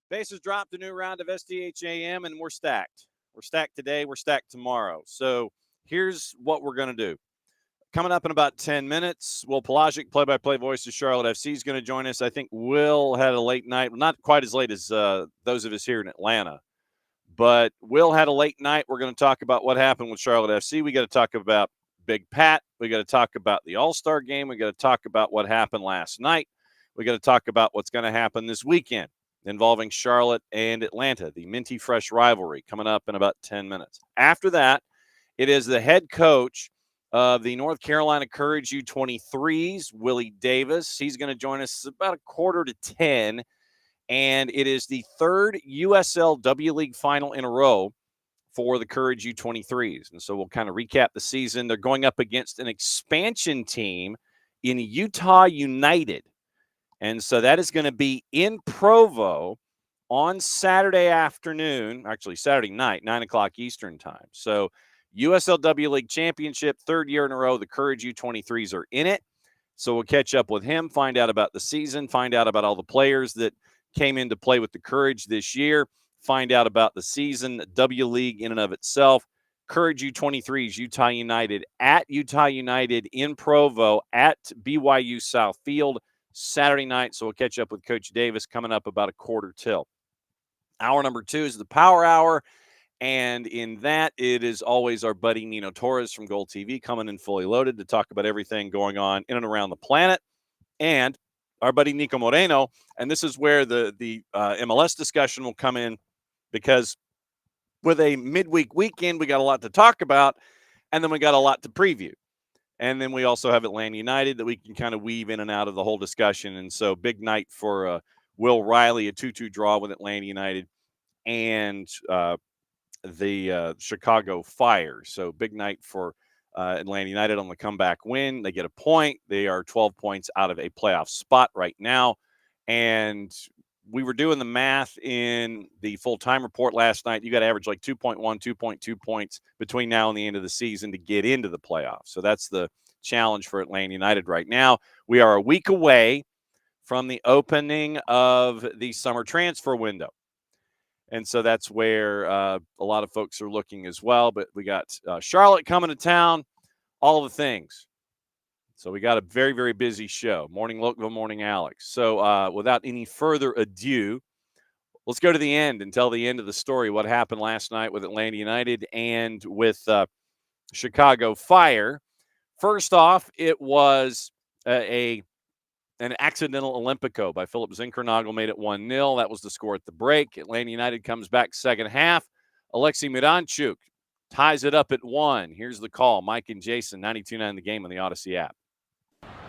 Bases dropped, a new round of SDH AM, and we're stacked. We're stacked today. We're stacked tomorrow. So here's what we're going to do. Coming up in about 10 minutes, Will Palasczuk, play-by-play voice of Charlotte FC, is going to join us. I think Will had a late night, not quite as late as those of us here in Atlanta, but Will had a late night. We're going to talk about what happened with Charlotte FC. We got to talk about Big Pat. We got to talk about the All-Star game. We got to talk about what happened last night. We got to talk about what's going to happen this weekend involving Charlotte and Atlanta, the minty fresh rivalry, coming up in about 10 minutes. After that, it is the head coach of the North Carolina Courage U23s, Willie Davis. He's going to join us about 9:45, and it is the third USL-W League final in a row for the Courage U23s. And so we'll kind of recap the season. They're going up against an expansion team in Utah United. And so that is going to be in Provo on Saturday afternoon, actually Saturday night, 9 o'clock Eastern time. So USLW League Championship, third year in a row, the Courage U23s are in it. So we'll catch up with him, find out about the season, find out about all the players that came in to play with the Courage this year, find out about the season, W League in and of itself. Courage U23s, Utah United, at Utah United in Provo at BYU South Field, Saturday night. So we'll catch up with Coach Davis coming up about 1:45. Hour number 2 is the Power Hour. And in that, it is always our buddy Nino Torres from GOLTV coming in fully loaded to talk about everything going on in and around the planet. And our buddy Niko Moreno. And this is where the MLS discussion will come in, because with a midweek weekend, we got a lot to talk about, and then we got a lot to preview. And then we also have Atlanta United that we can kind of weave in and out of the whole discussion. And so big night for Will Riley, a 2-2 draw with Atlanta United and the Chicago Fire. So big night for Atlanta United on the comeback win. They get a point. They are 12 points out of a playoff spot right now. And we were doing the math in the full-time report last night. You got to average like 2.1, 2.2 points between now and the end of the season to get into the playoffs. So that's the challenge for Atlanta United right now. We are a week away from the opening of the summer transfer window. And so that's where a lot of folks are looking as well. But we got Charlotte coming to town, all the things. So we got a very, very busy show. Morning, Lokeville, morning, Alex. So without any further ado, let's go to the end and tell the end of the story, what happened last night with Atlanta United and with Chicago Fire. First off, it was an accidental Olympico by Philip Zinkernagel, made it 1-0. That was the score at the break. Atlanta United comes back second half. Alexei Miranchuk ties it up at 1. Here's the call. Mike and Jason, 92.9 The Game on the Odyssey app.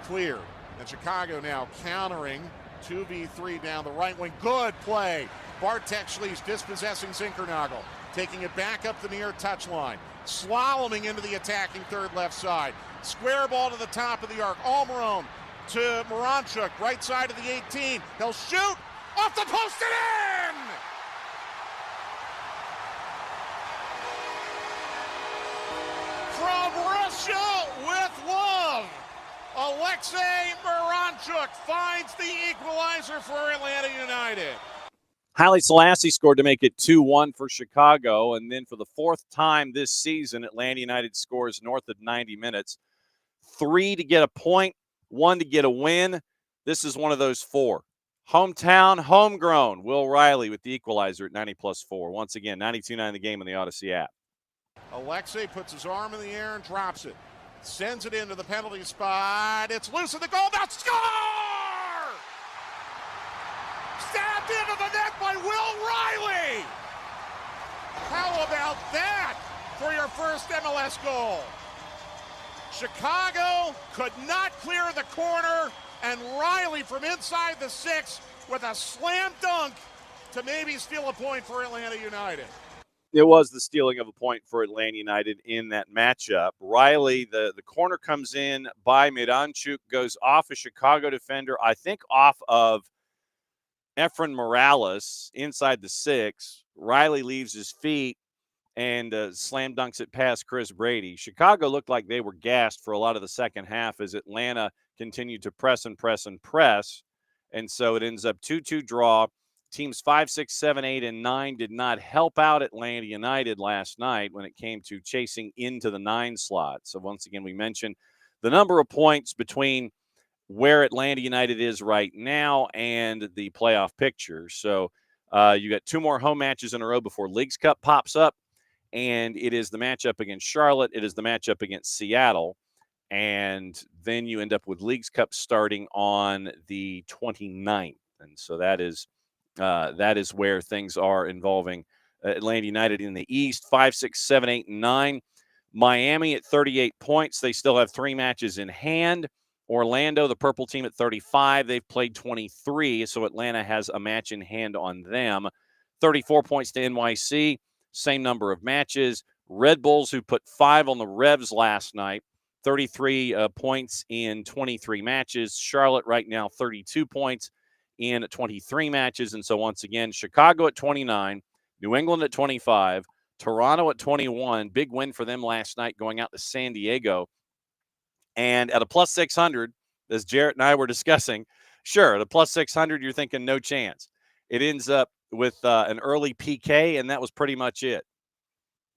Clear. And Chicago now countering 2v3 down the right wing. Good play. Bartek Schlieff dispossessing Zinkernagel. Taking it back up the near touchline. Slaloming into the attacking third left side. Square ball to the top of the arc. Almiron to Miranchuk, right side of the 18. He'll shoot off the post and in! From Russia with love, Alexei Miranchuk finds the equalizer for Atlanta United. Haile Selassie scored to make it 2-1 for Chicago. And then for the fourth time this season, Atlanta United scores north of 90 minutes. 3 to get a point, 1 to get a win. This is one of those 4. Hometown, homegrown. Will Riley with the equalizer at 90+4. Once again, 92.9 The Game on the Odyssey app. Alexei puts his arm in the air and drops it. Sends it into the penalty spot. It's loose in the goal. Now score! Stabbed into the net by Will Riley. How about that for your first MLS goal? Chicago could not clear the corner, and Riley from inside the 6 with a slam dunk to maybe steal a point for Atlanta United. It was the stealing of a point for Atlanta United in that matchup. Riley, the corner comes in by Palasczuk, goes off a Chicago defender, I think off of Efren Morales inside the 6. Riley leaves his feet and slam dunks it past Chris Brady. Chicago looked like they were gassed for a lot of the second half as Atlanta continued to press and press and press. And so it ends up 2-2 draw. Teams 5, 6, 7, 8, and 9 did not help out Atlanta United last night when it came to chasing into the 9 slot. So once again, we mentioned the number of points between where Atlanta United is right now and the playoff picture. So you got 2 more home matches in a row before Leagues Cup pops up, and it is the matchup against Charlotte. It is the matchup against Seattle, and then you end up with Leagues Cup starting on the 29th. And so that is where things are involving Atlanta United in the East. 5, 6, 7, 8, and 9. Miami at 38 points. They still have 3 matches in hand. Orlando, the purple team, at 35. They've played 23, so Atlanta has a match in hand on them. 34 points to NYC, same number of matches. Red Bulls, who put 5 on the Revs last night, 33 points in 23 matches. Charlotte right now 32 points in 23 matches. And so once again, Chicago at 29, New England at 25, Toronto at 21. Big win for them last night going out to San Diego. And at a plus 600, as Jarrett and I were discussing, sure, at a plus 600, you're thinking no chance. It ends up with an early PK, and that was pretty much it.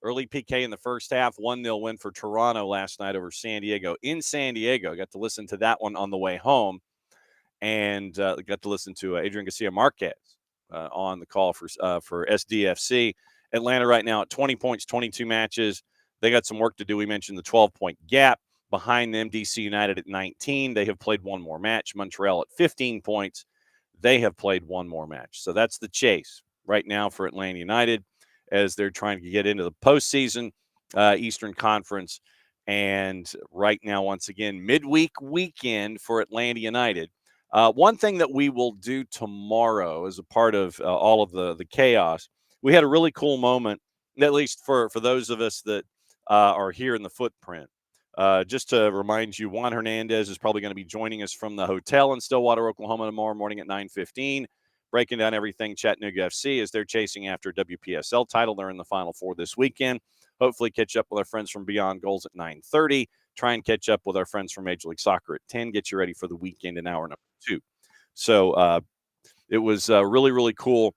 Early PK in the first half, 1-0 win for Toronto last night over San Diego. In San Diego, I got to listen to that one on the way home, and got to listen to Adrian Garcia Marquez on the call for SDFC. Atlanta right now at 20 points, 22 matches. They got some work to do. We mentioned the 12-point gap. Behind them, DC United at 19. They have played 1 more match. Montreal at 15 points. They have played 1 more match. So that's the chase right now for Atlanta United as they're trying to get into the postseason, Eastern Conference. And right now, once again, midweek weekend for Atlanta United. One thing that we will do tomorrow as a part of all of the chaos, we had a really cool moment, at least for those of us that are here in the footprint. Just to remind you, Juan Hernandez is probably going to be joining us from the hotel in Stillwater, Oklahoma tomorrow morning at 9:15, breaking down everything Chattanooga FC as they're chasing after a WPSL title. They're in the Final Four this weekend. Hopefully catch up with our friends from Beyond Goals at 9:30. Try and catch up with our friends from Major League Soccer at 10. Get you ready for the weekend in hour number 2. So it was really, really cool.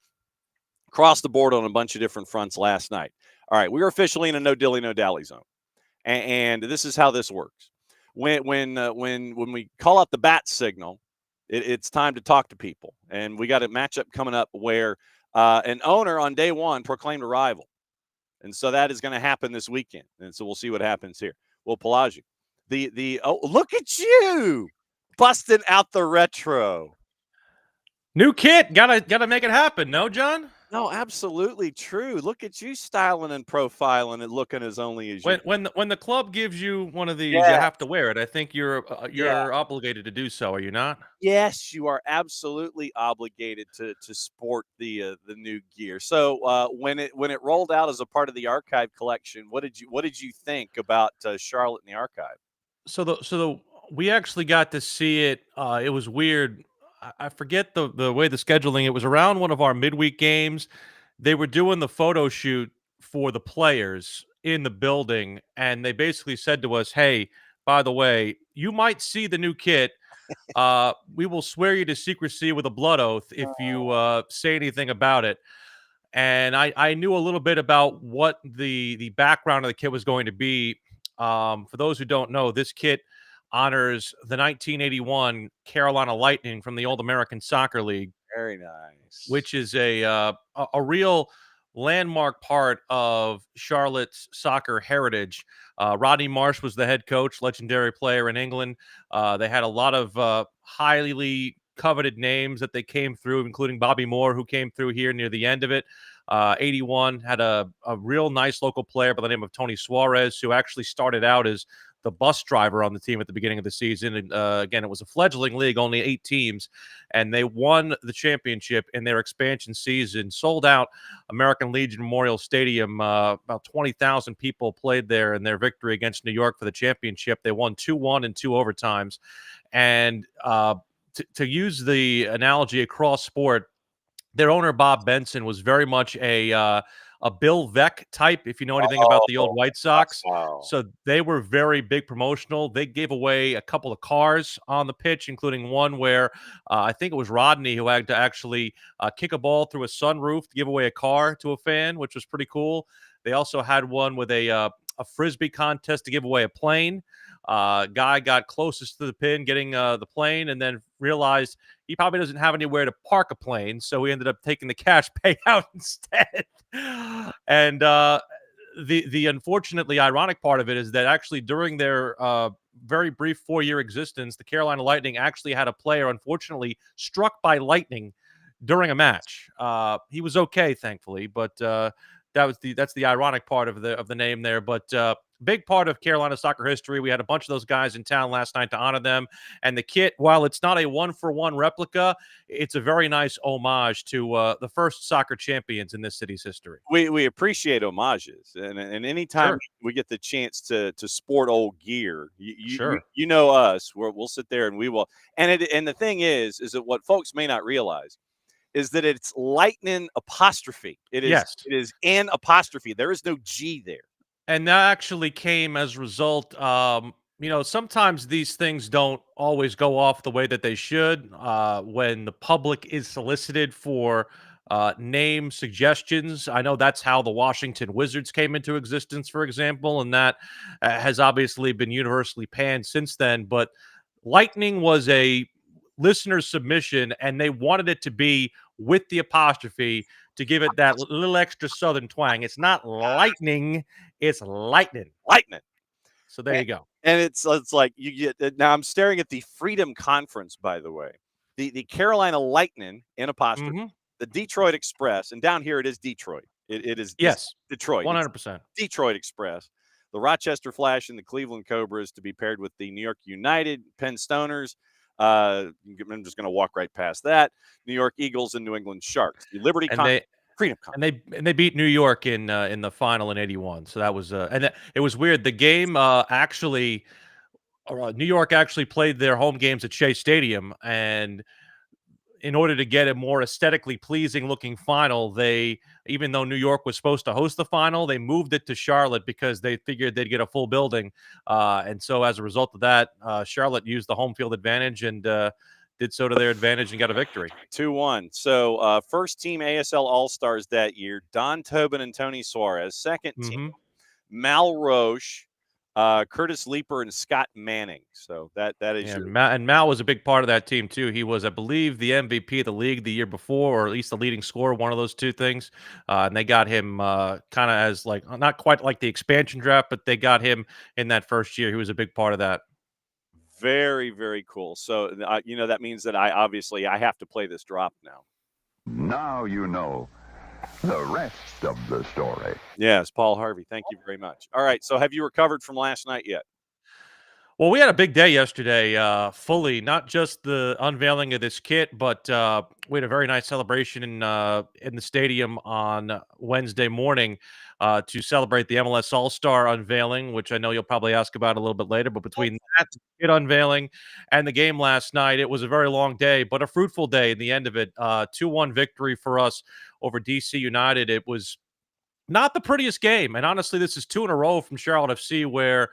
Across the board on a bunch of different fronts last night. All right, we are officially in a no dilly, no dally zone. And this is how this works. When we call out the bat signal, it's time to talk to people. And we got a matchup coming up where an owner on day 1 proclaimed a rival. And so that is going to happen this weekend. And so we'll see what happens here. Well, Palasczuk, look at you busting out the retro. New kit, gotta make it happen. No, John? No, absolutely true. Look at you styling and profiling and looking as only as you. When the club gives you one of these, you have to wear it. I think you're obligated to do so. Are you not? Yes, you are absolutely obligated to sport the new gear. So when it rolled out as a part of the archive collection, what did you think about Charlotte in the archive? So we actually got to see it. It was weird. I forget the way the scheduling. It was around one of our midweek games. They were doing the photo shoot for the players in the building, and they basically said to us, "Hey, by the way, you might see the new kit. We will swear you to secrecy with a blood oath if you say anything about it." And I knew a little bit about what the background of the kit was going to be. For those who don't know, this kit honors the 1981 Carolina Lightning from the Old American Soccer League. Very nice. Which is a real landmark part of Charlotte's soccer heritage. Rodney Marsh was the head coach, legendary player in England. They had a lot of highly coveted names that they came through, including Bobby Moore, who came through here near the end of it. 81 had a real nice local player by the name of Tony Suarez, who actually started out as the bus driver on the team at the beginning of the season. And again, it was a fledgling league, only 8 teams, and they won the championship in their expansion season. Sold out American Legion Memorial Stadium. About 20,000 people played there in their victory against New York for the championship. They won 2-1 in 2 overtimes. And to use the analogy across sport, their owner, Bob Benson, was very much a Bill Veeck type, if you know anything about the old White Sox. Wow. So they were very big promotional. They gave away a couple of cars on the pitch, including one where I think it was Rodney who had to actually kick a ball through a sunroof to give away a car to a fan, which was pretty cool. They also had one with a Frisbee contest to give away a plane. Guy got closest to the pin getting the plane, and then realized he probably doesn't have anywhere to park a plane, so he ended up taking the cash payout instead. And the unfortunately ironic part of it is that actually during their very brief 4-year existence, the Carolina Lightning actually had a player unfortunately struck by lightning during a match. He was okay, thankfully, but that's the ironic part of the name there. But big part of Carolina soccer history. We had a bunch of those guys in town last night to honor them. And the kit, while it's not a 1-for-1 replica, it's a very nice homage to the first soccer champions in this city's history. We appreciate homages, and anytime Sure. we get the chance to sport old gear, Sure. you know us, we'll sit there and we will. And the thing is that what folks may not realize is that it's lightning apostrophe. Yes. It is an apostrophe. There is no G there. And that actually came as a result. Sometimes these things don't always go off the way that they should. When the public is solicited for name suggestions, I know that's how the Washington Wizards came into existence, for example, and that has obviously been universally panned since then. But Lightning was a listener submission, and they wanted it to be with the apostrophe to give it that little extra southern twang. It's not lightning, it's lightning. Lightning. So there you go. And it's like you get now. I'm staring at the Freedom Conference, by the way. The Carolina Lightning in apostrophe, the Detroit Express, and down here it is Detroit. It is Yes, Detroit. 100%. Detroit Express, the Rochester Flash, and the Cleveland Cobras to be paired with the New York United, Penn Stoners. I'm just going to walk right past that. New York Eagles and New England Sharks. The Liberty Freedom Conference. And they beat New York in the final in '81. So that was it was weird. The game actually, New York actually played their home games at Shea Stadium, and in order to get a more aesthetically pleasing looking final, even though New York was supposed to host the final, they moved it to Charlotte because they figured they'd get a full building. And so as a result of that, Charlotte used the home field advantage and did so to their advantage and got a victory. 2-1. So first team ASL All-Stars that year, Don Tobin and Tony Suarez. Second team, Mal Roche, Curtis Leeper, and Scott Manning. So that is and Mal was a big part of that team too. He was, I believe, the MVP of the league the year before, or at least the leading scorer, one of those two things. And they got him kind of as like not quite like the expansion draft, but they got him in that first year. He was a big part of that. Very, very cool. So that means that I have to play this drop now. Now you know the rest of the story. Yes, Paul Harvey. Thank you very much. All right. So have you recovered from last night yet? Well, we had a big day yesterday, fully, not just the unveiling of this kit, but we had a very nice celebration in the stadium on Wednesday morning to celebrate the MLS All-Star unveiling, which I know you'll probably ask about a little bit later. But between that kit unveiling and the game last night, it was a very long day, but a fruitful day in the end of it. 2-1 victory for us over DC United. It was not the prettiest game. And honestly, this is 2 in a row from Charlotte FC where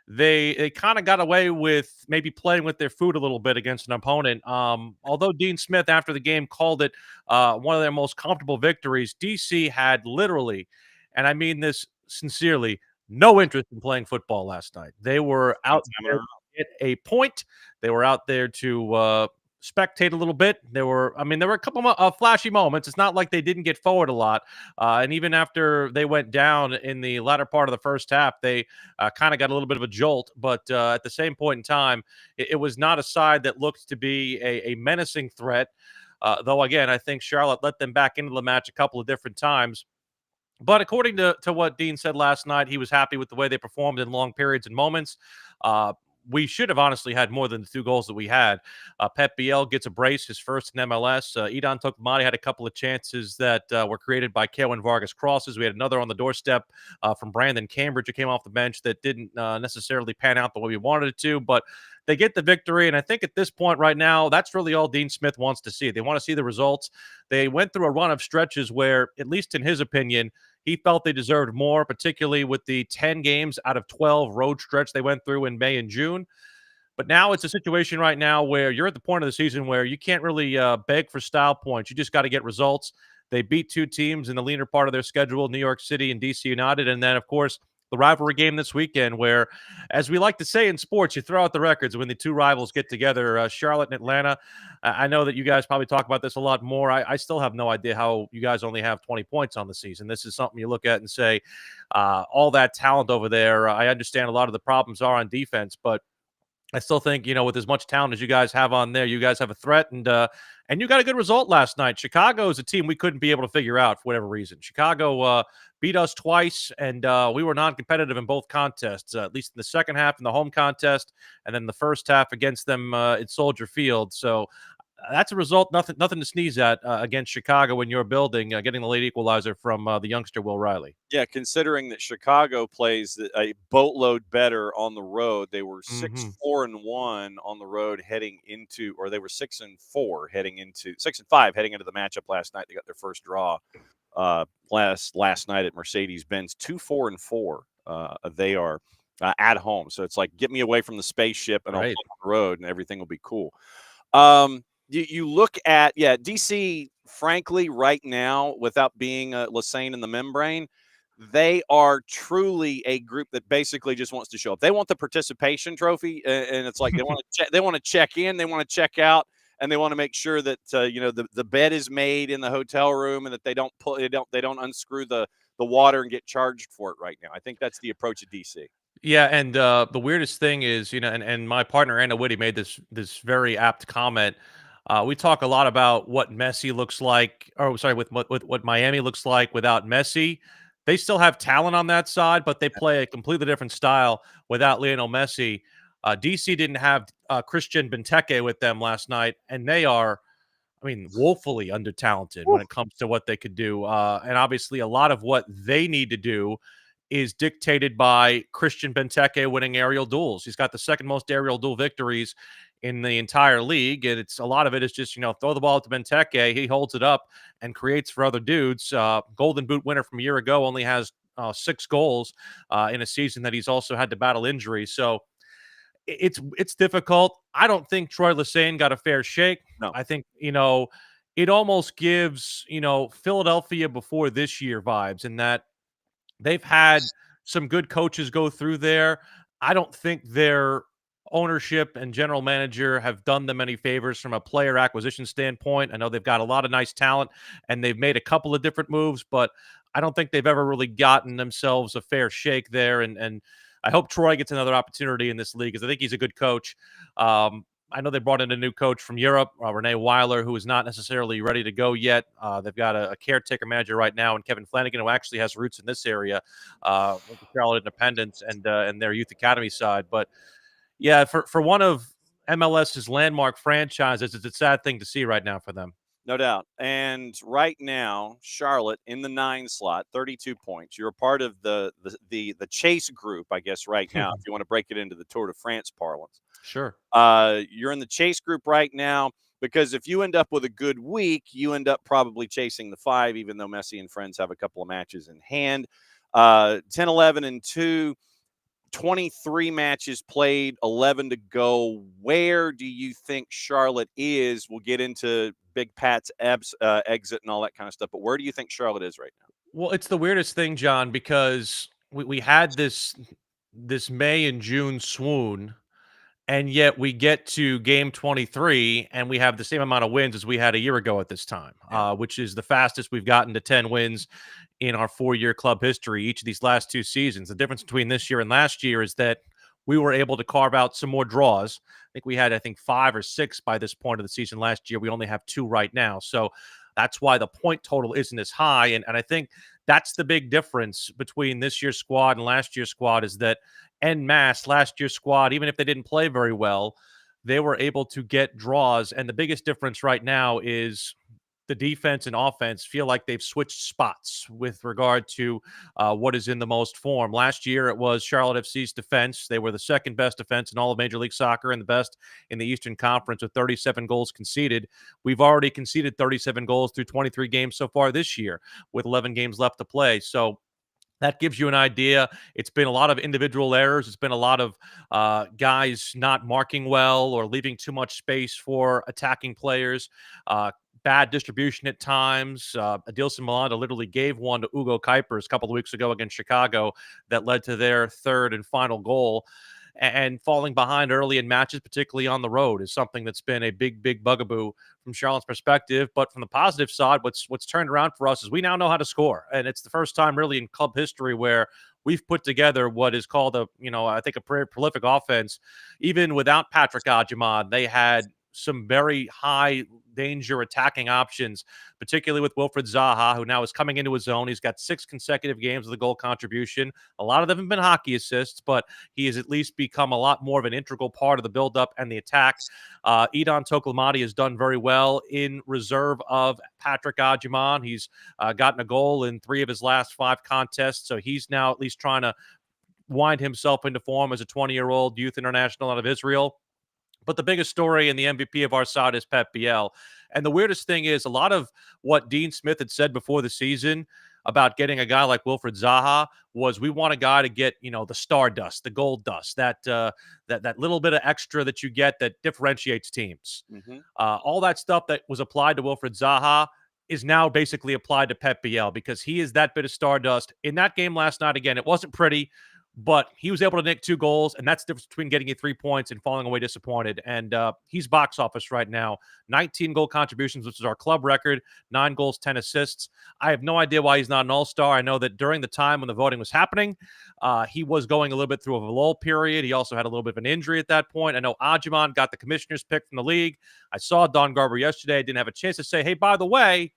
they kind of got away with maybe playing with their food a little bit against an opponent. Although Dean Smith, after the game, called it one of their most comfortable victories, DC had literally, and I mean this sincerely, no interest in playing football last night. They were out there to get a point. They were out there to spectate a little bit. There were a couple of flashy moments. It's not like they didn't get forward a lot. And even after they went down in the latter part of the first half, they kind of got a little bit of a jolt. But at the same point in time, it was not a side that looked to be a menacing threat. Though, again, I think Charlotte let them back into the match a couple of different times. But according to what Dean said last night, he was happy with the way they performed in long periods and moments. We should have honestly had more than the 2 goals that we had. Pep Biel gets a brace, his first in MLS. Idan Tokumani had a couple of chances that were created by Kevin Vargas crosses. We had another on the doorstep from Brandon Cambridge, who came off the bench, that didn't necessarily pan out the way we wanted it to. But they get the victory, and I think at this point right now, that's really all Dean Smith wants to see. They want to see the results. They went through a run of stretches where, at least in his opinion, he felt they deserved more, particularly with the 10 games out of 12 road stretch they went through in May and June. But now it's a situation right now where you're at the point of the season where you can't really beg for style points. You just got to get results. They beat 2 teams in the leaner part of their schedule, New York City and DC United. And then, of course, the rivalry game this weekend where, as we like to say in sports, you throw out the records when the 2 rivals get together, Charlotte and Atlanta. I know that you guys probably talk about this a lot more. I still have no idea how you guys only have 20 points on the season. This is something you look at and say, all that talent over there. I understand a lot of the problems are on defense, but I still think, with as much talent as you guys have on there, you guys have a threat, and you got a good result last night. Chicago is a team we couldn't be able to figure out for whatever reason. Chicago beat us twice, and we were non-competitive in both contests, at least in the second half in the home contest, and then the first half against them at Soldier Field. So that's a result, nothing to sneeze at against Chicago in your building, getting the late equalizer from the youngster Will Riley. Yeah, considering that Chicago plays a boatload better on the road, they were 6-4-1 on the road heading into, or they were 6-4 heading into 6-5 heading into the matchup last night. They got their first draw last night at Mercedes-Benz. 2-4-4. They are at home, so it's like, get me away from the spaceship and I'll play on the road, and everything will be cool. You look at, DC, frankly, right now, without being Lassane in the membrane, they are truly a group that basically just wants to show up. They want the participation trophy, and it's like they want to check in, they want to check out, and they want to make sure that the bed is made in the hotel room, and that they don't unscrew the water and get charged for it right now. I think that's the approach at DC. Yeah, and the weirdest thing is, and my partner Anna Whitty made this very apt comment. We talk a lot about what Messi looks like, or sorry, with what Miami looks like without Messi. They still have talent on that side, but they play a completely different style without Lionel Messi. DC didn't have Christian Benteke with them last night, and they are, woefully under-talented when it comes to what they could do. And obviously, a lot of what they need to do is dictated by Christian Benteke winning aerial duels. He's got the second most aerial duel victories in the entire league, and a lot of it is just, throw the ball to Benteke, he holds it up and creates for other dudes. Golden Boot winner from a year ago only has 6 goals in a season that he's also had to battle injuries. So it's difficult. I don't think Troy Lassane got a fair shake. No. I think, it almost gives, Philadelphia before this year vibes, in that they've had some good coaches go through there. I don't think their ownership and general manager have done them any favors from a player acquisition standpoint. I know they've got a lot of nice talent, and they've made a couple of different moves, but I don't think they've ever really gotten themselves a fair shake there. And I hope Troy gets another opportunity in this league, because I think he's a good coach. I know they brought in a new coach from Europe, Renee Weiler, who is not necessarily ready to go yet. They've got a caretaker manager right now, and Kevin Flanagan, who actually has roots in this area, with the Charlotte Independence and their youth academy side. But yeah, for one of MLS's landmark franchises, it's a sad thing to see right now for them. No doubt. And right now, Charlotte in the 9 slot, 32 points. You're a part of the chase group, I guess, right now, if you want to break it into the Tour de France parlance. Sure. You're in the chase group right now, because if you end up with a good week, you end up probably chasing the 5, even though Messi and friends have a couple of matches in hand. 10-11-2. 23 matches played, 11 to go. Where do you think Charlotte is? We'll get into Big Pat's exit and all that kind of stuff, but where do you think Charlotte is right now? Well, it's the weirdest thing, John, because we had this May and June swoon, and yet we get to game 23 and we have the same amount of wins as we had a year ago at this time, which is the fastest we've gotten to 10 wins in our 4-year club history each of these last 2 seasons. The difference between this year and last year is that we were able to carve out some more draws. I think we had 5 or 6 by this point of the season last year. We only have 2 right now. So That's why the point total isn't as high. And I think that's the big difference between this year's squad and last year's squad, is that en masse, last year's squad, even if they didn't play very well, they were able to get draws. And the biggest difference right now is the defense and offense feel like they've switched spots with regard to what is in the most form. Last year, it was Charlotte FC's defense. They were the second best defense in all of Major League Soccer and the best in the Eastern Conference with 37 goals conceded. We've already conceded 37 goals through 23 games so far this year with 11 games left to play. So that gives you an idea. It's been a lot of individual errors. It's been a lot of guys not marking well or leaving too much space for attacking players. Bad distribution at times. Adilson Milanda literally gave one to Ugo Kuipers a couple of weeks ago against Chicago that led to their third and final goal. And falling behind early in matches, particularly on the road, is something that's been a big bugaboo from Charlotte's perspective. But from the positive side, what's turned around for us is we now know how to score. And it's the first time really in club history where we've put together what is called I think a very prolific offense. Even without Patrick Adjumad, they had some very high danger attacking options, particularly with Wilfred Zaha, who now is coming into his own. He's got 6 consecutive games with a goal contribution. A lot of them have been hockey assists, but he has at least become a lot more of an integral part of the buildup and the attack. Edon Tokolmadi has done very well in reserve of Patrick Adjumad. He's gotten a goal in 3 of his last 5 contests, so he's now at least trying to wind himself into form as a 20-year-old youth international out of Israel. But the biggest story and the MVP of our side is Pep Biel. And the weirdest thing is a lot of what Dean Smith had said before the season about getting a guy like Wilfred Zaha was we want a guy to get, the stardust, the gold dust, that little bit of extra that you get that differentiates teams. Mm-hmm. All that stuff that was applied to Wilfred Zaha is now basically applied to Pep Biel because he is that bit of stardust. In that game last night, again, it wasn't pretty, but he was able to nick 2 goals, and that's the difference between getting you 3 points and falling away disappointed. And he's box office right now. 19 goal contributions, which is our club record, 9 goals, 10 assists. I have no idea why he's not an all-star. I know that during the time when the voting was happening, he was going a little bit through a lull period. He also had a little bit of an injury at that point. I know Adjumad got the commissioner's pick from the league. I saw Don Garber yesterday. I didn't have a chance to say, hey, by the way,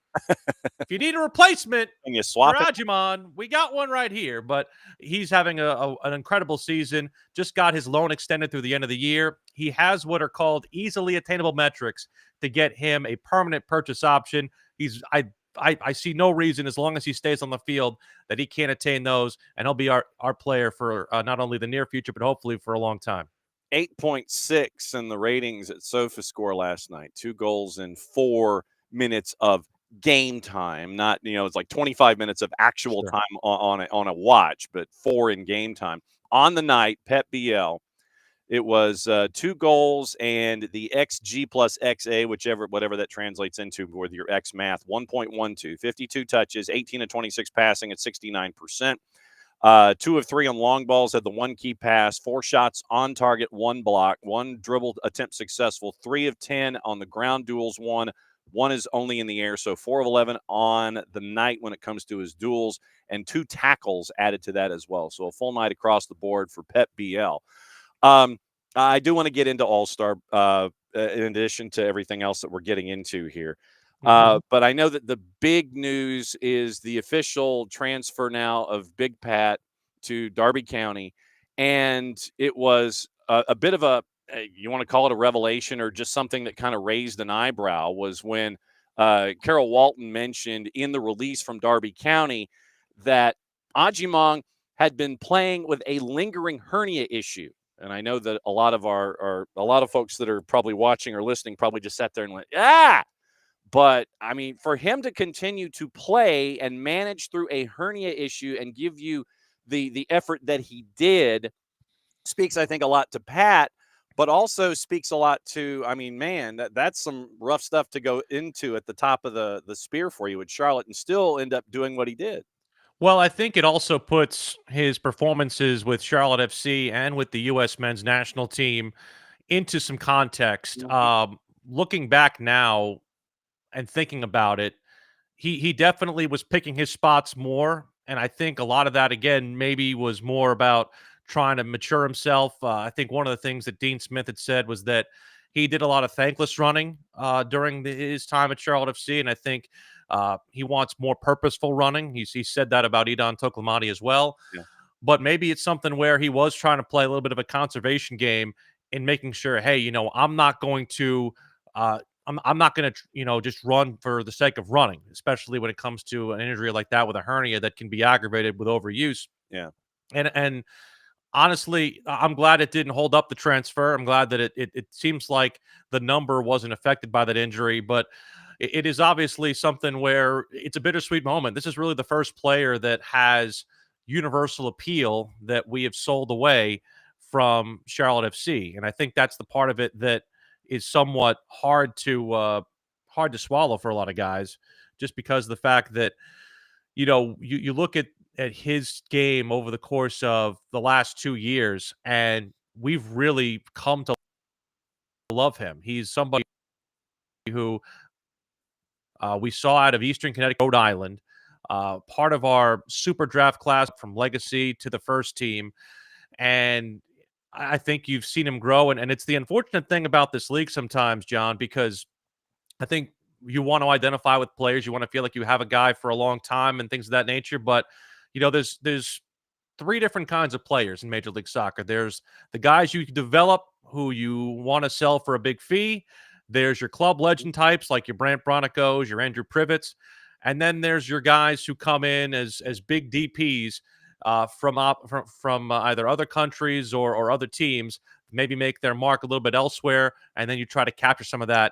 if you need a replacement and you swap for Adjumad, we got one right here. But he's having an incredible season. Just got his loan extended through the end of the year. He has what are called easily attainable metrics to get him a permanent purchase option. I see no reason, as long as he stays on the field, that he can't attain those, and he'll be our player for not only the near future, but hopefully for a long time. 8.6 in the ratings at SofaScore last night. 2 goals in 4 minutes of game time. Not, it's like 25 minutes of actual time on a watch, but 4 in game time. On the night, Pep Biel, it was 2 goals and the XG plus XA, whatever that translates into with your X math, 1.12, 52 touches, 18 of 26 passing at 69%. 2 of 3 on long balls, had the 1 key pass, 4 shots on target, 1 block, 1 dribble attempt successful, 3 of 10 on the ground duels, 1 is only in the air. So 4 of 11 on the night when it comes to his duels, and 2 tackles added to that as well. So a full night across the board for Pep Biel. I do want to get into All-Star in addition to everything else that we're getting into here. But I know that the big news is the official transfer now of Big Pat to Derby County. And it was a bit of you want to call it a revelation or just something that kind of raised an eyebrow, was when Carol Walton mentioned in the release from Derby County that Adjumad had been playing with a lingering hernia issue. And I know that a lot of folks that are probably watching or listening probably just sat there and went, ah! But, I mean, for him to continue to play and manage through a hernia issue and give you the effort that he did speaks, I think, a lot to Pat, but also speaks a lot to, I mean, man, that's some rough stuff to go into at the top of the spear for you at Charlotte and still end up doing what he did. Well, I think it also puts his performances with Charlotte FC and with the U.S. men's national team into some context. Looking back now and thinking about it, he definitely was picking his spots more. And I think a lot of that, again, maybe was more about trying to mature himself. I think one of the things that Dean Smith had said was that he did a lot of thankless running during his time at Charlotte FC, and I think he wants more purposeful running. He said that about Idon Toklamati as well. Yeah. But maybe it's something where he was trying to play a little bit of a conservation game in making sure, hey, I'm not going to I'm not going to, just run for the sake of running, especially when it comes to an injury like that with a hernia that can be aggravated with overuse. Yeah. And honestly, I'm glad it didn't hold up the transfer. I'm glad that it seems like the number wasn't affected by that injury, but it is obviously something where it's a bittersweet moment. This is really the first player that has universal appeal that we have sold away from Charlotte FC. And I think that's the part of it that is somewhat hard to swallow for a lot of guys, just because of the fact that you look at his game over the course of the last 2 years, and we've really come to love him. He's somebody who we saw out of Eastern Connecticut, Rhode Island, part of our super draft class from legacy to the first team. And I think you've seen him grow. And it's the unfortunate thing about this league sometimes, John, because I think you want to identify with players. You want to feel like you have a guy for a long time and things of that nature. But, there's three different kinds of players in Major League Soccer. There's the guys you develop who you want to sell for a big fee. There's your club legend types like your Brant Bronicos, your Andrew Privets. And then there's your guys who come in as big DPs from either other countries or other teams, maybe make their mark a little bit elsewhere, and then you try to capture some of that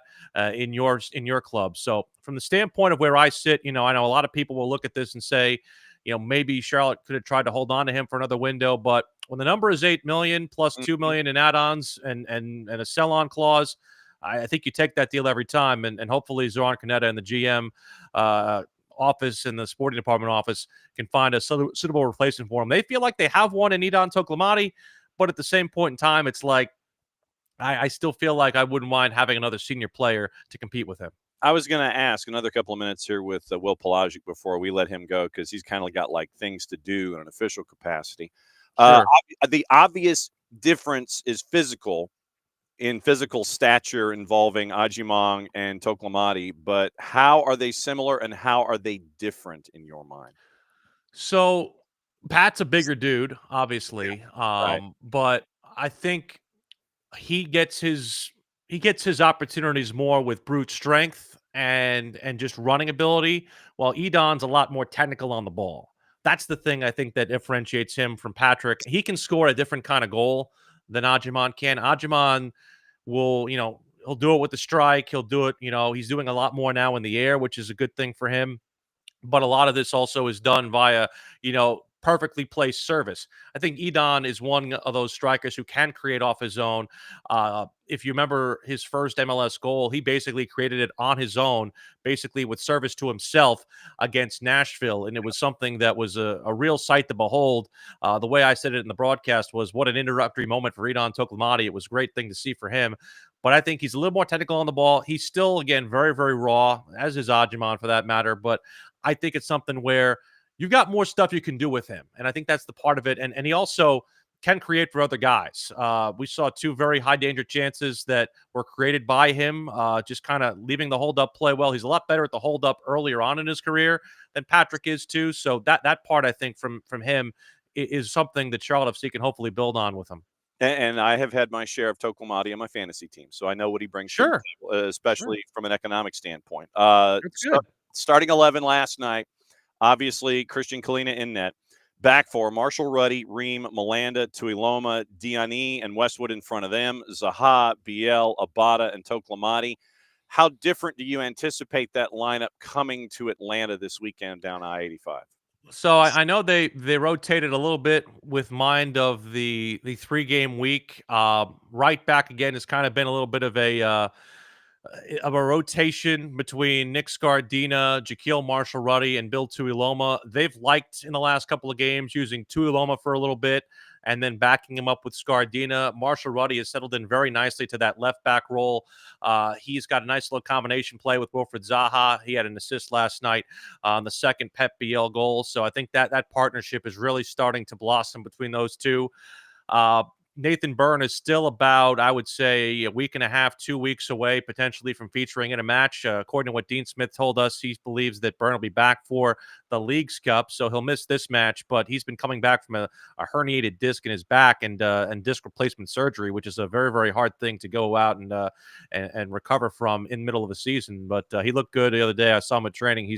in your club. So from the standpoint of where I sit, I know a lot of people will look at this and say, maybe Charlotte could have tried to hold on to him for another window, but when the number is $8 million plus $2 million in add-ons and a sell-on clause, I think you take that deal every time, and hopefully Zoran Canetta and the GM office and the sporting department office can find a suitable replacement for him. They feel like they have one in Idon Toklamati, but at the same point in time, it's like I still feel like I wouldn't mind having another senior player to compete with him. I was going to ask another couple of minutes here with Will Palasczuk before we let him go, because he's kind of got like things to do in an official capacity. Sure. The obvious difference is physical stature involving Ajimong and Toklamati, but how are they similar and how are they different in your mind? So Pat's a bigger dude, obviously, right. But I think he gets his opportunities more with brute strength and just running ability, while Edon's a lot more technical on the ball. That's the thing I think that differentiates him from Patrick. He can score a different kind of goal than Ajimon can. Ajimon will, he'll do it with the strike. He'll do it, he's doing a lot more now in the air, which is a good thing for him. But a lot of this also is done via, perfectly placed service. I think Idon is one of those strikers who can create off his own. If you remember his first MLS goal, he basically created it on his own, basically with service to himself against Nashville. And it was something that was a real sight to behold. The way I said it in the broadcast was, what an introductory moment for Idon Toklamati. It was a great thing to see for him. But I think he's a little more technical on the ball. He's still, again, very, very raw, as is Ajimon for that matter. But I think it's something where you've got more stuff you can do with him. And I think that's the part of it. And he also can create for other guys. We saw two very high danger chances that were created by him, just kind of leaving the hold up play well. He's a lot better at the hold up earlier on in his career than Patrick is too. So that part, I think, from him is something that Charlotte FC can hopefully build on with him. And I have had my share of Toklamati on my fantasy team, so I know what he brings to the table, especially from an economic standpoint. Starting 11 last night, obviously Christian Kalina in net. Back four, Marshall Ruddy, Ream, Malanda, Tuiloma, Diani, and Westwood in front of them. Zaha, Biel, Abada, and Toklamati. How different do you anticipate that lineup coming to Atlanta this weekend down I-85? So I know they rotated a little bit with mind of the 3-game week. Right back again has kind of been a little bit of a rotation between Nick Scardina, Jaquil Marshall-Ruddy, and Bill Tuiloma. They've liked in the last couple of games using Tuiloma for a little bit and then backing him up with Scardina. Marshall-Ruddy has settled in very nicely to that left back role. He's got a nice little combination play with Wilfred Zaha. He had an assist last night on the second Pep Biel goal. So I think that partnership is really starting to blossom between those two. Nathan Byrne is still about, I would say, a week and a half, 2 weeks away, potentially from featuring in a match. According to what Dean Smith told us, he believes that Byrne will be back for the Leagues Cup, so he'll miss this match. But he's been coming back from a herniated disc in his back and disc replacement surgery, which is a very, very hard thing to go out and recover from in the middle of the season. But he looked good the other day. I saw him at training.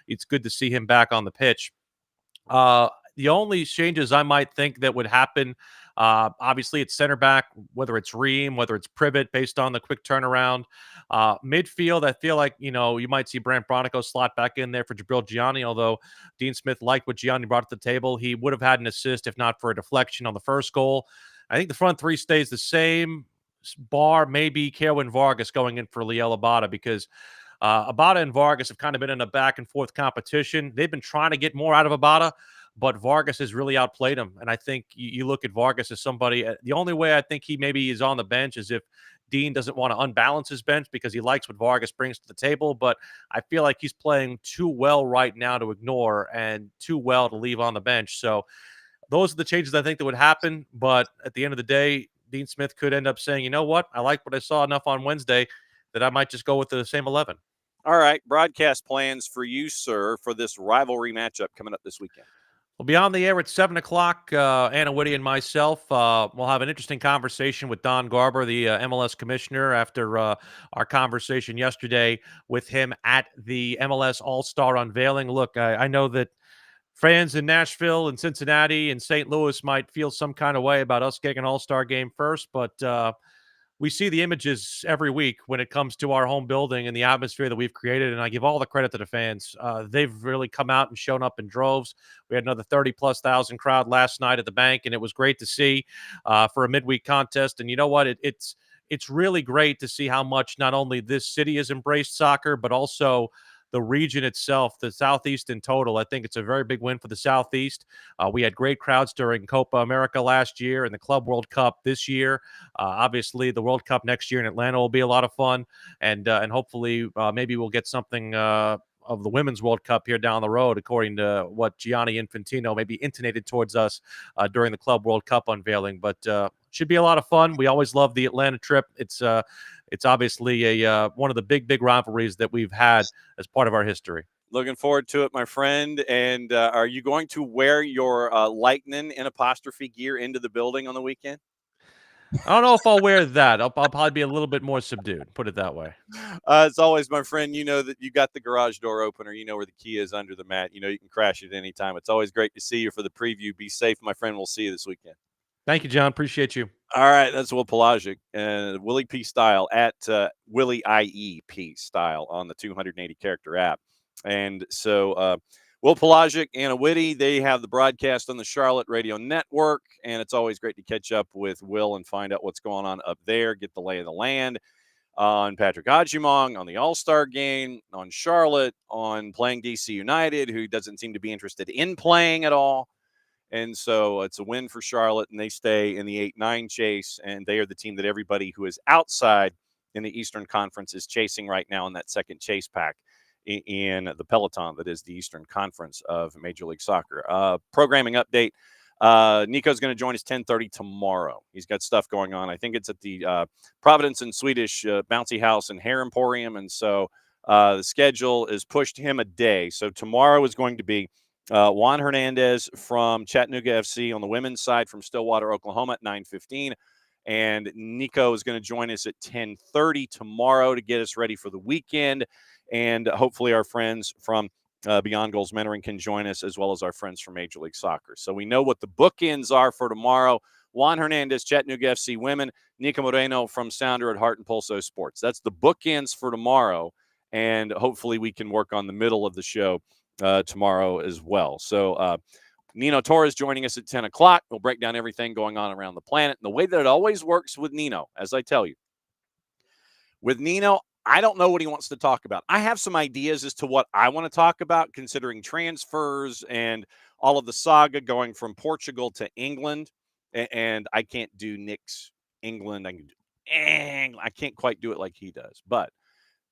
It's good to see him back on the pitch. The only changes I might think that would happen, obviously, it's center back, whether it's Ream, whether it's Privet, based on the quick turnaround. Midfield, I feel like, you might see Brant Bronico slot back in there for Jabril Gianni, although Dean Smith liked what Gianni brought to the table. He would have had an assist if not for a deflection on the first goal. I think the front three stays the same, bar maybe Kerwin Vargas going in for Liel Abada, because Abada and Vargas have kind of been in a back-and-forth competition. They've been trying to get more out of Abada, but Vargas has really outplayed him. And I think you look at Vargas as somebody, the only way I think he maybe is on the bench is if Dean doesn't want to unbalance his bench because he likes what Vargas brings to the table. But I feel like he's playing too well right now to ignore and too well to leave on the bench. So those are the changes I think that would happen. But at the end of the day, Dean Smith could end up saying, you know what, I like what I saw enough on Wednesday that I might just go with the same 11. All right, broadcast plans for you, sir, for this rivalry matchup coming up this weekend. We'll be on the air at 7 o'clock. Anna Whitty and myself will have an interesting conversation with Don Garber, the MLS commissioner, after our conversation yesterday with him at the MLS All-Star unveiling. Look, I know that fans in Nashville and Cincinnati and St. Louis might feel some kind of way about us getting an All-Star game first, but we see the images every week when it comes to our home building and the atmosphere that we've created, and I give all the credit to the fans. They've really come out and shown up in droves. We had another 30-plus thousand crowd last night at the bank, and it was great to see for a midweek contest. And you know what? It's really great to see how much not only this city has embraced soccer, but also the region itself, the Southeast in total. I think it's a very big win for the Southeast. We had great crowds during Copa America last year and the Club World Cup this year. Obviously, the World Cup next year in Atlanta will be a lot of fun, and hopefully maybe we'll get something of the Women's World Cup here down the road, according to what Gianni Infantino maybe intonated towards us during the Club World Cup unveiling. But should be a lot of fun. We always love the Atlanta trip. It's obviously one of the big rivalries that we've had as part of our history. Looking forward to it, my friend. And are you going to wear your Lightning in apostrophe gear into the building on the weekend? I don't know if I'll wear that. I'll probably be a little bit more subdued, put it that way. As always, my friend, you know that you got the garage door opener. You know where the key is under the mat. You know you can crash it anytime. It's always great to see you for the preview. Be safe, my friend. We'll see you this weekend. Thank you, John. Appreciate you. All right, that's Will Palasczuk and Willie P. Style at Willie IEP Style on the 280 character app. And so Will Palasczuk, Anna Whitty, they have the broadcast on the Charlotte Radio Network, and it's always great to catch up with Will and find out what's going on up there, get the lay of the land on Patrick Ajimong, on the All-Star game, on Charlotte, on playing DC United, who doesn't seem to be interested in playing at all. And so it's a win for Charlotte, and they stay in the 8-9 chase, and they are the team that everybody who is outside in the Eastern Conference is chasing right now in that second chase pack in the peloton that is the Eastern Conference of Major League Soccer. Programming update. Niko's going to join us 10:30 tomorrow. He's got stuff going on. I think it's at the Providence and Swedish Bouncy House and Hair Emporium, and so the schedule is pushed him a day. So tomorrow is going to be Juan Hernandez from Chattanooga FC on the women's side from Stillwater, Oklahoma at 9:15. And Niko is going to join us at 10:30 tomorrow to get us ready for the weekend. And hopefully our friends from Beyond Goals Mentoring can join us, as well as our friends from Major League Soccer. So we know what the bookends are for tomorrow. Juan Hernandez, Chattanooga FC Women, Niko Moreno from Sounder at Heart and Pulso Sports. That's the bookends for tomorrow. And hopefully we can work on the middle of the show tomorrow as well. So Nino Torres joining us at 10 o'clock. We'll break down everything going on around the planet. And the way that it always works with Nino, as I tell you, with Nino, I don't know what he wants to talk about. I have some ideas as to what I want to talk about, considering transfers and all of the saga going from Portugal to England. And I can't do Nick's England. I can't quite do it like he does. But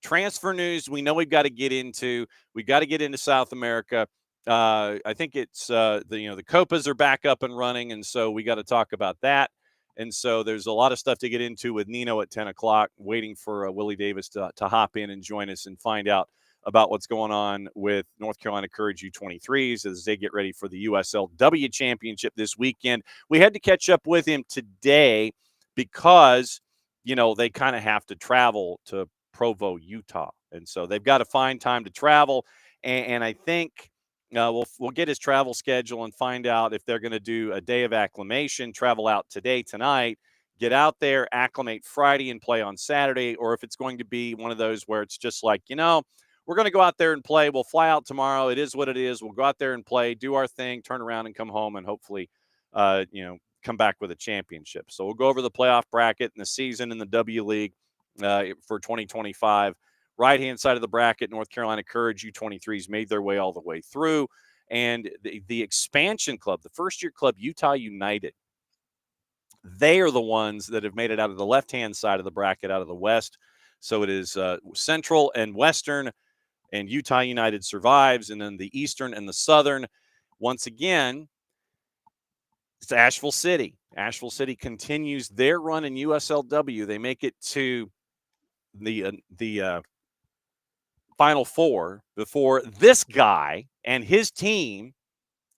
transfer news, we know we've got to get into. We've got to get into South America. I think it's the Copas are back up and running, and so we got to talk about that. And so there's a lot of stuff to get into with Nino at 10 o'clock, waiting for Willie Davis to hop in and join us and find out about what's going on with North Carolina Courage U23s as they get ready for the USLW championship this weekend. We had to catch up with him today because, they kind of have to travel to Provo, Utah. And so they've got to find time to travel. And I think we'll get his travel schedule and find out if they're going to do a day of acclimation, travel out today, tonight, get out there, acclimate Friday and play on Saturday, or if it's going to be one of those where it's just like, we're going to go out there and play. We'll fly out tomorrow. It is what it is. We'll go out there and play, do our thing, turn around and come home and hopefully, come back with a championship. So we'll go over the playoff bracket and the season in the W League for 2025. Right-hand side of the bracket, North Carolina Courage U23s made their way all the way through. And the expansion club, the first-year club, Utah United, they are the ones that have made it out of the left-hand side of the bracket, out of the West. So it is Central and Western, and Utah United survives. And then the Eastern and the Southern, once again, it's Asheville City. Asheville City continues their run in USLW. They make it to the Final Four before this guy and his team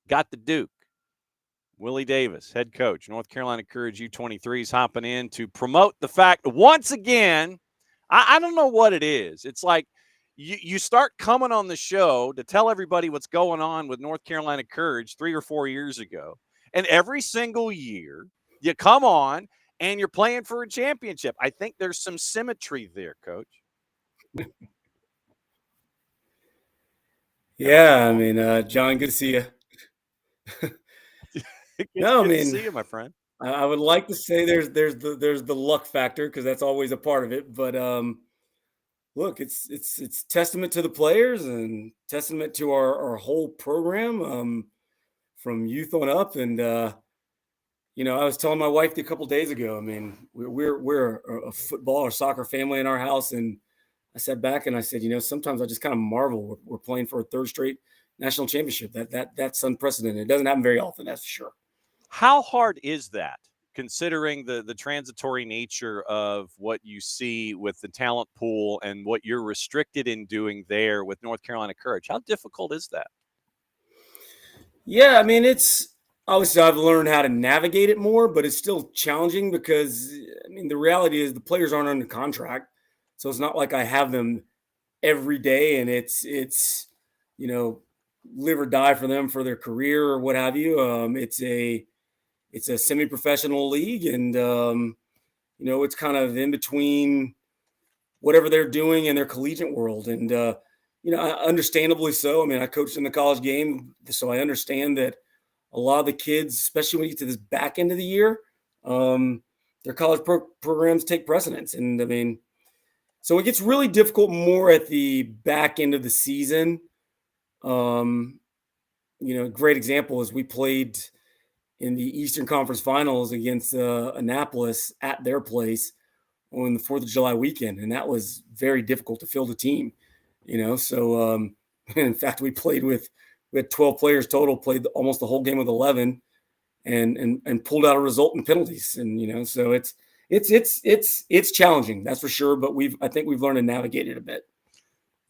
got the Duke. Willie Davis, head coach, North Carolina Courage U23s, hopping in to promote the fact once again. I don't know what it is. It's like you start coming on the show to tell everybody what's going on with North Carolina Courage 3 or 4 years ago. And every single year you come on and you're playing for a championship. I think there's some symmetry there, Coach. Yeah, I mean, John, good to see you. Good to see you, my friend. I would like to say there's the luck factor because that's always a part of it. But look, it's testament to the players and testament to our whole program from youth on up. And I was telling my wife a couple days ago. I mean, we're a football or soccer family in our house, and I sat back and I said, sometimes I just kind of marvel. We're playing for a third straight national championship. That's unprecedented. It doesn't happen very often, that's for sure. How hard is that, considering the transitory nature of what you see with the talent pool and what you're restricted in doing there with North Carolina Courage? How difficult is that? Yeah, I mean, it's obviously I've learned how to navigate it more, but it's still challenging because, the reality is the players aren't under contract. So it's not like I have them every day and it's live or die for them for their career or what have you. It's a semi-professional league, and it's kind of in between whatever they're doing in their collegiate world. And understandably so. I mean, I coached in the college game, so I understand that a lot of the kids, especially when you get to this back end of the year, their college programs take precedence. And so it gets really difficult more at the back end of the season. Great example is we played in the Eastern Conference Finals against Annapolis at their place on the 4th of July weekend. And that was very difficult to field a team, So in fact, we had 12 players total, played almost the whole game with 11 and pulled out a result in penalties. And, so it's challenging, that's for sure. But I think we've learned to navigate it a bit.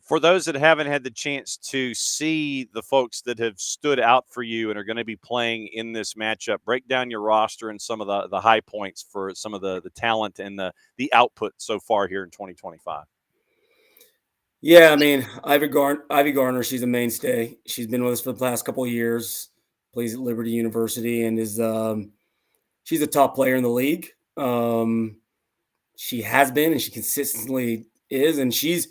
For those that haven't had the chance to see the folks that have stood out for you and are going to be playing in this matchup, break down your roster and some of the high points for some of the talent and the output so far here in 2025. Yeah, I mean, Ivy Garner, she's a mainstay. She's been with us for the past couple of years, plays at Liberty University, and is she's a top player in the league. She has been, and she consistently is, and she's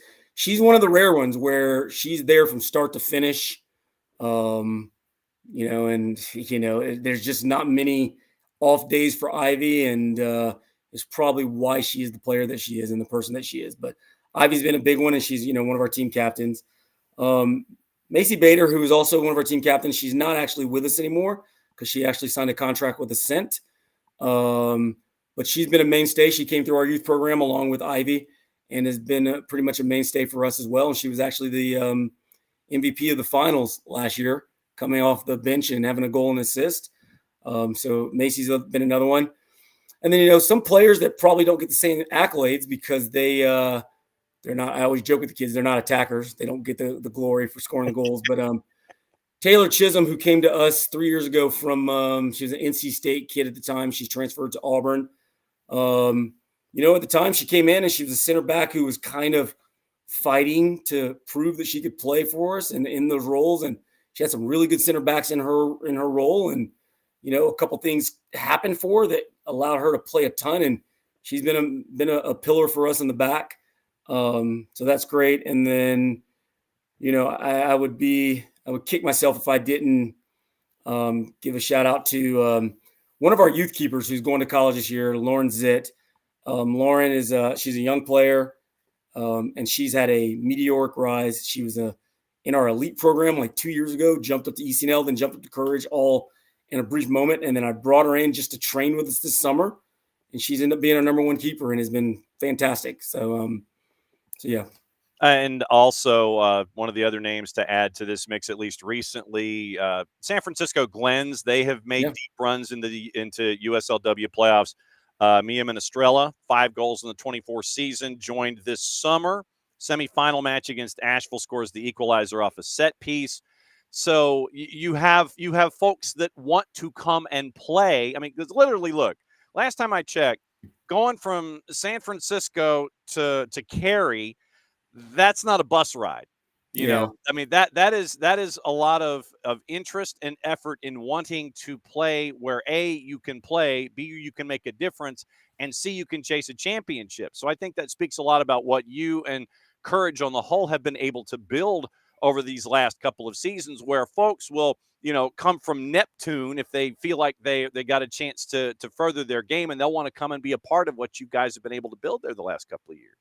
one of the rare ones where she's there from start to finish. There's just not many off days for Ivy, and it's probably why she is the player that she is and the person that she is. But Ivy's been a big one, and she's, one of our team captains. Macy Bader, who is also one of our team captains, she's not actually with us anymore because she actually signed a contract with Ascent. But she's been a mainstay. She came through our youth program along with Ivy and has been pretty much a mainstay for us as well. And she was actually the MVP of the finals last year, coming off the bench and having a goal and assist. So Macy's been another one. And then, some players that probably don't get the same accolades because they're not, I always joke with the kids, they're not attackers. They don't get the glory for scoring the goals. But Taylor Chisholm, who came to us 3 years ago from, she was an NC State kid at the time. She's transferred to Auburn. At the time she came in and she was a center back who was kind of fighting to prove that she could play for us and in those roles. And she had some really good center backs in her role. And, a couple things happened for her that allowed her to play a ton. And she's been a pillar for us in the back. So that's great. And then, I would kick myself if I didn't give a shout out to one of our youth keepers who's going to college this year, Lauren Zitt. Lauren is she's a young player, and she's had a meteoric rise. She was in our elite program like 2 years ago, jumped up to ECNL, then jumped up to Courage, all in a brief moment. And then I brought her in just to train with us this summer, and she's ended up being our number one keeper and has been fantastic. So yeah. And also one of the other names to add to this mix, at least recently, San Francisco Glens. They have made deep runs into USLW playoffs. Mia Minestrella, 5 goals in the 24 season, joined this summer. Semifinal match against Asheville, scores the equalizer off a set piece. So you have folks that want to come and play. I mean, because literally, look, last time I checked, going from San Francisco to Cary, that's not a bus ride. You know, I mean, that is a lot of interest and effort in wanting to play where A, you can play, B, you can make a difference, and C, you can chase a championship. So I think that speaks a lot about what you and Courage on the whole have been able to build over these last couple of seasons, where folks will, come from Neptune if they feel like they got a chance to further their game, and they'll want to come and be a part of what you guys have been able to build there the last couple of years.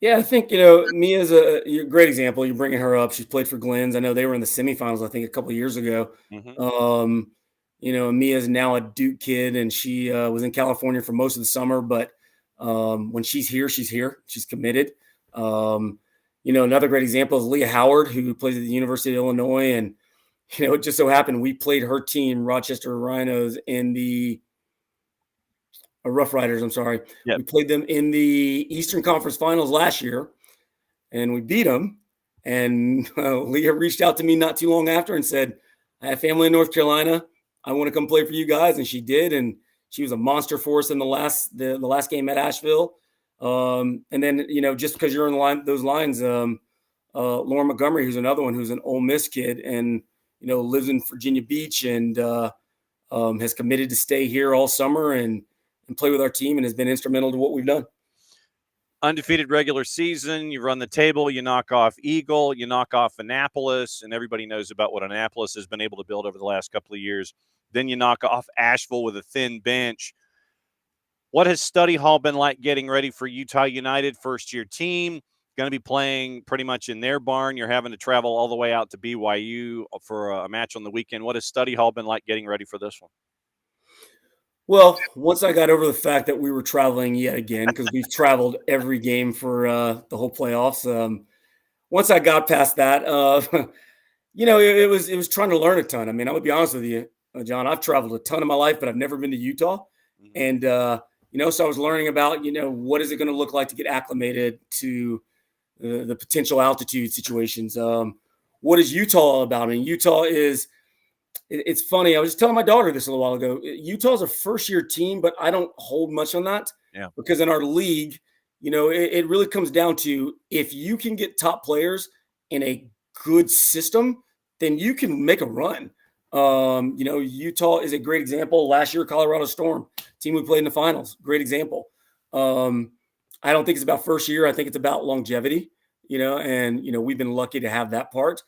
Yeah, I think, Mia's a great example. You're bringing her up. She's played for Glens. I know they were in the semifinals, I think, a couple of years ago. Mm-hmm. Mia's now a Duke kid, and she was in California for most of the summer. But when she's here, she's here. She's committed. Another great example is Leah Howard, who plays at the University of Illinois. And, it just so happened we played her team, Rochester Rhinos, in the Rough Riders, I'm sorry. Yep. We played them in the Eastern Conference Finals last year, and we beat them. And Leah reached out to me not too long after and said, I have family in North Carolina. I want to come play for you guys. And she did. And she was a monster for us in the last game at Asheville. And then, just because you're in those lines, Lauren Montgomery, who's another one who's an Ole Miss kid and, lives in Virginia Beach and has committed to stay here all summer and play with our team and has been instrumental to what we've done. Undefeated regular season, you run the table, you knock off Eagle, you knock off Annapolis, and everybody knows about what Annapolis has been able to build over the last couple of years. Then you knock off Asheville with a thin bench. What has study hall been like getting ready for Utah United, first-year team? Going to be playing pretty much in their barn. You're having to travel all the way out to BYU for a match on the weekend. What has study hall been like getting ready for this one? Well, once I got over the fact that we were traveling yet again, because we've traveled every game for the whole playoffs. Once I got past that, it was trying to learn a ton. I mean, I would be honest with you, John, I've traveled a ton in my life, but I've never been to Utah. And, so I was learning about, what is it going to look like to get acclimated to the potential altitude situations. What is Utah all about? I mean, Utah is – it's funny. I was just telling my daughter this a little while ago. Utah's a first-year team, but I don't hold much on that. Yeah. Because in our league, it really comes down to if you can get top players in a good system, then you can make a run. Utah is a great example. Last year, Colorado Storm, team we played in the finals, great example. I don't think it's about first year. I think it's about longevity, and, we've been lucky to have that part.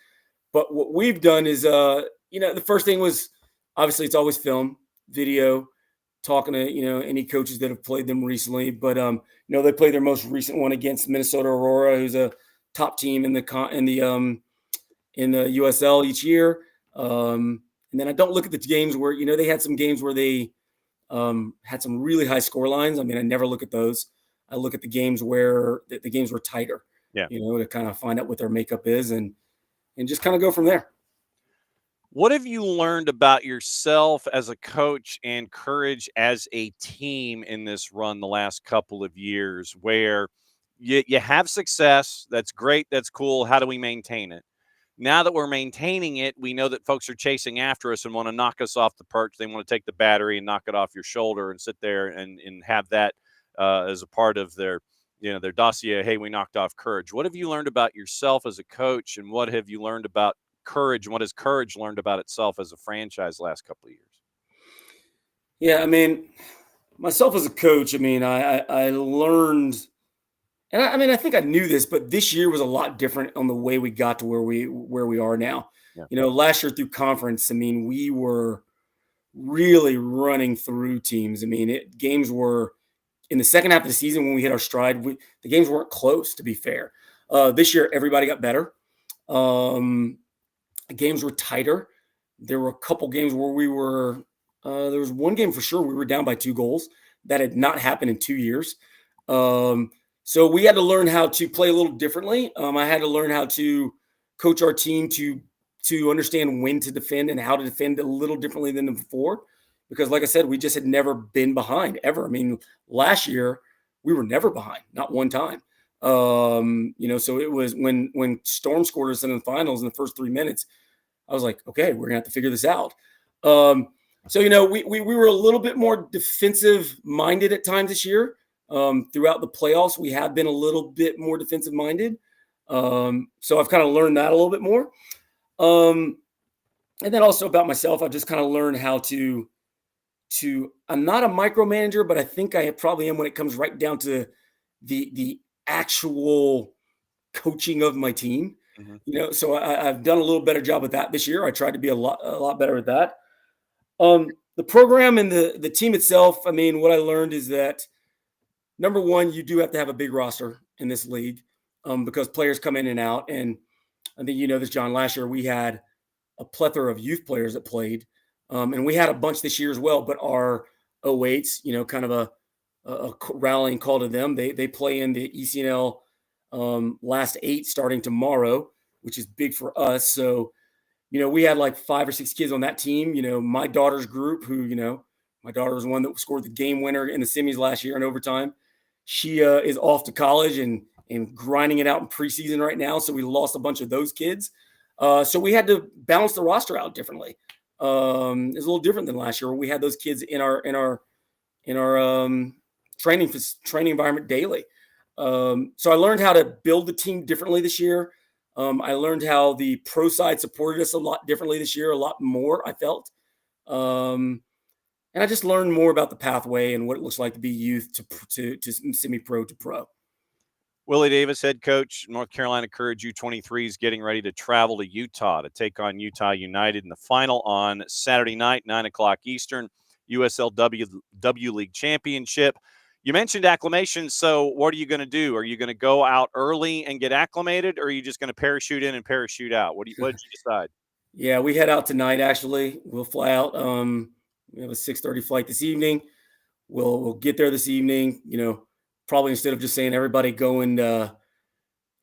But what we've done is, the first thing was obviously it's always film, video, talking to, any coaches that have played them recently. But, they played their most recent one against Minnesota Aurora, who's a top team in the USL each year. And then I don't look at the games where, they had some games where they had some really high score lines. I mean, I never look at those. I look at the games where the games were tighter, to kind of find out what their makeup is and just kind of go from there. What have you learned about yourself as a coach and Courage as a team in this run the last couple of years where you have success? That's great. That's cool. How do we maintain it? Now that we're maintaining it, we know that folks are chasing after us and want to knock us off the perch. They want to take the battery and knock it off your shoulder and sit there and have that as a part of their dossier. Hey, we knocked off Courage. What have you learned about yourself as a coach, and what have you learned about Courage, and what has Courage learned about itself as a franchise the last couple of years? Yeah, I mean, myself as a coach, I mean, I learned, and I think I knew this, but this year was a lot different on the way we got to where we are now. Yeah. Last year through conference, I mean, we were really running through teams. I mean, games were in the second half of the season when we hit our stride. The games weren't close, to be fair. This year, everybody got better. Games were tighter. There were a couple games where we were. There was one game for sure we were down by 2 goals. That had not happened in 2 years. So we had to learn how to play a little differently. I had to learn how to coach our team to understand when to defend and how to defend a little differently than before. Because like I said, we just had never been behind ever. I mean, last year we were never behind, not one time. So it was when Storm scored us in the finals in the first 3 minutes, I was like, okay, we're gonna have to figure this out. So we were a little bit more defensive minded at times this year. Throughout the playoffs, we have been a little bit more defensive minded. So I've kind of learned that a little bit more. And then also about myself, I've just kind of learned how to I'm not a micromanager, but I think I probably am when it comes right down to the actual coaching of my team. Mm-hmm. So I've done a little better job with that this year. I tried to be a lot better at that. The program and the team itself, I mean, what I learned is that, number one, you do have to have a big roster in this league because players come in and out. And I think you know this, John, last year we had a plethora of youth players that played. And we had a bunch this year as well, but our 08s, kind of a rallying call to them. They play in the ECNL last 8 starting tomorrow, which is big for us. So, we had like 5 or 6 kids on that team. My daughter's group, who, my daughter was one that scored the game winner in the semis last year in overtime. She is off to college and grinding it out in preseason right now. So we lost a bunch of those kids. So we had to balance the roster out differently. It's a little different than last year where we had those kids in our training environment daily. So I learned how to build the team differently this year. I learned how the pro side supported us a lot differently this year, a lot more, I felt. And I just learned more about the pathway and what it looks like to be youth to semi-pro to pro. Willie Davis, head coach, North Carolina Courage U23, is getting ready to travel to Utah to take on Utah United in the final on Saturday night, 9 o'clock Eastern, USL-W League Championship. You mentioned acclimation, so what are you going to do? Are you going to go out early and get acclimated, or are you just going to parachute in and parachute out? What did you decide? Yeah, we head out tonight, actually. We'll fly out. We have a 6:30 flight this evening. We'll get there this evening, probably instead of just saying everybody go and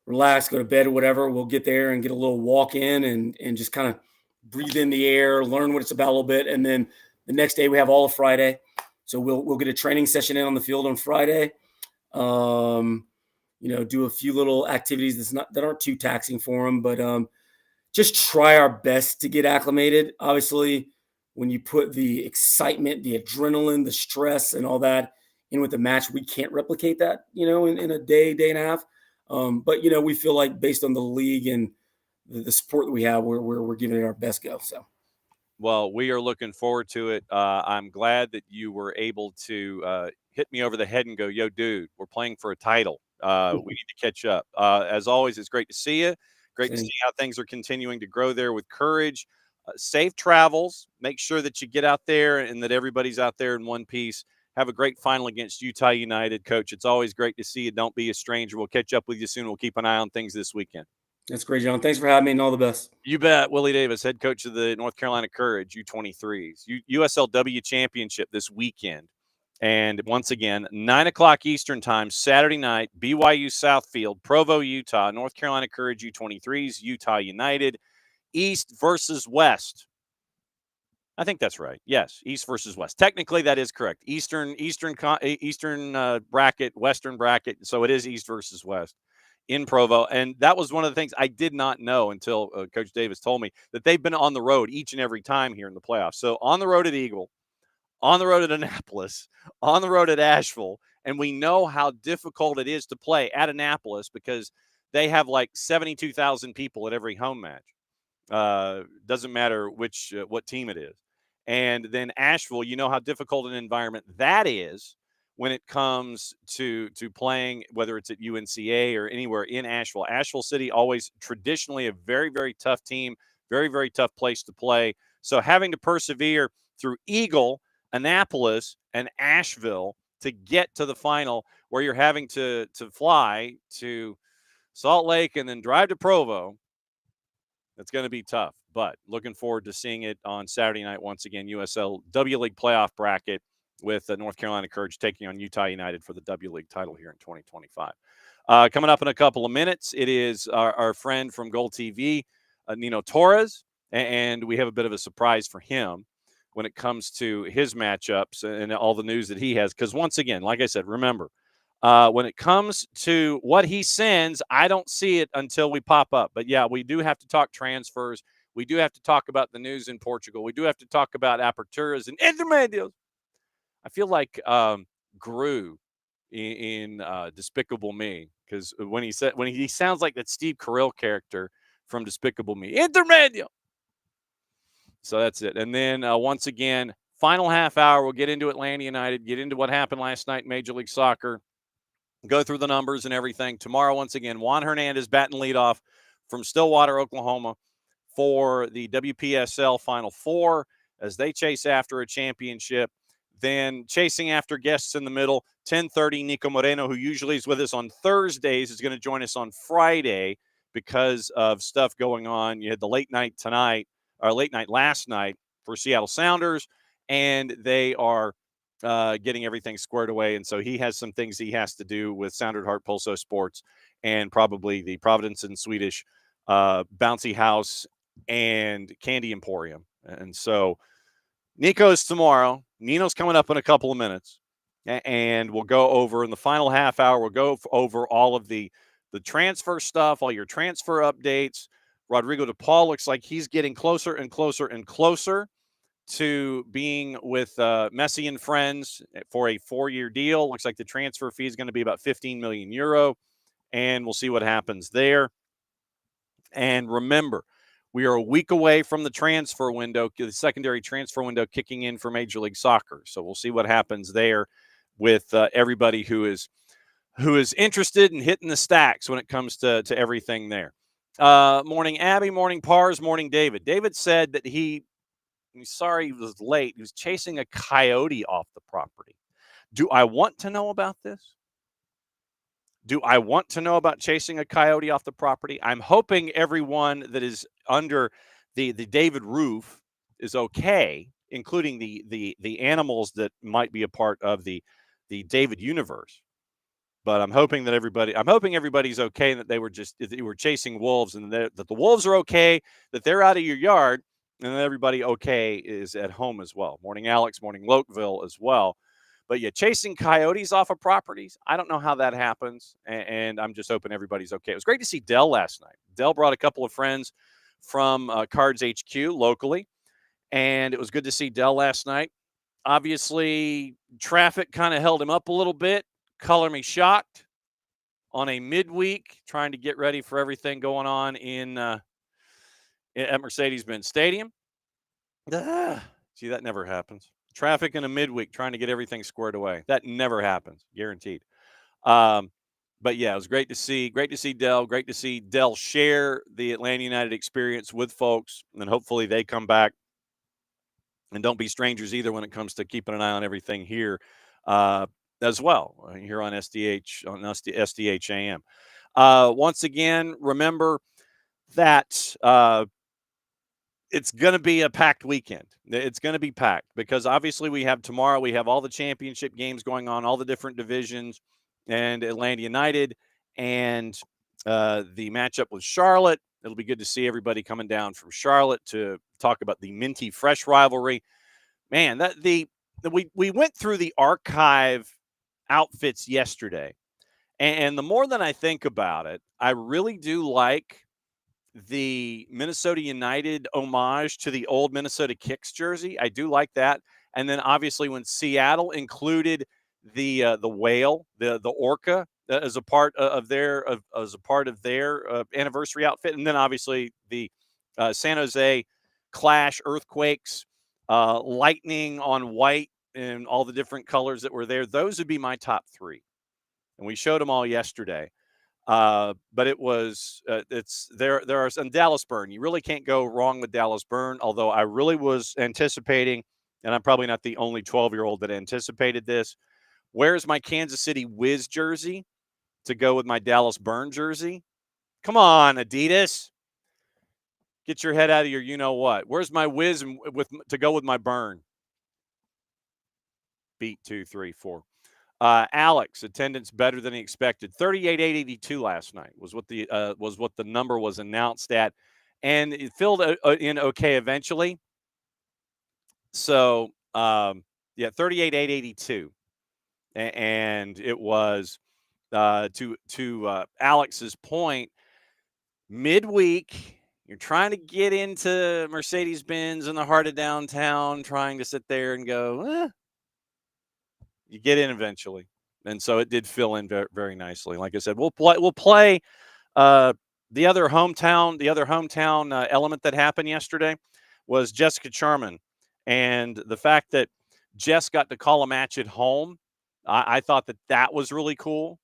relax, go to bed or whatever, we'll get there and get a little walk in and just kind of breathe in the air, learn what it's about a little bit. And then the next day we have all of Friday. So we'll get a training session in on the field on Friday. Do a few little activities that aren't too taxing for them, but just try our best to get acclimated. Obviously, when you put the excitement, the adrenaline, the stress and all that in with the match, we can't replicate that, in a day and a half. But we feel like based on the league and the support that we have, we're giving it our best go. So. Well, we are looking forward to it. I'm glad that you were able to hit me over the head and go, yo, dude, we're playing for a title. We need to catch up. As always, it's great to see you. Great to see how things are continuing to grow there with Courage. Safe travels. Make sure that you get out there and that everybody's out there in one piece. Have a great final against Utah United, Coach. It's always great to see you. Don't be a stranger. We'll catch up with you soon. We'll keep an eye on things this weekend. That's great, John. Thanks for having me and all the best. You bet. Willie Davis, head coach of the North Carolina Courage U23s. USLW Championship this weekend. And once again, 9 o'clock Eastern time, Saturday night, BYU Southfield, Provo, Utah, North Carolina Courage U23s, Utah United, East versus West. I think that's right. Yes, East versus West. Technically, that is correct. Eastern bracket, Western bracket. So it is East versus West in Provo. And that was one of the things I did not know until Coach Davis told me that they've been on the road each and every time here in the playoffs. So on the road at Eagle, on the road at Annapolis, on the road at Asheville, and we know how difficult it is to play at Annapolis because they have like 72,000 people at every home match. Doesn't matter what team it is. And then Asheville, you know how difficult an environment that is when it comes to playing, whether it's at UNCA or anywhere in Asheville. Asheville City, always traditionally a very, very tough team, very, very tough place to play. So having to persevere through Eagle, Annapolis, and Asheville to get to the final, where you're having to fly to Salt Lake and then drive to Provo, that's going to be tough. But looking forward to seeing it on Saturday night once again. USL-W League playoff bracket with North Carolina Courage taking on Utah United for the W League title here in 2025. Coming up in a couple of minutes, it is our friend from GOLTV, Nino Torres, and we have a bit of a surprise for him when it comes to his matchups and all the news that he has. Because once again, like I said, remember, when it comes to what he sends, I don't see it until we pop up. But yeah, we do have to talk transfers. We do have to talk about the news in Portugal. We do have to talk about aperturas and intermedios. I feel like Gru in Despicable Me, because when he sounds like that Steve Carell character from Despicable Me, intermedio. So that's it. And then once again, final half hour, we'll get into Atlanta United, get into what happened last night in Major League Soccer, go through the numbers and everything. Tomorrow, once again, Juan Hernandez batting leadoff from Stillwater, Oklahoma, for the WPSL Final Four as they chase after a championship. Then chasing after guests in the middle, 10:30, Niko Moreno, who usually is with us on Thursdays, is going to join us on Friday because of stuff going on. You had the late night last night for Seattle Sounders, and they are getting everything squared away. And so he has some things he has to do with Sound at Heart Pulso Sports and probably the Providence and Swedish Bouncy House and Candy Emporium. And so Nico's tomorrow. Nino's coming up in a couple of minutes. And we'll go over in the final half hour, we'll go over all of the transfer stuff, all your transfer updates. Rodrigo De Paul looks like he's getting closer and closer and closer to being with Messi and friends for a 4-year deal. Looks like the transfer fee is going to be about 15 million euro, and we'll see what happens there. And remember, we are a week away from the transfer window, the secondary transfer window kicking in for Major League Soccer. So we'll see what happens there with everybody who is interested in hitting the stacks when it comes to everything there. Morning, Abby. Morning, Pars. Morning, David. David said that he's sorry he was late. He was chasing a coyote off the property. Do I want to know about this? Do I want to know about chasing a coyote off the property? I'm hoping everyone that is under the David roof is okay, including the animals that might be a part of the David universe. But I'm hoping everybody's okay, and that they were chasing wolves, and that the wolves are okay, that they're out of your yard, and that everybody okay is at home as well. Morning, Alex. Morning, Lokeville as well. But yeah, chasing coyotes off of properties, I don't know how that happens, and I'm just hoping everybody's okay. It was great to see Dell last night. Dell brought a couple of friends from Cards HQ locally, and it was good to see Dell last night. Obviously, traffic kind of held him up a little bit. Color me shocked on a midweek, trying to get ready for everything going on at Mercedes-Benz Stadium. See, that never happens. Traffic in a midweek, trying to get everything squared away. That never happens, guaranteed. But yeah, it was great to see Dell. Great to see Dell share the Atlanta United experience with folks, and hopefully they come back and don't be strangers either when it comes to keeping an eye on everything here as well, here on SDH AM. Once again, remember that it's going to be a packed weekend. It's going to be packed because obviously we have all the championship games going on, all the different divisions, and Atlanta United, and the matchup with Charlotte, It'll be good to see everybody coming down from Charlotte to talk about the Minty Fresh rivalry. Man, we went through the archive outfits yesterday, and the more that I think about it, I really do like the Minnesota United homage to the old Minnesota Kicks jersey. I do like that. And then obviously when Seattle included the whale, the orca as a part of their anniversary outfit, and then obviously the San Jose Clash Earthquakes, lightning on white and all the different colors that were there. Those would be my top three, and we showed them all yesterday. But it was there are some Dallas Burn. You really can't go wrong with Dallas Burn, although I really was anticipating, and I'm probably not the only 12-year-old that anticipated this. Where's my Kansas City Wiz jersey to go with my Dallas Burn jersey? Come on, Adidas. Get your head out of your you-know-what. Where's my Wiz to go with my Burn? Beat 2, 3, 4. Alex, attendance better than he expected. 38,882 last night was what the number was announced at, and it filled in okay eventually. So 38,882, and it was to Alex's point. Midweek, you're trying to get into Mercedes-Benz in the heart of downtown, trying to sit there and go, you get in eventually. And so it did fill in very, very nicely. Like I said, we'll play the other hometown element that happened yesterday was Jessica Charman. And the fact that Jess got to call a match at home, I thought that was really cool.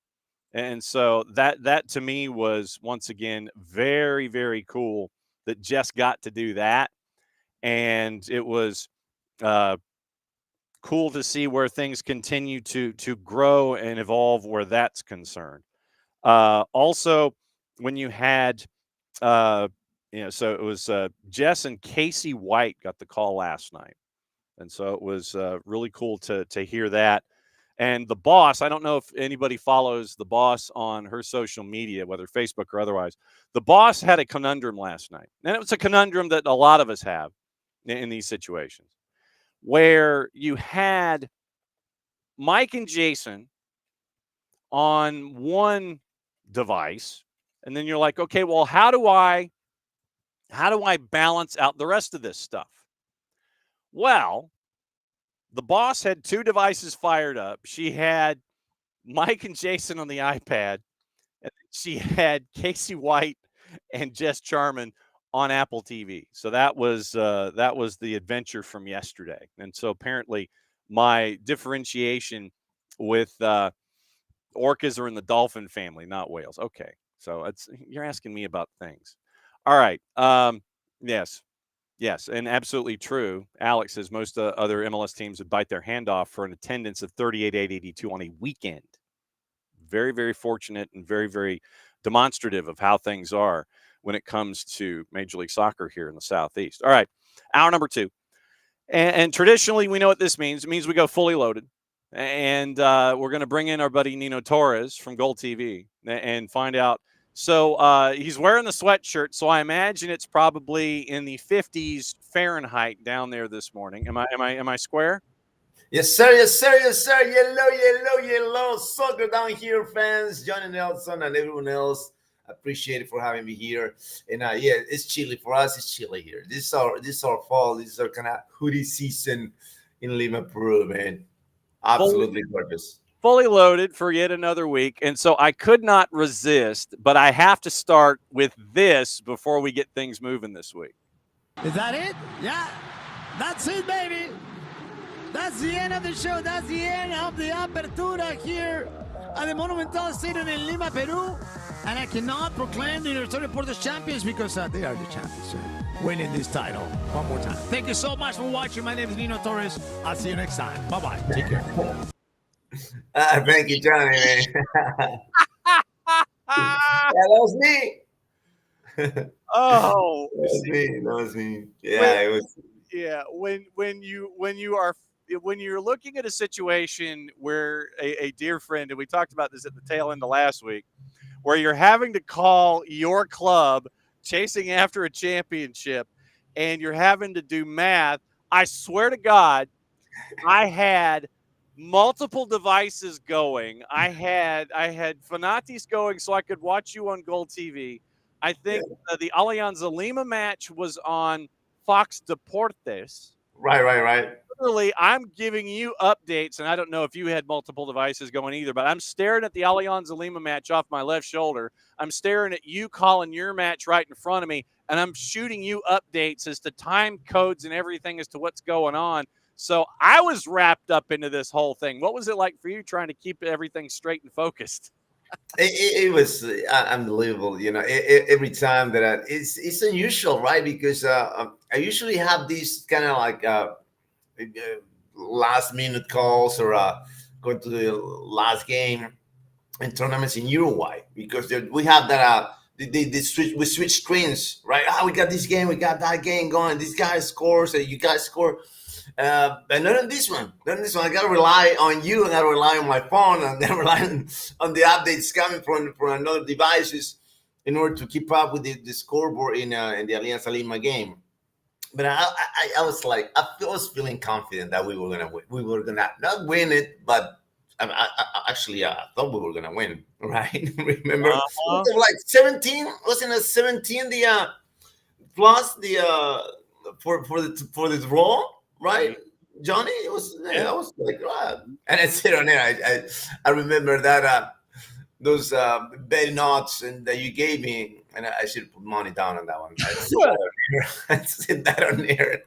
And so that to me was, once again, very, very cool that Jess got to do that. And it was cool to see where things continue to grow and evolve where that's concerned. Also, when you had, so it was Jess and Casey White got the call last night. And so it was really cool to hear that. And the boss, I don't know if anybody follows the boss on her social media, whether Facebook or otherwise. The boss had a conundrum last night. And it was a conundrum that a lot of us have in these situations, where you had Mike and Jason on one device, and then you're like, okay, well, how do I balance out the rest of this stuff? Well, the boss had two devices fired up. She had Mike and Jason on the iPad, and she had Casey White and Jess Charman on Apple TV. So that was the adventure from yesterday. And so apparently my differentiation with orcas are in the dolphin family, not whales. Okay. So you're asking me about things. All right. Yes, and absolutely true. Alex says most other MLS teams would bite their hand off for an attendance of 38,882 on a weekend. Very, very fortunate and very, very demonstrative of how things are when it comes to Major League Soccer here in the Southeast. All right, hour number 2. And traditionally, we know what this means. It means we go fully loaded. And we're going to bring in our buddy Nino Torres from GOLTV and find out. So he's wearing the sweatshirt, so I imagine it's probably in the 50s Fahrenheit down there this morning. Am I square? Yes, sir. Yes, sir. Yes, sir. Yellow soccer down here, fans. Johnny Nelson and everyone else. Appreciate it for having me here. And it's chilly for us. It's chilly here. This is our fall. This is our kind of hoodie season in Lima, Peru, man. Absolutely gorgeous. Fully loaded for yet another week. And so I could not resist, but I have to start with this before we get things moving this week. Is that it? Yeah, that's it, baby. That's the end of the show. That's the end of the Apertura here at the Monumental Stadium in Lima, Peru. And I cannot proclaim the University Reporters champions because they are the champions, sir. Winning this title one more time. Thank you so much for watching. My name is Nino Torres. I'll see you next time. Bye-bye. Take care. Thank you, Johnny, man. That was me. That was me. Yeah, it was. Yeah, when you're looking at a situation where a dear friend, and we talked about this at the tail end of last week, where you're having to call your club chasing after a championship, and you're having to do math. I swear to God, I had multiple devices going. I had Fanatis going so I could watch you on GOLTV. I think the Alianza Lima match was on Fox Deportes. Right. Literally, I'm giving you updates, and I don't know if you had multiple devices going either, but I'm staring at the Alianza Lima match off my left shoulder. I'm staring at you calling your match right in front of me, and I'm shooting you updates as to time codes and everything as to what's going on. So I was wrapped up into this whole thing. What was it like for you trying to keep everything straight and focused? It was unbelievable. Every time that it's unusual, right? Because I usually have these kind of like last minute calls or going to the last game in tournaments in Uruguay, because we have that we switch screens, right? We got this game, we got that game going, this guy scores, you guys score, but not on this one. I gotta rely on you, and I gotta rely on my phone, and then rely on the updates coming from another devices in order to keep up with the scoreboard in the Alianza Lima game. But I was like, I was feeling confident that we were gonna win. We were gonna not win it, but I actually thought we were gonna win. Right? Remember, like 17? Wasn't it 17? The plus the for the draw, right, Johnny? It was. Yeah. I was like, and I said on there, I remember that those betting odds and that you gave me. And I should put money down on that one. I said that on there.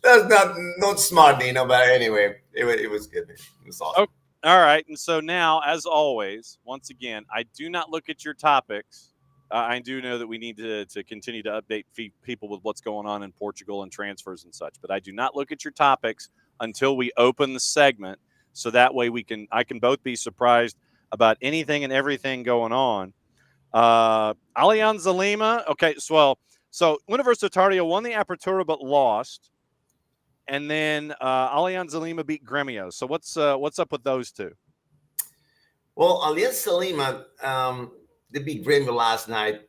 That's not smart, Nino, but anyway, it was good. It was awesome. Okay. All right. And so now, as always, once again, I do not look at your topics. I do know that we need to continue to update people with what's going on in Portugal and transfers and such. But I do not look at your topics until we open the segment. So that way I can both be surprised about anything and everything going on. Alianza Lima. Okay, so Universitario won the Apertura but lost, and then Alianza Lima beat Gremio. So what's up with those two? Well, Alianza Lima, they beat Gremio last night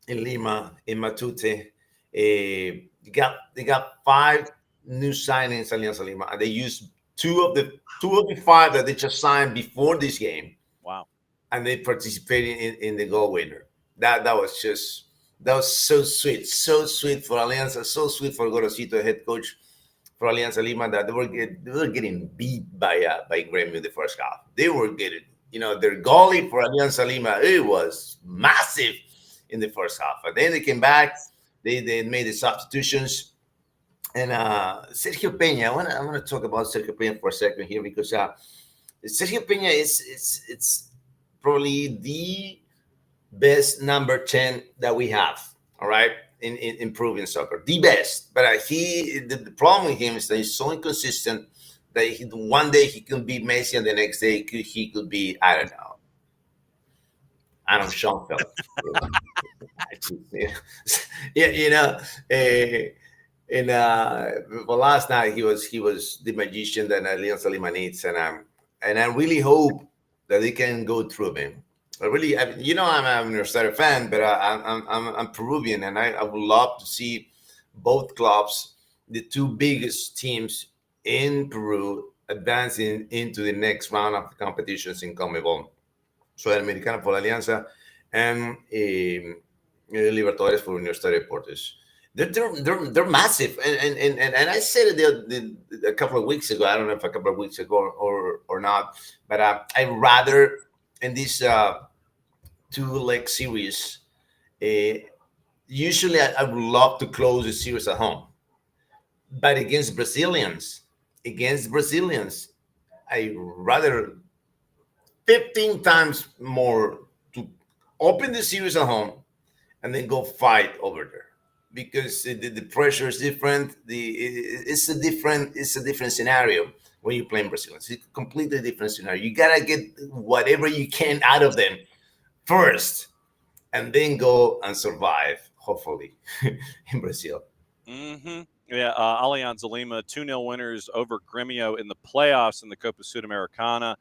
in Lima, in Matute. They got 5 new signings, Alianza Lima, and they used two of the 5 that they just signed before this game. Wow. And they participated in the goal winner. That was so sweet for Alianza, so sweet for Gorosito, head coach for Alianza Lima, that they were getting beat by Gremio the first half. They were getting, their goalie for Alianza Lima, it was massive in the first half. And then they came back, they made the substitutions, and Sergio Peña. I want to talk about Sergio Peña for a second here, because Sergio Peña is probably the best number 10 that we have, all right, in improving soccer. The best. But the problem with him is that he's so inconsistent that one day he could be Messi and the next day he could be, I don't know, Adam Schoenfeld. Well, last night he was the magician that Alianza Lima needs, and I really hope that they can go through him. I'm a Universitario fan, but I'm Peruvian, and I would love to see both clubs, the 2 biggest teams in Peru, advancing into the next round of the competitions in CONMEBOL. Sudamericana for Alianza and Libertadores for Universitario Deportes. They're massive, and I said it a couple of weeks ago. I don't know if a couple of weeks ago or not, but I rather in this 2-leg series. Usually, I would love to close the series at home, but against Brazilians, I rather 15 times more to open the series at home and then go fight over there. Because the pressure is different. It's a different scenario when you play in Brazil. It's a completely different scenario. You gotta get whatever you can out of them first, and then go and survive, hopefully, in Brazil. Mm-hmm. Yeah, Alianza Lima 2-0 winners over Gremio in the playoffs in the Copa Sudamericana.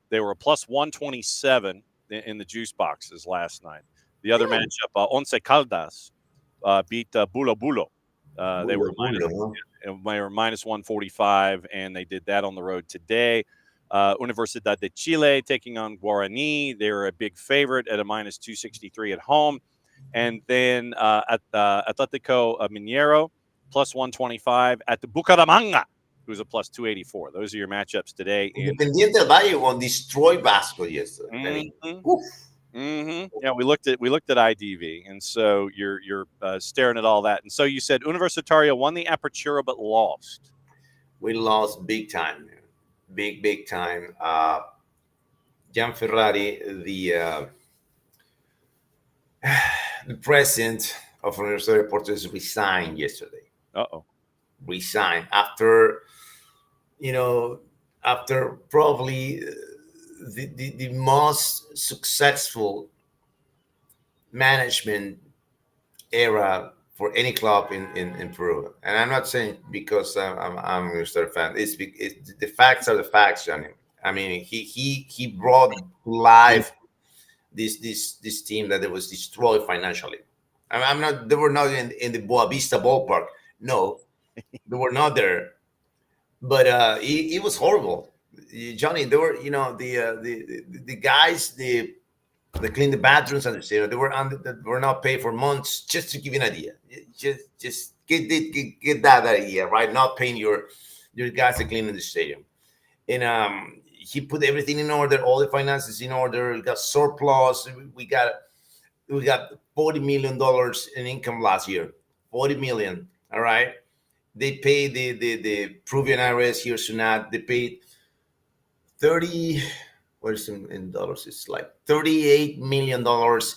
They were a plus 127 in the juice boxes last night. The other matchup, Once Caldas beat Bulo Bulo. They were minus 145, and they did that on the road today. Universidad de Chile taking on Guarani. They're a big favorite at a minus 263 at home. And then at Atletico Mineiro, plus 125 at the Bucaramanga, who's a plus 284. Those are your matchups today. Independiente del Valle won destroy Vasco yesterday. Yeah, we looked at IDV, and so you're staring at all that. And so you said Universitario won the Apertura but lost. We lost big time, man. Big time. Gian Ferrari, the president of Universitario Deportes, resigned yesterday. Resigned after probably the most successful management era for any club in Peru. And I'm not saying because I'm a Universitario fan. It's the facts are the facts, Johnny. I mean, he brought to life this team that it was destroyed financially. They were not in the Boa Vista ballpark. No, they were not there. But it was horrible, Johnny. There were the guys they cleaned the bathrooms and the stadium. They were not paid for months. Just to give you an idea, just get that idea, right? Not paying your guys to clean in the stadium, and he put everything in order, all the finances in order. We got surplus. We got $40 million in income last year. 40 million. All right. They paid the Peruvian IRS here, Sunat. They paid 30. What is in dollars? It's like $38 million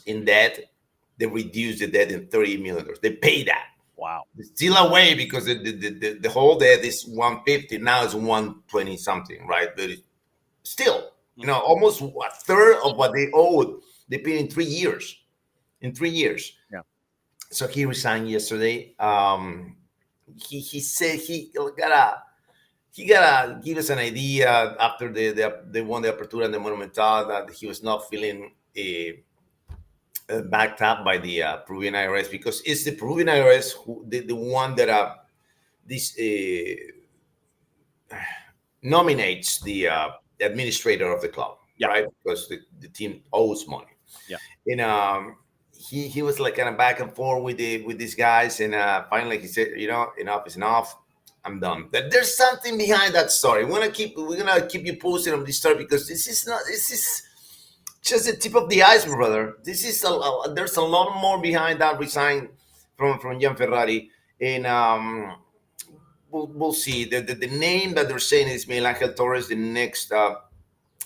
in debt. They reduced the debt in $38 million. They pay that. Wow. It's still away because the whole debt is 150. Now it's 120 something, right? But still, almost a third of what they owed, they paid in 3 years. In 3 years. Yeah. So he resigned yesterday. He said he gotta give us an idea after they won the Apertura and the Monumental that he was not feeling backed up by the Peruvian IRS, because it's the Peruvian IRS who the one that nominates the administrator of the club, right? Because the team owes money. Yeah. And he was like kind of back and forth with these guys, and finally he said, enough is enough. I'm done. But there's something behind that story. We're gonna keep you posted on this story, because this is just the tip of the iceberg, brother. This is there's a lot more behind that resign from Gian Ferrari, and we'll see. The name that they're saying is Miguel Angel Torres, the next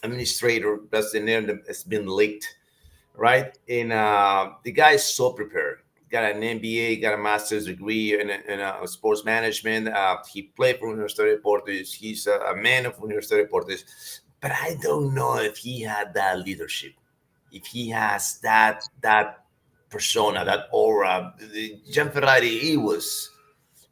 administrator. That's the name that has been leaked, right? And the guy is so prepared. Got an MBA, got a master's degree in sports management. He played for Universitario Deportes. He's a man of Universitario Deportes. But I don't know if he had that leadership, if he has that persona, that aura. Gian Ferrari, he was,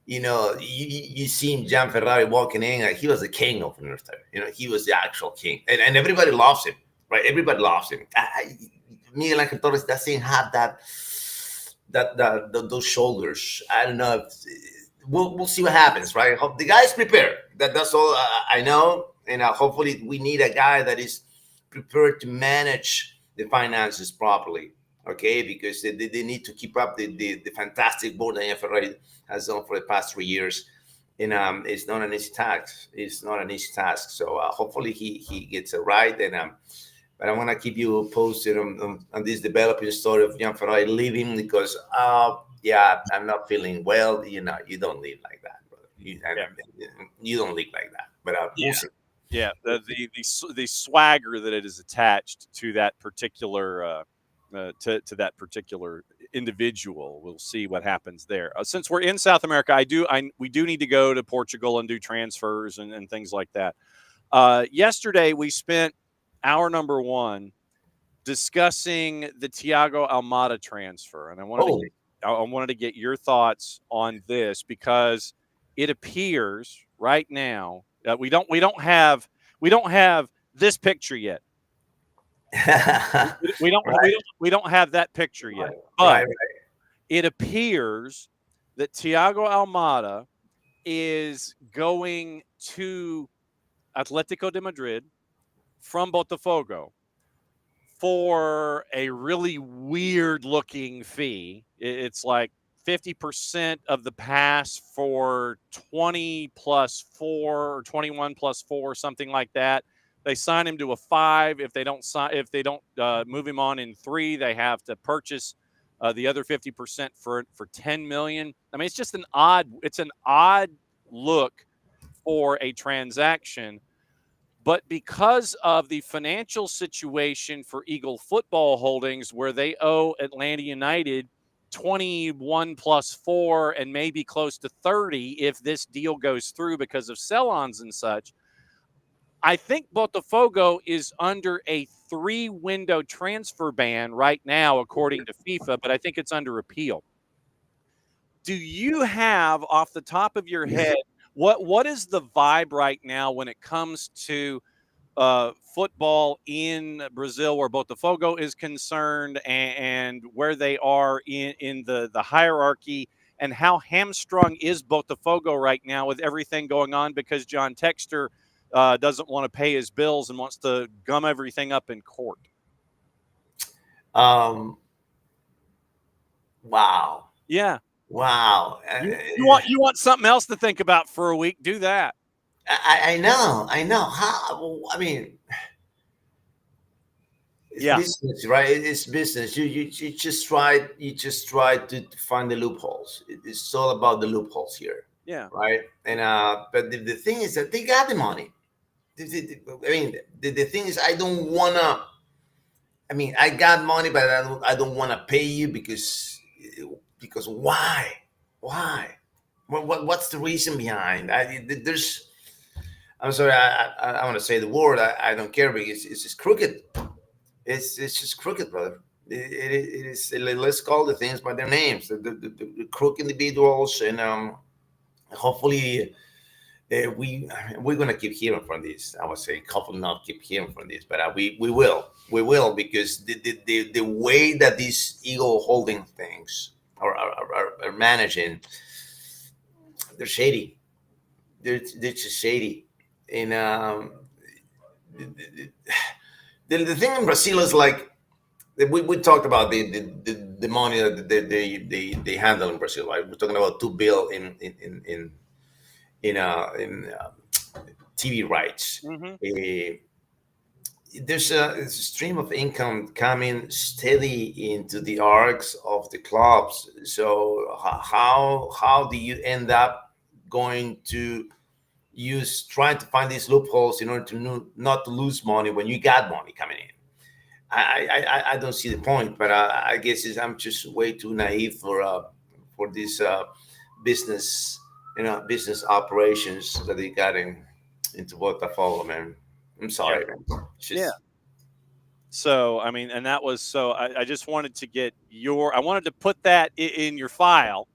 you seen Gian Ferrari walking in, he was the king of Universitario. He was the actual king. And everybody loves him, right? Everybody loves him. Miguel Angel Torres doesn't have those shoulders. I don't know. We'll see what happens, right? The guy's prepared. That's all I know. And hopefully we need a guy that is prepared to manage the finances properly, okay? Because they need to keep up the fantastic board that Ferrari has done for the past 3 years. And it's not an easy task. It's not an easy task. So hopefully he gets it right. And but I want to keep you posted on this developing story of Gian Ferrari leaving, because I'm not feeling well. You don't leave like that, brother. You don't leave like that. But we'll see. Yeah, the swagger that it is attached to that particular to that particular individual. We'll see what happens there. Since we're in South America, we do need to go to Portugal and do transfers and things like that. Yesterday we spent hour number 1 discussing the Thiago Almada transfer, and I wanted to get your thoughts on this, because it appears right now. We don't have this picture yet. We don't have that picture yet. But it appears that Thiago Almada is going to Atletico de Madrid from Botafogo for a really weird looking fee. It's like 50% of the pass for 20 plus 4 or 21 plus 4, something like that. They sign him to a 5. If they don't move him on in 3, they have to purchase the other 50% for 10 million. I mean, it's an odd look for a transaction. But because of the financial situation for Eagle Football Holdings, where they owe Atlanta United 21 plus 4 and maybe close to 30 if this deal goes through because of sell-ons and such, I think Botafogo is under a 3-window transfer ban right now, according to FIFA, but I think it's under appeal. Do you have, off the top of your head, what is the vibe right now when it comes to football in Brazil, where Botafogo is concerned, and where they are in the hierarchy, and how hamstrung is Botafogo right now with everything going on because John Textor doesn't want to pay his bills and wants to gum everything up in court? Wow. Yeah. Wow. You want something else to think about for a week? Do that. I know. How? I mean, it's business, right? It's business. You just try to find the loopholes. It's all about the loopholes here. Yeah. Right. And but the thing is that they got the money. I mean, the thing is, I don't wanna. I mean, I got money, but I don't want to pay you because why? Why? What's the reason behind? I'm sorry, I want to say the word. I don't care because it's just crooked. It's just crooked, brother. It is. Let's call the things by their names. The crooked individuals, and hopefully we're gonna keep hearing from this. I would say hopefully not keep hearing from this, but we will because the way that these Eagle holding things are managing, they're shady. They're just shady. And the thing in Brazil is like we talked about the money that they handle in Brazil. Right? We're talking about $2 billion in TV rights. Mm-hmm. There's a stream of income coming steady into the arcs of the clubs. So how do you end up going to trying to find these loopholes in order to not to lose money when you got money coming in? I don't see the point, but I guess I'm just way too naive for this business operations that they got into Botafogo, man. I'm sorry, man. Yeah. So, I mean, and that was I just wanted to get I wanted to put that in your file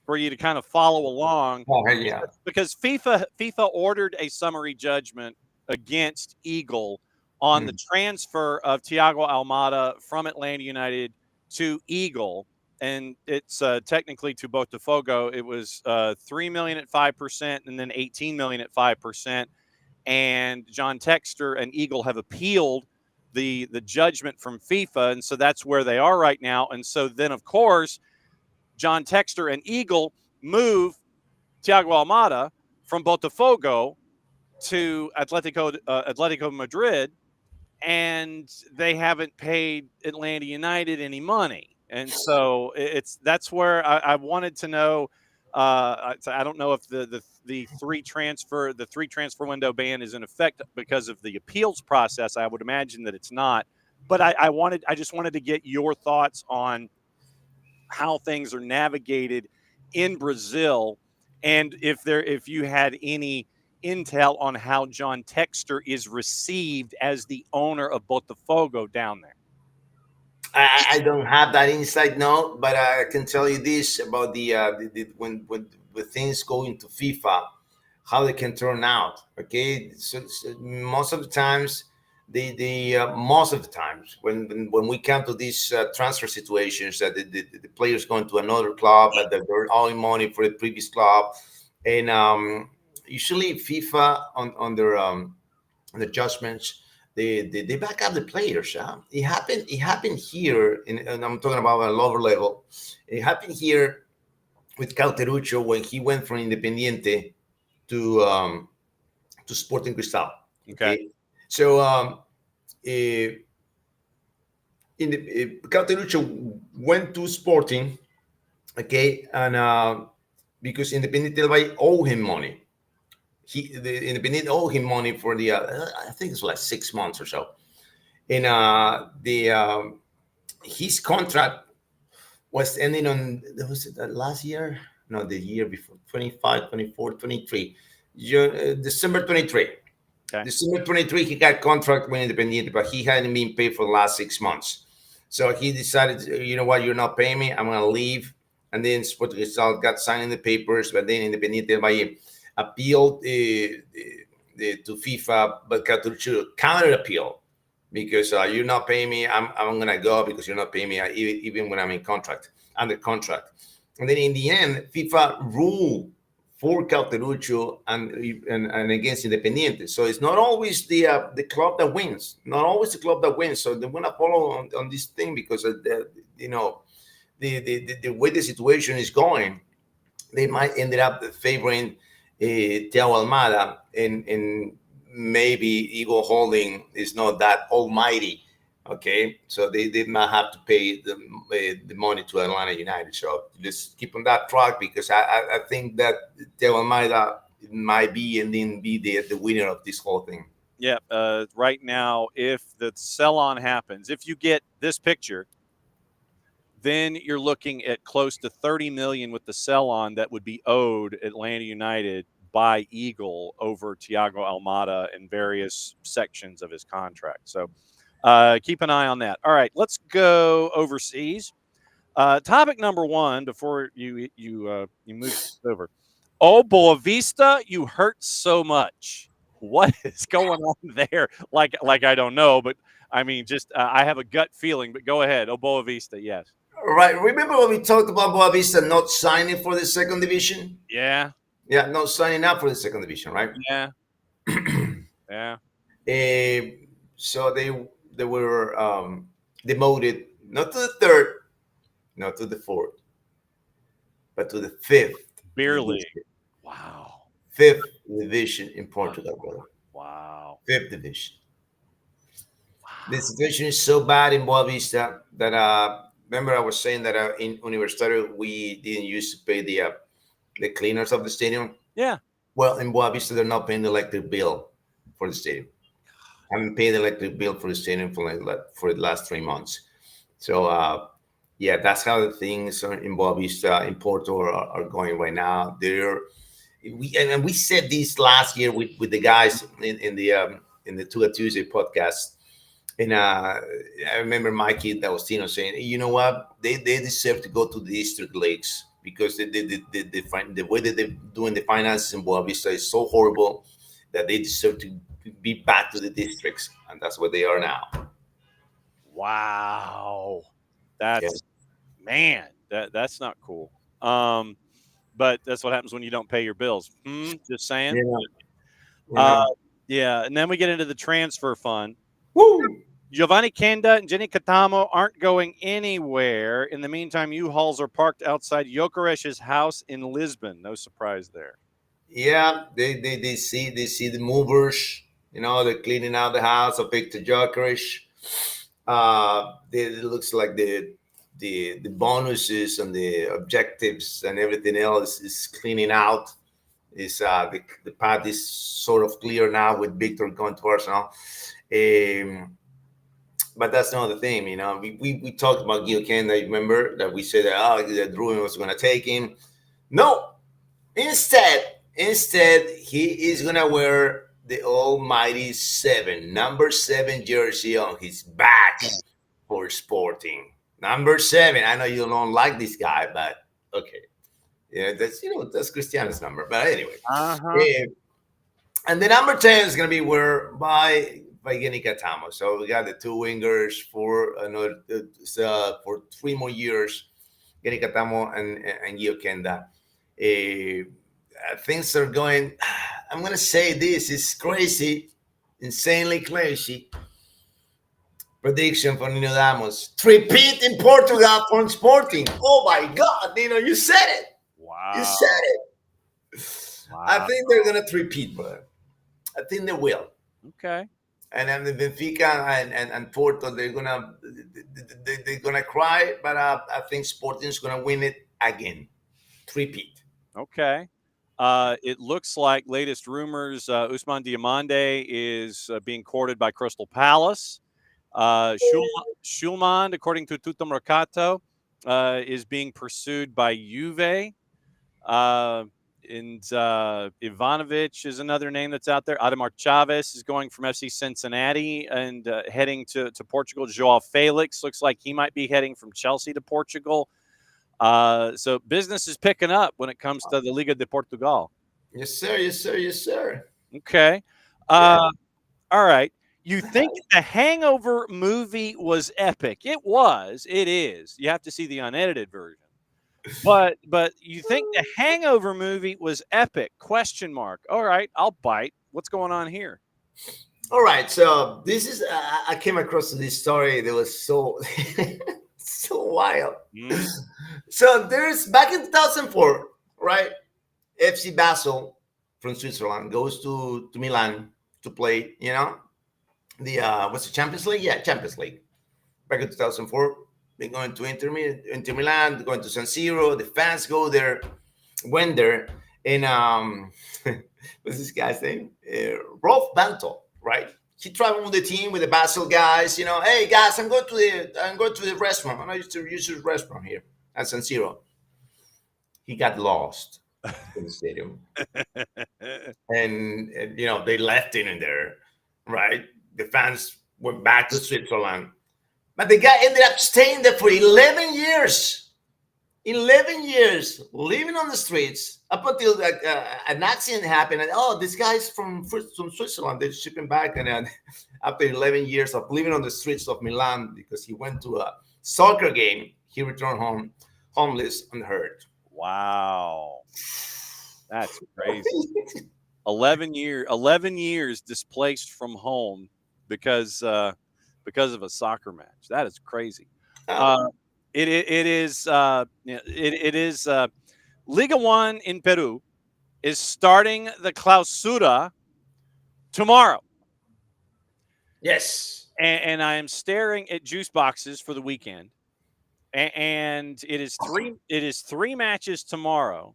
for you to kind of follow along. Oh, yeah. Because FIFA ordered a summary judgment against Eagle on the transfer of Thiago Almada from Atlanta United to Eagle. And it's technically to Botafogo. It was $3 million at 5% and then $18 million at 5%. And John Textor and Eagle have appealed the judgment from FIFA. And so that's where they are right now. And so then, of course, John Textor and Eagle move Thiago Almada from Botafogo to Atletico Madrid, and they haven't paid Atlanta United any money. And so that's where I wanted to know. I don't know if the three transfer window ban is in effect because of the appeals process. I would imagine that it's not. But I just wanted to get your thoughts on how things are navigated in Brazil, and if you had any intel on how John Textor is received as the owner of Botafogo down there. I don't have that insight, no, but I can tell you this about when things go into FIFA, how they can turn out. Okay, so most of the times most of the times when we come to these transfer situations that the players going to another club and that they're owing money for the previous club, and usually FIFA on their judgments, they back up the players. It happened here, and I'm talking about a lower level. It happened here with Cauteruccio when he went from Independiente to Sporting Cristal. Okay. So Cauteruccio went to Sporting, okay, and because Independiente del Valle owe him money. The Independiente owe him money for the I think it's like 6 months or so, and his contract was ending on, was it last year? No, the year before, 25, 24, 23, December 23. Okay. December 23, he got contract with Independiente, but he hadn't been paid for the last 6 months. So he decided, you know what, you're not paying me, I'm going to leave. And then Sporting Cristal got signing the papers, but then Independiente del Valle appealed to FIFA, but Cauteruccio counter appeal because you're not paying me, I'm going to go because you're not paying me even when I'm under contract. And then in the end, FIFA ruled for Cauteruccio and against Independiente. So it's not always the club that wins. Not always the club that wins. So they want to follow on this thing because the way the situation is going, they might end up favoring Thiago Almada, and maybe Eagle Holding is not that almighty. Okay, so they might have to pay the money to Atlanta United. So just keep on that track because I think that Thiago Almada might be and then be the winner of this whole thing. Yeah, right now, if the sell-on happens, if you get this picture, then you're looking at close to $30 million with the sell-on that would be owed Atlanta United by Eagle over Thiago Almada and various sections of his contract. So keep an eye on that. All right, let's go overseas. Topic number one before you move over. Oh, Boa Vista, you hurt so much. What is going on there? Like I don't know, but I mean, just I have a gut feeling. But go ahead. Oh, Boa Vista, yes. Right. Remember when we talked about Boa Vista not signing for the second division? Yeah. Yeah, not signing up for the second division, right? Yeah. Yeah. So they were demoted not to the third, not to the fourth, but to the fifth. Beer league. Wow. Fifth division in Portugal, brother. Wow. Fifth division. Wow. The situation is so bad in Boa Vista that remember I was saying that in Universitario we didn't used to pay the cleaners of the stadium. Yeah. Well, in Boa Vista they're not paying the electric bill for the stadium. I haven't paid the electric bill for the stadium for the last 3 months. So yeah, that's how the things in Boa Vista in Porto are going right now. We said this last year with the guys in the Two Tuesday podcast. And I remember Mikey D'Agostino saying, you know what, they deserve to go to the district leagues because the way that they're doing the finances in Boa Vista is so horrible that they deserve to be back to the districts, and that's what they are now. Wow, that's man, that's not cool. But that's what happens when you don't pay your bills. Just saying. Yeah. And then we get into the transfer fund. Woo! Giovanni Kenda and Jenny Katamo aren't going anywhere. In the meantime, U-Hauls are parked outside Jokeresh's house in Lisbon. No surprise there. Yeah, they see the movers. You know, they're cleaning out the house of Victor Jokeresh. It looks like the bonuses and the objectives and everything else is cleaning out. The path is sort of clear now with Victor going to Arsenal. But that's not the thing, you know. We talked about Gil Kenda. Remember that we said that Ruben was going to take him. No, instead he is going to wear the almighty number 7 jersey on his back for Sporting. Number 7. I know you don't like this guy, but okay, yeah, that's Cristiano's number. But anyway, And the number 10 is going to be where by Genicatamo. So we got the two wingers for another for 3 more years, Genicatamo and Gio Kenda. Things are going. I'm going to say this is crazy, insanely crazy. Prediction for Nino Damos. Repeat in Portugal from Sporting. Oh my God, Nino, you said it. Wow. You said it. Wow. I think they're going to repeat, brother. I think they will. Okay. And then the Benfica and Porto, they're gonna cry, but I think Sporting's gonna win it again. Repeat. Okay. It looks like latest rumors, Ousmane Diomande is being courted by Crystal Palace. Schulman, according to Tutto Mercato, is being pursued by Juve. And Ivanovic is another name that's out there. Ademar Chavez is going from FC Cincinnati and heading to Portugal. Joao Felix looks like he might be heading from Chelsea to Portugal. So business is picking up when it comes to the Liga de Portugal. Yes, sir. Yes, sir. Yes, sir. Okay. All right. You think the Hangover movie was epic? It was. It is. You have to see the unedited version. But you think the Hangover movie was epic? Question mark. All right, I'll bite. What's going on here? All right. So this is I came across this story that was so so wild. Mm. So there's back in 2004, right? FC Basel from Switzerland goes to Milan to play. You know, the what's the Champions League? Yeah, Champions League. Back in 2004. They're going to Inter Milan, going to San Siro. The fans went there. And what's this guy's name? Rolf Banto, right? He traveled with the team, with the Basel guys. You know, hey guys, I'm going to the restaurant. I used to use the restaurant here at San Siro. He got lost in the stadium, and you know they left him in there, right? The fans went back to Switzerland. But the guy ended up staying there for 11 years. 11 years, living on the streets up until an accident happened. And, this guy's from Switzerland. They ship him back. And after 11 years of living on the streets of Milan, because he went to a soccer game, he returned home homeless and hurt. Wow. That's crazy. 11 years displaced from home because of a soccer match. That is crazy. It is Liga 1 in Peru is starting the Clausura tomorrow. Yes. And I am staring at juice boxes for the weekend. And it is three matches tomorrow.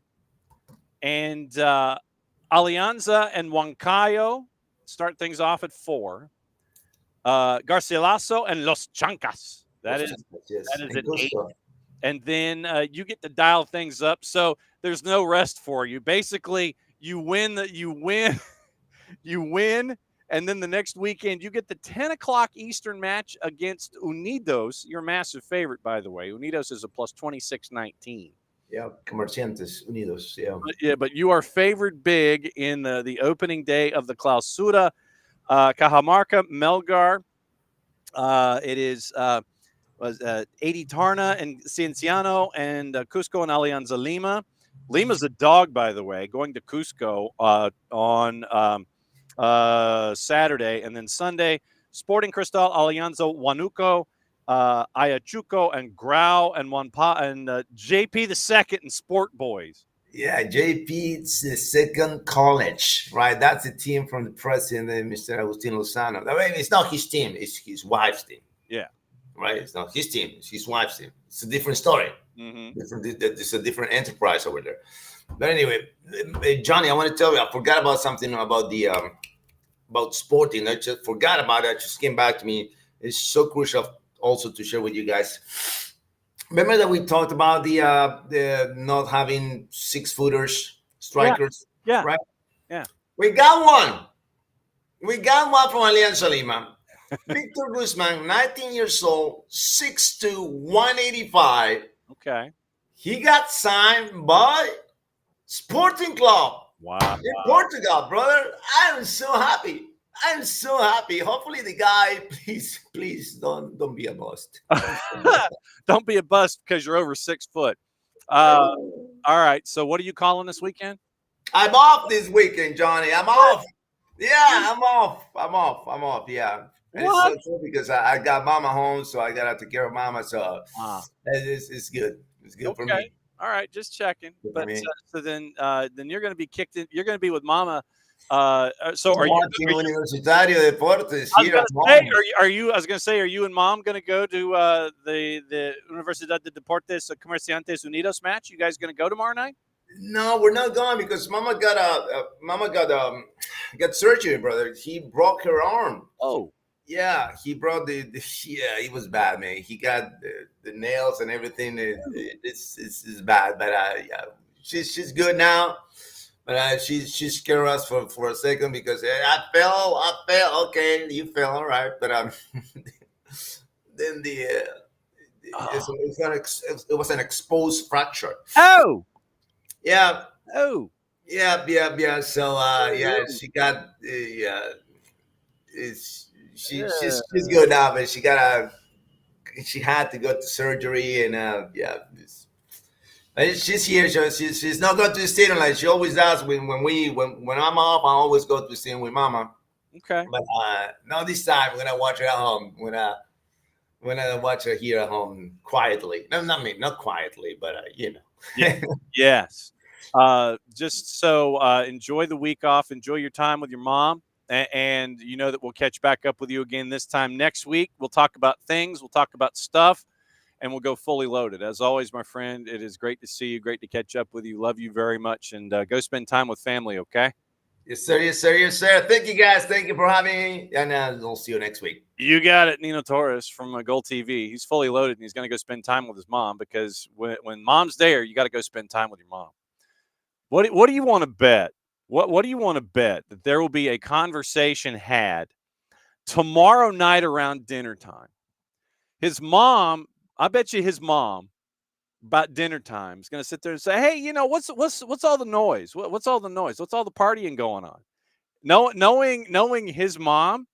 And Alianza and Huancayo start things off at 4. Garcilaso and Los Chancas. That is at 8. And then you get to dial things up. So there's no rest for you. Basically, you win, and then the next weekend you get the 10 o'clock Eastern match against Unidos. Your massive favorite, by the way. Unidos is a plus 26-19. Yeah, Comerciantes Unidos. Yeah. But you are favored big in the opening day of the Clausura. Cajamarca, Melgar. It is 80 Tarna and Cienciano and Cusco and Alianza Lima. Lima's a dog, by the way, going to Cusco on Saturday. And then Sunday, Sporting Cristal, Alianza, Huánuco, Ayacucho, and Grau, and Juanpa, and JP the second and Sport Boys. Yeah, JP's the second college, right? That's the team from the president, Mr. Agustin Lozano. I mean, it's not his team, it's his wife's team. Yeah. Right? It's not his team, it's his wife's team. It's a different story. Mm-hmm. It's a different enterprise over there. But anyway, Johnny, I want to tell you, I forgot about something about the about Sporting. I just forgot about it. It just came back to me. It's so crucial also to share with you guys. Remember that we talked about the not having 6-footers strikers? Yeah. Right? Yeah. We got one. We got one from Alianza Lima. Victor Guzman, 19 years old, 6'2", 185. Okay. He got signed by Sporting Club. Wow. In Portugal, brother. I am so happy. I'm so happy. Hopefully the guy, please don't be a bust. Don't be a bust because you're over 6 foot. All right. So what are you calling this weekend? I'm off this weekend, Johnny. I'm off. Yeah, I'm off. Yeah. And it's so cool because I got mama home, so I got to take care of mama. So it's good. It's good for me. All right, just checking. But me. so then you're going to be kicked in. You're going to be with mama. So are you? Universitario Deportes here at home. I was going to say, are you and mom going to go to the Universidad de Deportes Comerciantes Unidos match? You guys going to go tomorrow night? No, we're not going because mama got surgery, brother. He broke her arm. Oh. Yeah, he brought it was bad, man. He got the nails and everything. It's bad, but yeah, she's good now. But she scared us for a second because I fell. Okay, you fell, all right. But then it was an exposed fracture. Oh, yeah. Oh, yeah. So she got she's good now, but she had to go to surgery and she's here. So she's not going to the stadium like she always does when I'm off. I always go to the stadium with mama. Okay. But no, this time we're gonna watch her at home. When I watch her here at home quietly. No, not quietly, but Yeah. Yes. Just so enjoy the week off. Enjoy your time with your mom. And you know that we'll catch back up with you again this time next week. We'll talk about things. We'll talk about stuff. And we'll go fully loaded. As always, my friend, it is great to see you. Great to catch up with you. Love you very much. And go spend time with family, okay? Yes, sir. Yes, sir. Yes, sir. Thank you, guys. Thank you for having me. And we'll see you next week. You got it, Nino Torres from GOLTV. He's fully loaded, and he's going to go spend time with his mom because when mom's there, you got to go spend time with your mom. What do you want to bet? What do you want to bet that there will be a conversation had tomorrow night around dinner time? His mom, I bet you his mom, about dinner time, is going to sit there and say, "Hey, what's all the noise? What's all the noise? What's all the partying going on?" Knowing his mom,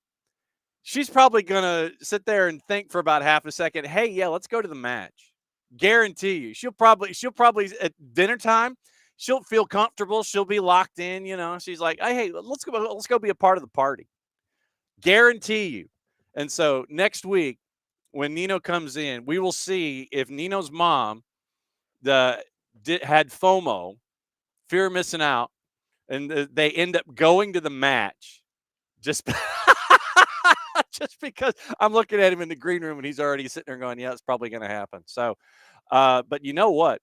she's probably going to sit there and think for about half a second, "Hey, yeah, let's go to the match." Guarantee you, she'll probably at dinner time, she'll feel comfortable. She'll be locked in. She's like, "Hey, let's go be a part of the party." Guarantee you. And so next week, when Nino comes in, we will see if Nino's mom had FOMO, fear of missing out, and they end up going to the match just because I'm looking at him in the green room and he's already sitting there going, "Yeah, it's probably going to happen." So, but you know what?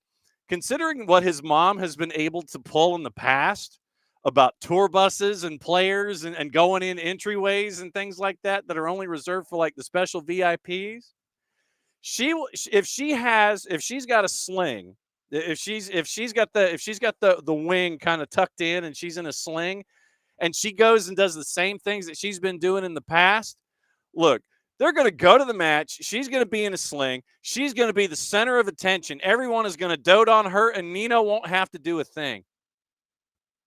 Considering what his mom has been able to pull in the past about tour buses and players and going in entryways and things like that are only reserved for like the special VIPs, if she's got a sling, if she's got the wing kind of tucked in and she's in a sling, and she goes and does the same things that she's been doing in the past, look. They're going to go to the match. She's going to be in a sling. She's going to be the center of attention. Everyone is going to dote on her, and Nino won't have to do a thing.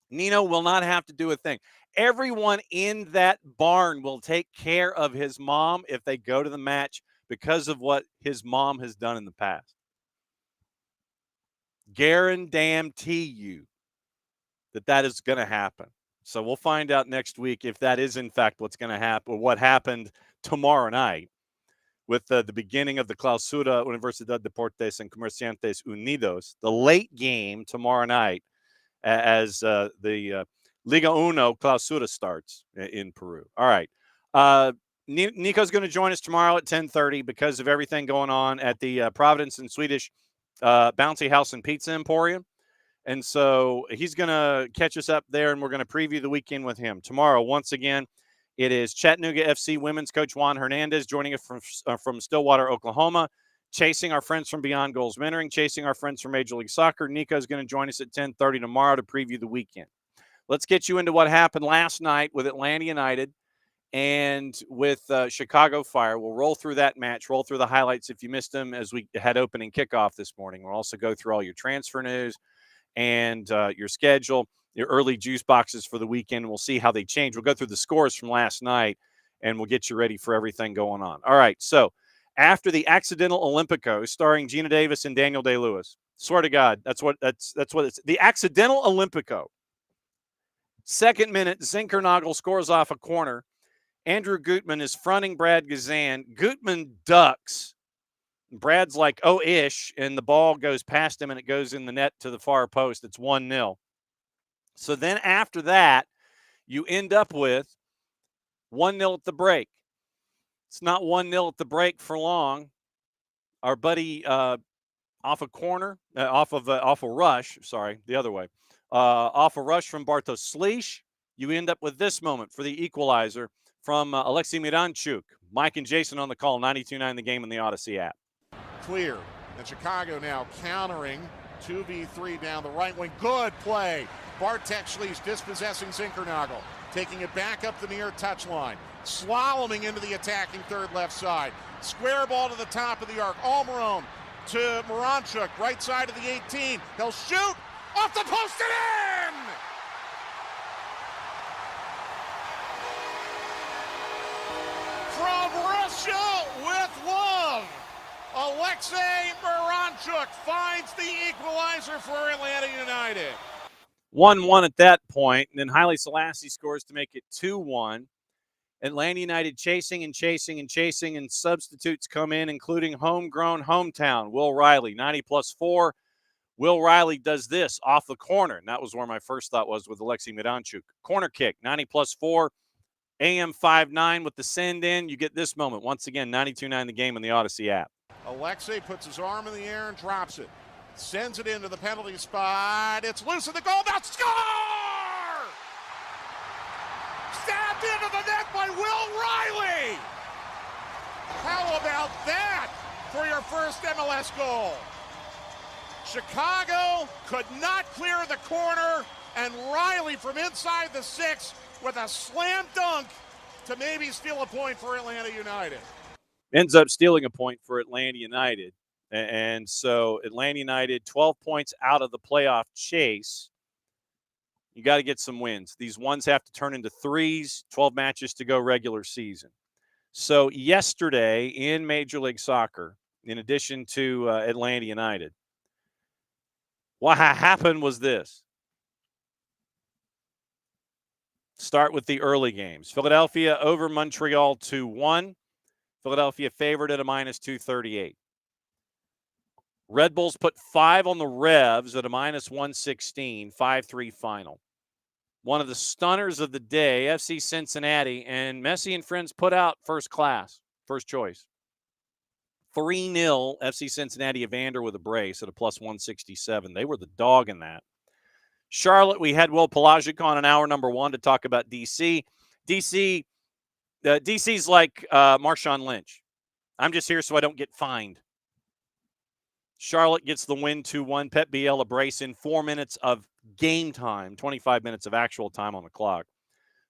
Nino will not have to do a thing. Everyone in that barn will take care of his mom if they go to the match because of what his mom has done in the past. Guarantee you that is going to happen. So we'll find out next week if that is, in fact, what's going to happen or what happened tomorrow night with the beginning of the Clausura Universidad Deportes and Comerciantes Unidos, the late game tomorrow night as the Liga Uno Clausura starts in Peru. All right. Niko's going to join us tomorrow at 10:30 because of everything going on at the Providence and Swedish Bouncy House and Pizza Emporium. And so he's going to catch us up there, and we're going to preview the weekend with him. Tomorrow, once again, it is Chattanooga FC women's coach Juan Hernandez joining us from Stillwater, Oklahoma, chasing our friends from Beyond Goals Mentoring, chasing our friends from Major League Soccer. Niko is going to join us at 10:30 tomorrow to preview the weekend. Let's get you into what happened last night with Atlanta United and with Chicago Fire. We'll roll through that match, roll through the highlights if you missed them as we had opening kickoff this morning. We'll also go through all your transfer news and your schedule. your early juice boxes for the weekend. We'll see how they change. We'll go through the scores from last night, and we'll get you ready for everything going on. All right, so after the Accidental Olympico, starring Gina Davis and Daniel Day-Lewis. Swear to God, that's what it's. The Accidental Olympico. Second minute, Zinkernagel scores off a corner. Andrew Gutman is fronting Brad Gazan. Gutman ducks. Brad's like, oh-ish, and the ball goes past him, and it goes in the net to the far post. It's 1-0. So then after that, you end up with 1-0 at the break. It's not 1-0 at the break for long. Our buddy off a corner, off a rush, sorry, the other way. Off a rush from Bartosz Slisz, you end up with this moment for the equalizer from Alexei Miranchuk. Mike and Jason on the call, 92.9 The Game in the Odyssey app. Clear. And Chicago now countering 2v3 down the right wing. Good play. Bartosz Slisz dispossessing Zinkernagel. Taking it back up the near touchline. Slaloming into the attacking third left side. Square ball to the top of the arc. Almiron to Miranchuk, right side of the 18. He'll shoot. Off the post and in! From Russia with love, Alexei Miranchuk finds the equalizer for Atlanta United. 1-1 at that point, and then Haile Selassie scores to make it 2-1. Atlanta United chasing, and substitutes come in, including homegrown hometown, Will Riley, 90+4. Will Riley does this off the corner, and that was where my first thought was with Alexei Miranchuk. Corner kick, 90+4. AM 5-9 with the send in. You get this moment. Once again, 92.9 The Game in the Odyssey app. Alexei puts his arm in the air and drops it. Sends it into the penalty spot. It's loose in the goal. Now score! Stabbed into the net by Will Riley. How about that for your first MLS goal? Chicago could not clear the corner, and Riley from inside the 6 with a slam dunk to maybe steal a point for Atlanta United. Ends up stealing a point for Atlanta United. And so Atlanta United, 12 points out of the playoff chase. You got to get some wins. These ones have to turn into threes, 12 matches to go regular season. So yesterday in Major League Soccer, in addition to Atlanta United, what happened was this. Start with the early games. Philadelphia over Montreal 2-1. Philadelphia favored at a -238. Red Bulls put 5 on the Revs at a -116, 5-3 final. One of the stunners of the day, FC Cincinnati, and Messi and friends put out first class, first choice. 3-0 FC Cincinnati, Evander with a brace at a +167. They were the dog in that. Charlotte, we had Will Palasczuk on in hour number 1 to talk about DC. DC's like Marshawn Lynch. I'm just here so I don't get fined. Charlotte gets the win 2-1. Pep Biel a brace in 4 minutes of game time, 25 minutes of actual time on the clock.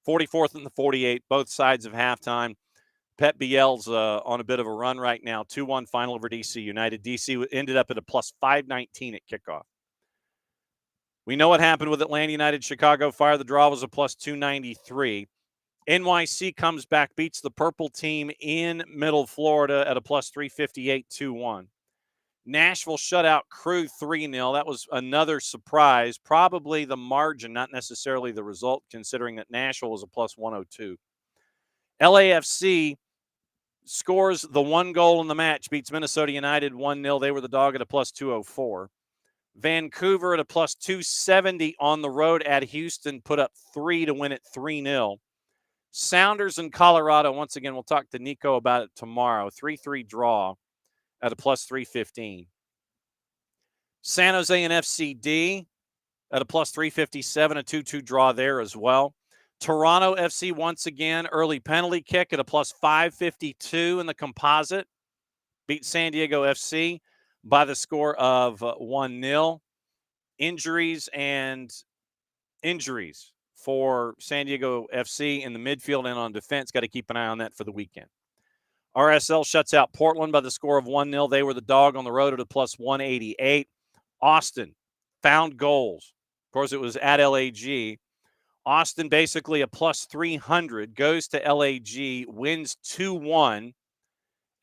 44th and the 48th, both sides of halftime. Pep Biel's on a bit of a run right now. 2-1 final over DC United. DC ended up at a +519 at kickoff. We know what happened with Atlanta United. Chicago Fire. The draw was a +293. NYC comes back, beats the purple team in Middle Florida at a +358, 2-1. Nashville shut out Crew 3-0. That was another surprise. Probably the margin, not necessarily the result, considering that Nashville was a +102. LAFC scores the 1 goal in the match, beats Minnesota United 1-0. They were the dog at a +204. Vancouver at a +270 on the road at Houston, put up 3 to win it 3-0. Sounders in Colorado, once again, we'll talk to Niko about it tomorrow. 3-3 draw at a +315. San Jose and FCD at a +357, a 2-2 draw there as well. Toronto FC, once again, early penalty kick at a +552 in the composite. Beat San Diego FC by the score of 1-0. Injuries for San Diego FC in the midfield and on defense. Got to keep an eye on that for the weekend. RSL shuts out Portland by the score of 1-0. They were the dog on the road at a +188. Austin found goals. Of course, it was at LAG. Austin basically a plus 300, goes to LAG, wins 2-1.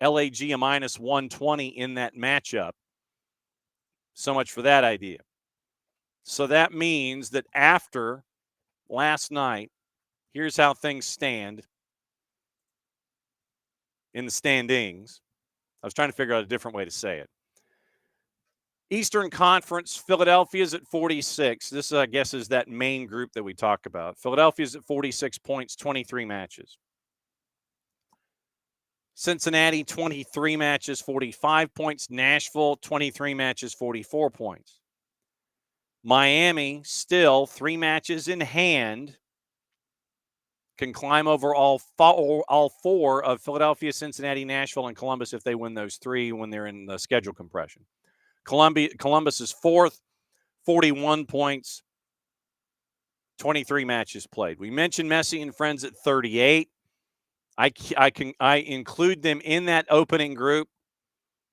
LAG a minus 120 in that matchup. So much for that idea. So that means that after last night, here's how things stand in the standings. I was trying to figure out a different way to say it. Eastern Conference, Philadelphia's at 46. This, I guess, is that main group that we talk about. Philadelphia's at 46 points, 23 matches. Cincinnati, 23 matches, 45 points. Nashville, 23 matches, 44 points. Miami, still 3 matches in hand, can climb over all 4 of Philadelphia, Cincinnati, Nashville, and Columbus if they win those 3 when they're in the schedule compression. Columbus is 4th, 41 points, 23 matches played. We mentioned Messi and friends at 38. I include them in that opening group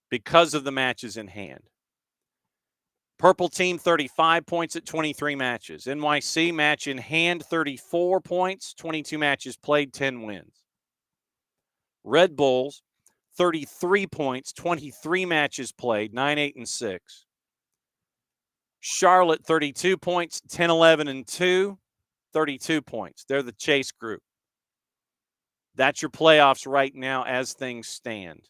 because of the matches in hand. Purple team, 35 points at 23 matches. NYC, match in hand, 34 points, 22 matches played, 10 wins. Red Bulls, 33 points, 23 matches played, 9-8-6. Charlotte, 32 points, 10-11-2, 32 points. They're the chase group. That's your playoffs right now as things stand.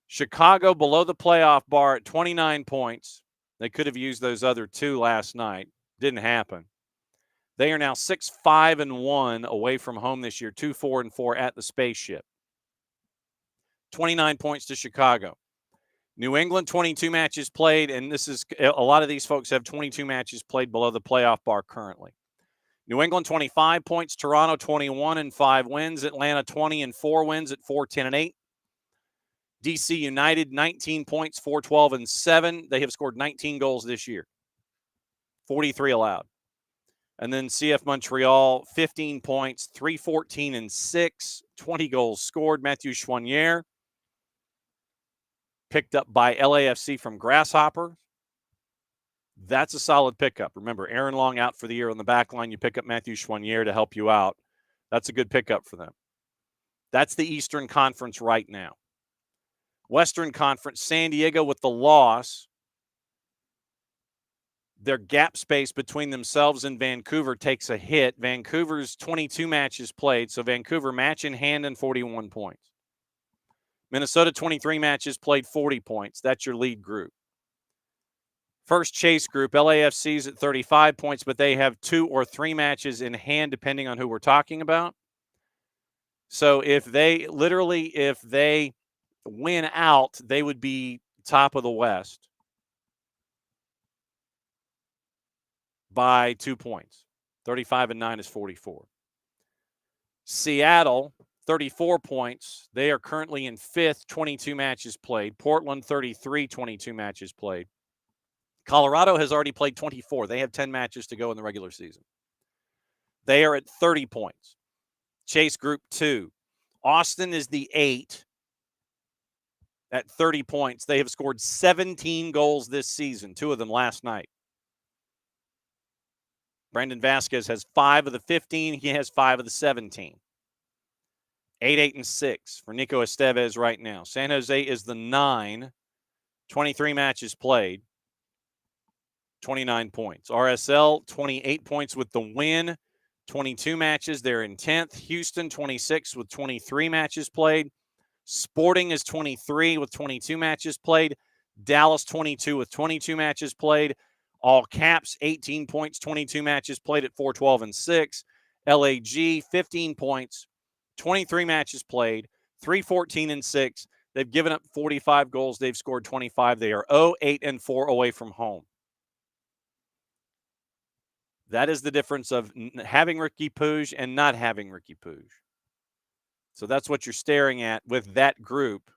Chicago below the playoff bar at 29 points. They could have used those other 2 last night. Didn't happen. They are now 6-5-1 away from home this year, 2-4-4 at the Spaceship. 29 points to Chicago. New England, 22 matches played, and this is a lot of these folks have 22 matches played below the playoff bar currently. New England, 25 points. Toronto, 21-5 wins. Atlanta, 20-4 wins at 4-10-8. DC United, 19 points, 4-12-7. They have scored 19 goals this year, 43 allowed. And then CF Montreal, 15 points, 3-14-6, 20 goals scored. Mathieu Choinière, picked up by LAFC from Grasshopper. That's a solid pickup. Remember, Aaron Long out for the year on the back line. You pick up Mathieu Choinière to help you out. That's a good pickup for them. That's the Eastern Conference right now. Western Conference, San Diego with the loss. Their gap space between themselves and Vancouver takes a hit. Vancouver's 22 matches played, so Vancouver match in hand and 41 points. Minnesota, 23 matches played, 40 points. That's your lead group. First chase group, LAFC's at 35 points, but they have 2 or 3 matches in hand, depending on who we're talking about. So if they win out, they would be top of the West by 2 points. 35-9 is 44. Seattle, 34 points. They are currently in 5th, 22 matches played. Portland, 33, 22 matches played. Colorado has already played 24. They have 10 matches to go in the regular season. They are at 30 points. Chase Group 2. Austin is the 8 at 30 points. They have scored 17 goals this season, 2 of them last night. Brandon Vasquez has 5 of the 15. He has 5 of the 17. 8-8-6 for Niko Estevez right now. San Jose is the 9. 23 matches played. 29 points. RSL, 28 points with the win. 22 matches. They're in 10th. Houston, 26 with 23 matches played. Sporting is 23 with 22 matches played. Dallas, 22 with 22 matches played. All Caps, 18 points, 22 matches played at 4-12-6. LAG, 15 points, 23 matches played, 3-14-6. They've given up 45 goals. They've scored 25. They are 0-8-4 away from home. That is the difference of having Ricky Puig and not having Ricky Puig. So that's what you're staring at with that group.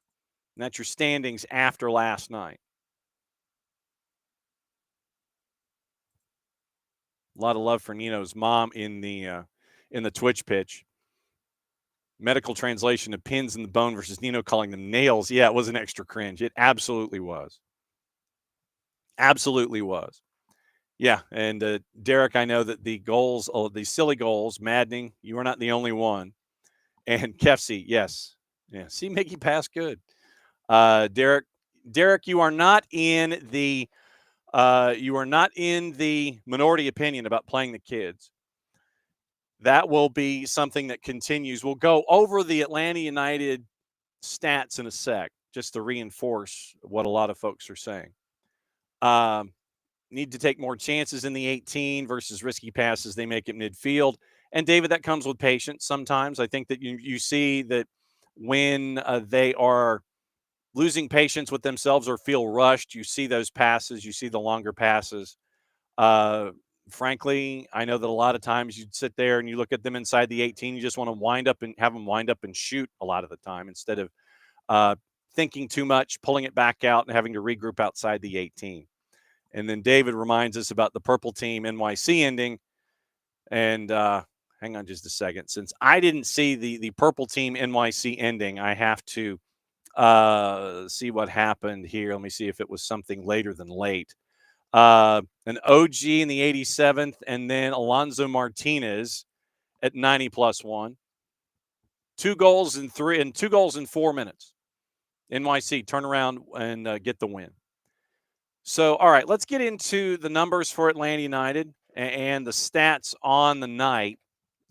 And that's your standings after last night. A lot of love for Nino's mom in the Twitch pitch. Medical translation of pins in the bone versus Nino calling them nails. Yeah, it was an extra cringe. It absolutely was. Absolutely was. Yeah, and Derek, I know that the goals, the silly goals, maddening. You are not the only one. And Kefsi, yes, yeah. See, Mickey pass good. Derek, you are not in the minority opinion about playing the kids. That will be something that continues. We'll go over the Atlanta United stats in a sec, just to reinforce what a lot of folks are saying. Need to take more chances in the 18 versus risky passes they make at midfield. And David, that comes with patience sometimes. I think that you see that when they are losing patience with themselves or feel rushed, you see those passes, you see the longer passes. Frankly, I know that a lot of times you'd sit there and you look at them inside the 18, you just want to wind up and have them wind up and shoot a lot of the time instead of thinking too much, pulling it back out and having to regroup outside the 18. And then David reminds us about the purple team NYC ending. And hang on just a second. Since I didn't see the purple team NYC ending, I have to see what happened here. Let me see if it was something later than late. An OG in the 87th, and then Alonso Martinez at 90+1. 2 goals in 4 minutes. NYC turn around and get the win. So, all right, let's get into the numbers for Atlanta United and the stats on the night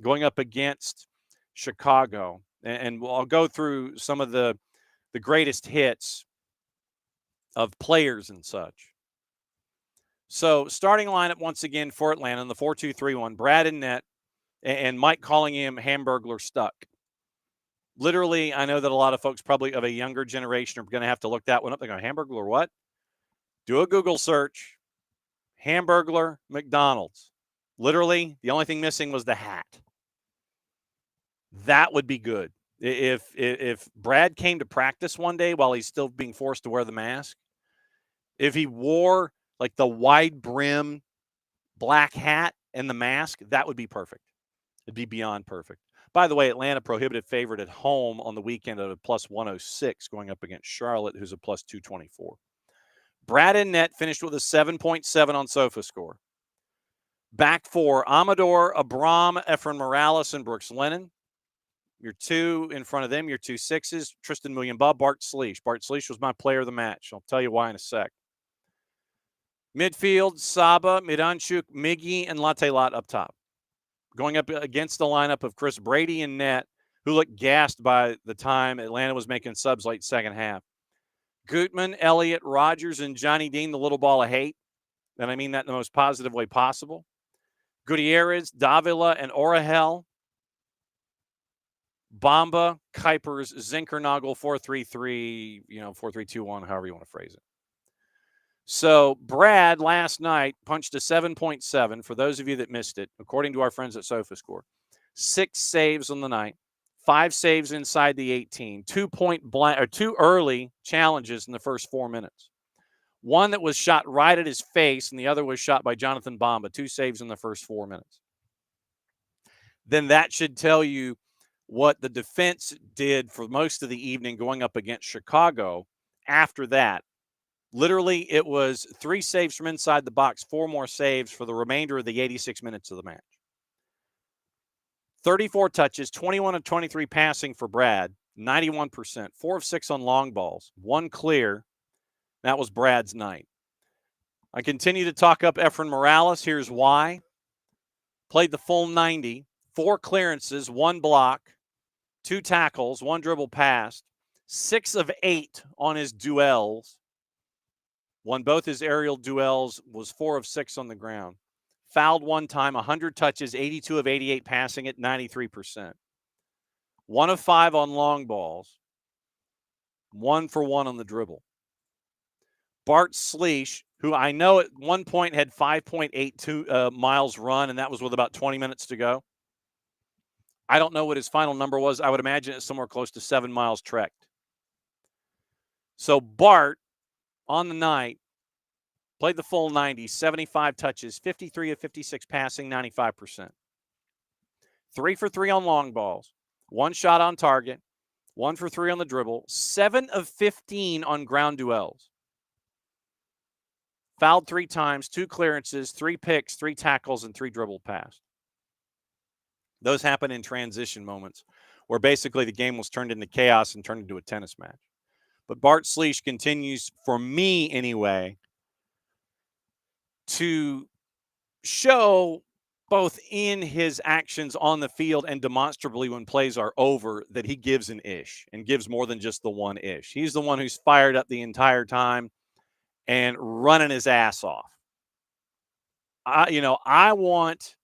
going up against Chicago. And I'll go through some of the greatest hits of players and such. So, starting lineup once again for Atlanta in the 4-2-3-1, Brad in net and Mike calling him Hamburglar Stuck. Literally, I know that a lot of folks probably of a younger generation are going to have to look that one up. They go, Hamburglar what? Do a Google search, Hamburglar McDonald's. Literally, the only thing missing was the hat. That would be good. If Brad came to practice one day while he's still being forced to wear the mask, if he wore like the wide brim black hat and the mask, that would be perfect. It'd be beyond perfect. By the way, Atlanta prohibited favorite at home on the weekend at a +106 going up against Charlotte, who's a +224. Brad in net finished with a 7.7 on SofaScore. Back four, Amador, Abram, Efren Morales, and Brooks Lennon. Your 2 in front of them, your 2 sixes, Tristan Muyumba, Bart Sleesh. Bart Sleesh was my player of the match. I'll tell you why in a sec. Midfield, Saba, Miranchuk, Miggy, and Latelat up top. Going up against the lineup of Chris Brady in net, who looked gassed by the time Atlanta was making subs late second half. Gutman, Elliott, Rogers, and Johnny Dean, the little ball of hate. And I mean that in the most positive way possible. Gutierrez, Davila, and Orahel. Bamba, Kuipers, Zinkernagel, 4-3-3, 4-3-2-1, however you want to phrase it. So Brad last night punched a 7.7, for those of you that missed it, according to our friends at SofaScore. 6 saves on the night. 5 saves inside the 18, 2 early challenges in the first 4 minutes. One that was shot right at his face, and the other was shot by Jonathan Bamba. 2 saves in the first 4 minutes. Then that should tell you what the defense did for most of the evening going up against Chicago. After that, literally, it was 3 saves from inside the box, 4 more saves for the remainder of the 86 minutes of the match. 34 touches, 21 of 23 passing for Brad, 91%, 4 of 6 on long balls, 1 clear. That was Brad's night. I continue to talk up Efren Morales. Here's why. Played the full 90, 4 clearances, 1 block, 2 tackles, 1 dribble pass, 6 of 8 on his duels. Won both his aerial duels, was 4 of 6 on the ground. Fouled 1 time, 100 touches, 82 of 88 passing at 93%. 1 of 5 on long balls. 1 for 1 on the dribble. Bart Sleesh, who I know at one point had 5.82 miles run, and that was with about 20 minutes to go. I don't know what his final number was. I would imagine it's somewhere close to 7 miles trekked. So Bart, on the night, played the full 90, 75 touches, 53 of 56 passing, 95%. 3 for 3 on long balls, 1 shot on target, 1 for 3 on the dribble, 7 of 15 on ground duels. Fouled 3 times, 2 clearances, 3 picks, 3 tackles, and 3 dribbled past. Those happen in transition moments where basically the game was turned into chaos and turned into a tennis match. But Bart Slieš continues, for me anyway, to show both in his actions on the field and demonstrably when plays are over that he gives an ish and gives more than just the one ish. He's the one who's fired up the entire time and running his ass off. I want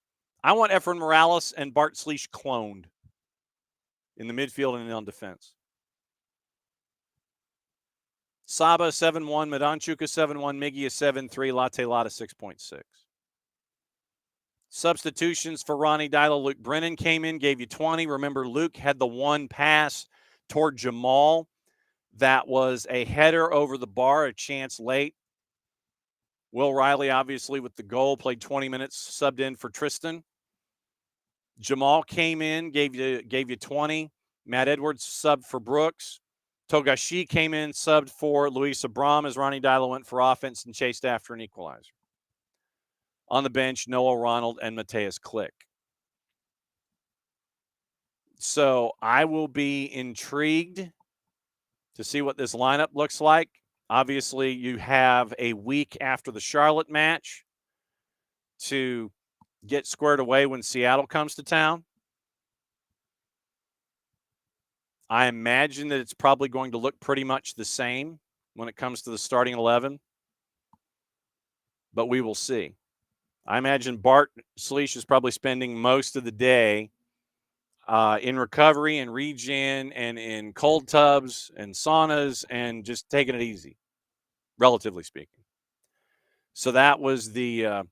Efren Morales and Bart Slieš cloned in the midfield and on defense. Saba 7-1, Palasczuk 7-1, Miggy 7-3, Latte Lotta 6.6. Substitutions for Ronnie Dyla. Luke Brennan came in, gave you 20. Remember, Luke had the one pass toward Jamal. That was a header over the bar, a chance late. Will Riley, obviously, with the goal, played 20 minutes, subbed in for Tristan. Jamal came in, gave you 20. Matt Edwards subbed for Brooks. Togashi came in, subbed for Luis Abram as Ronnie Dyla went for offense and chased after an equalizer. On the bench, Noah Ronald and Mateus Click. So I will be intrigued to see what this lineup looks like. Obviously, you have a week after the Charlotte match to get squared away when Seattle comes to town. I imagine that it's probably going to look pretty much the same when it comes to the starting 11, but we will see. I imagine Bart Slieš is probably spending most of the day in recovery and regen and in cold tubs and saunas and just taking it easy, relatively speaking. So that was the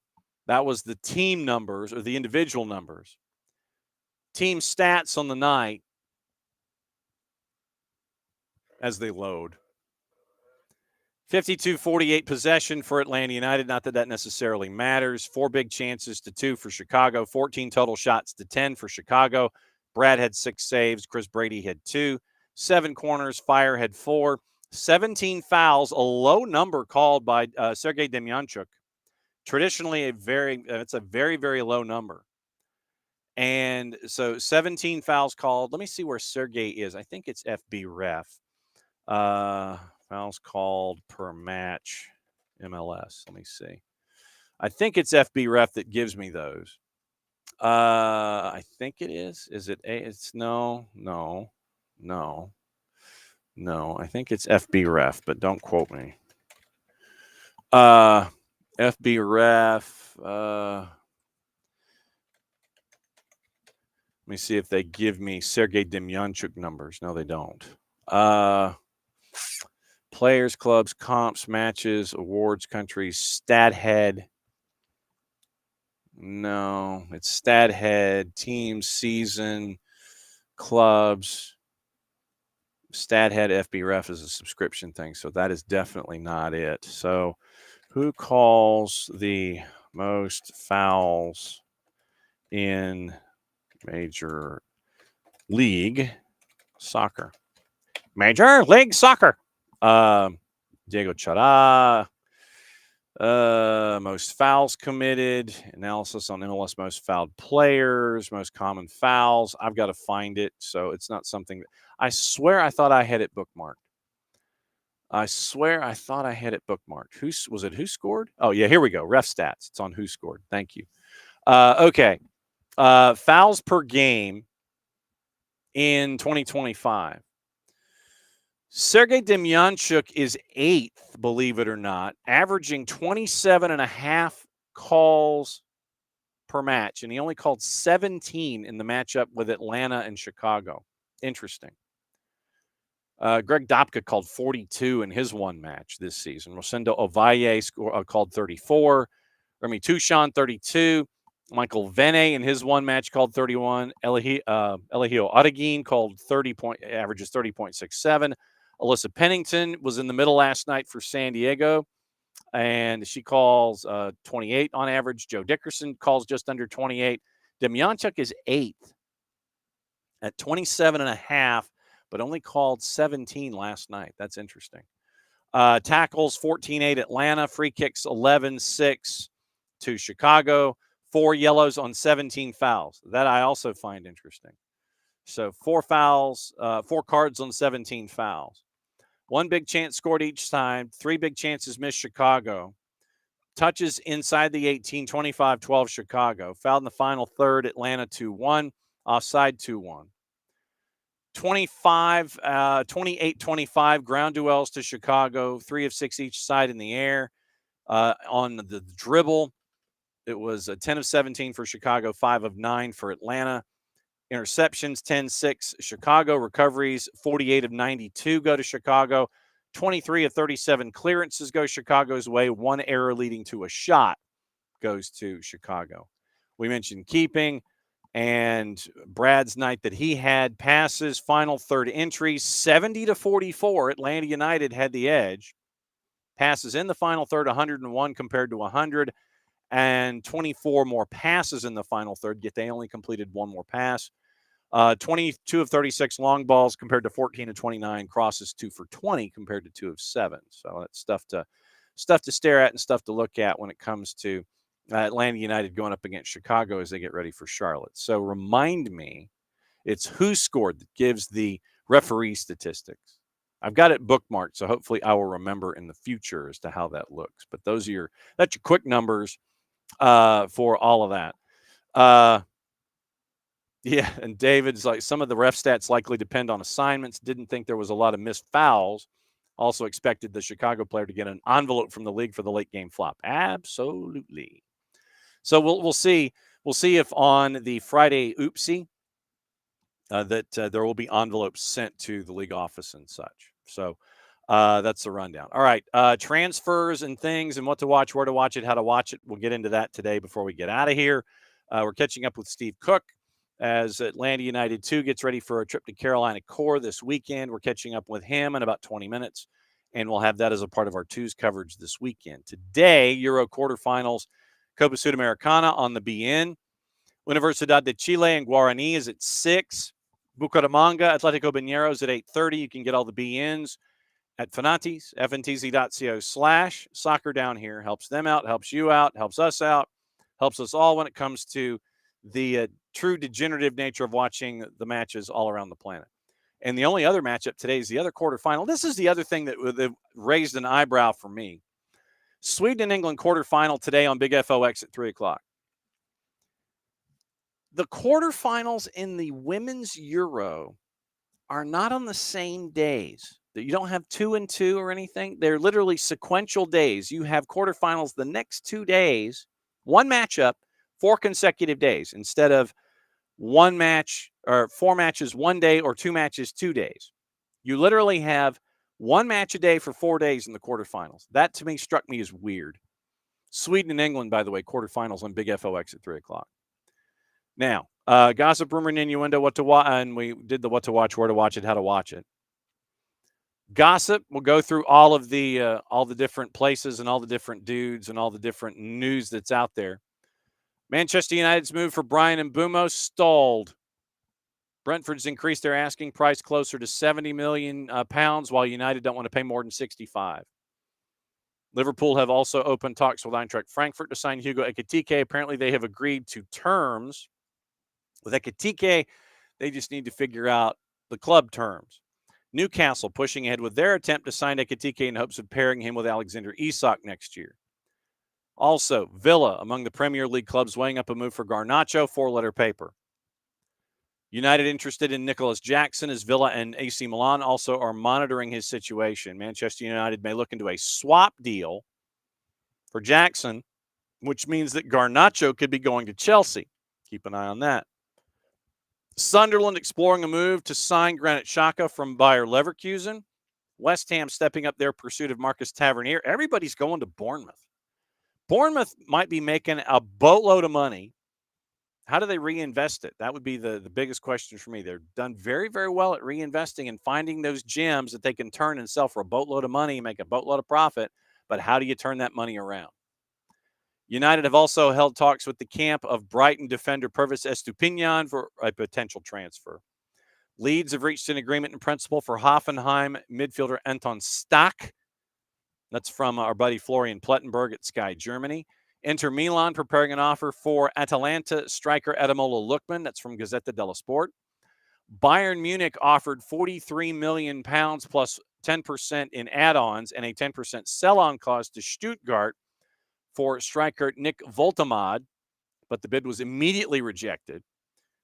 team numbers or the individual numbers. Team stats on the night as they load. 52-48 possession for Atlanta United. Not that necessarily matters. 4 big chances to 2 for Chicago. 14 total shots to 10 for Chicago. Brad had 6 saves. Chris Brady had 2. 7 corners. Fire had 4. 17 fouls, a low number called by Sergei Demyanchuk. Traditionally, it's a very, very low number. And so 17 fouls called. Let me see where Sergei is. I think it's FB Ref. Fouls called per match, MLS. Let me see. I think it's FB Ref that gives me those. I think it is. Is it a? It's no. I think it's FB Ref, but don't quote me. FB Ref. Let me see if they give me Sergei Demyanchuk numbers. No, they don't. Players, clubs, comps, matches, awards, countries, stat head. No, it's stat head, team, season, clubs. Stat head FB Ref is a subscription thing, so that is definitely not it. So who calls the most fouls in Major League Soccer? Major League Soccer. Diego Chara. Most fouls committed. Analysis on MLS most fouled players. Most common fouls. I've got to find it, so it's not something that I swear I thought I had it bookmarked. Who was it? Who scored? Oh yeah, here we go. Ref stats. It's on who scored. Thank you. Okay. Fouls per game in 2025. Sergei Demyanchuk is 8th, believe it or not, averaging 27.5 calls per match, and he only called 17 in the matchup with Atlanta and Chicago. Interesting. Greg Dopka called 42 in his one match this season. Rosendo Ovalle called 34. Remy Tuchon, 32. Michael Vene in his one match called 31. Eligio Odeguin called averages 30.67. Alyssa Pennington was in the middle last night for San Diego, and she calls 28 on average. Joe Dickerson calls just under 28. Demyanchuk is 8th at 27.5, but only called 17 last night. That's interesting. Tackles 14-8 Atlanta. Free kicks 11-6 to Chicago. 4 yellows on 17 fouls. That I also find interesting. So 4 cards on 17 fouls. 1 big chance scored each time. 3 big chances missed Chicago. Touches inside the 18, 25-12 Chicago. Fouled in the final third, Atlanta 2-1. Offside 2-1. 28-25 ground duels to Chicago. 3 of 6 each side in the air. On the dribble, it was 10 of 17 for Chicago, 5 of 9 for Atlanta. Interceptions, 10-6 Chicago. Recoveries, 48 of 92 go to Chicago. 23 of 37 clearances go Chicago's way. 1 error leading to a shot goes to Chicago. We mentioned keeping and Brad's night that he had. Passes, final third entries, 70-44. Atlanta United had the edge. Passes in the final third, 101 compared to 100. And 24 more passes in the final third, yet they only completed 1 more pass. 22 of 36 long balls compared to 14 of 29. Crosses 2 for 20 compared to 2 of 7. So that's stuff to stare at and stuff to look at when it comes to Atlanta United going up against Chicago as they get ready for Charlotte. So remind me, it's who scored that gives the referee statistics. I've got it bookmarked, so hopefully I will remember in the future as to how that looks. But that's your quick numbers for all of that. Yeah, and David's like, some of the ref stats likely depend on assignments. Didn't think there was a lot of missed fouls. Also expected the Chicago player to get an envelope from the league for the late game flop. Absolutely. So we'll see. We'll see if on the Friday oopsie that there will be envelopes sent to the league office and such. So that's the rundown. All right, transfers and things and what to watch, where to watch it, how to watch it. We'll get into that today before we get out of here. We're catching up with Steve Cook as Atlanta United 2 gets ready for a trip to Carolina Core this weekend. We're catching up with him in about 20 minutes, and we'll have that as a part of our Tuesday coverage this weekend. Today, Euro quarterfinals, Copa Sudamericana on the BN. Universidad de Chile and Guarani is at 6. Bucaramanga, Atletico Bañeros at 8:30. You can get all the BNs at Fanatis, fntz.co/soccer down here. Helps them out, helps you out, helps us out, helps us all when it comes to the true degenerative nature of watching the matches all around the planet. And the only other matchup today is the other quarterfinal. This is the other thing that raised an eyebrow for me. Sweden and England quarterfinal today on Big FOX at 3 o'clock. The quarterfinals in the women's Euro are not on the same days. You don't have 2 and 2 or anything. They're literally sequential days. You have quarterfinals the next 2 days, 1 matchup, 4 consecutive days instead of 1 match or 4 matches 1 day or 2 matches 2 days. You literally have 1 match a day for 4 days in the quarterfinals. That to me struck me as weird. Sweden and England, by the way, quarterfinals on Big FOX at 3 o'clock. Now, gossip, rumor, and innuendo, what to watch, and we did the what to watch, where to watch it, how to watch it. Gossip, we'll go through all the different places and all the different dudes and all the different news that's out there. Manchester United's move for Brian Mbeumo stalled. Brentford's increased their asking price closer to £70 million, while United don't want to pay more than 65. Liverpool have also opened talks with Eintracht Frankfurt to sign Hugo Ekitike. Apparently, they have agreed to terms with Ekitike. They just need to figure out the club terms. Newcastle pushing ahead with their attempt to sign Ekitike in hopes of pairing him with Alexander Isak next year. Also, Villa, among the Premier League clubs, weighing up a move for Garnacho, 4-letter paper. United interested in Nicholas Jackson, as Villa and AC Milan also are monitoring his situation. Manchester United may look into a swap deal for Jackson, which means that Garnacho could be going to Chelsea. Keep an eye on that. Sunderland exploring a move to sign Granit Xhaka from Bayer Leverkusen. West Ham stepping up their pursuit of Marcus Tavernier. Everybody's going to Bournemouth. Bournemouth might be making a boatload of money. How do they reinvest it? That would be the biggest question for me. They're done very, very well at reinvesting and finding those gems that they can turn and sell for a boatload of money and make a boatload of profit. But how do you turn that money around? United have also held talks with the camp of Brighton defender Pervis Estupiñán for a potential transfer. Leeds have reached an agreement in principle for Hoffenheim midfielder Anton Stach. That's from our buddy Florian Plettenberg at Sky Germany. Inter Milan preparing an offer for Atalanta striker Ademola Lookman. That's from Gazzetta dello Sport. Bayern Munich offered £43 million plus 10% in add-ons and a 10% sell-on clause to Stuttgart for striker Nick Voltemade, but the bid was immediately rejected.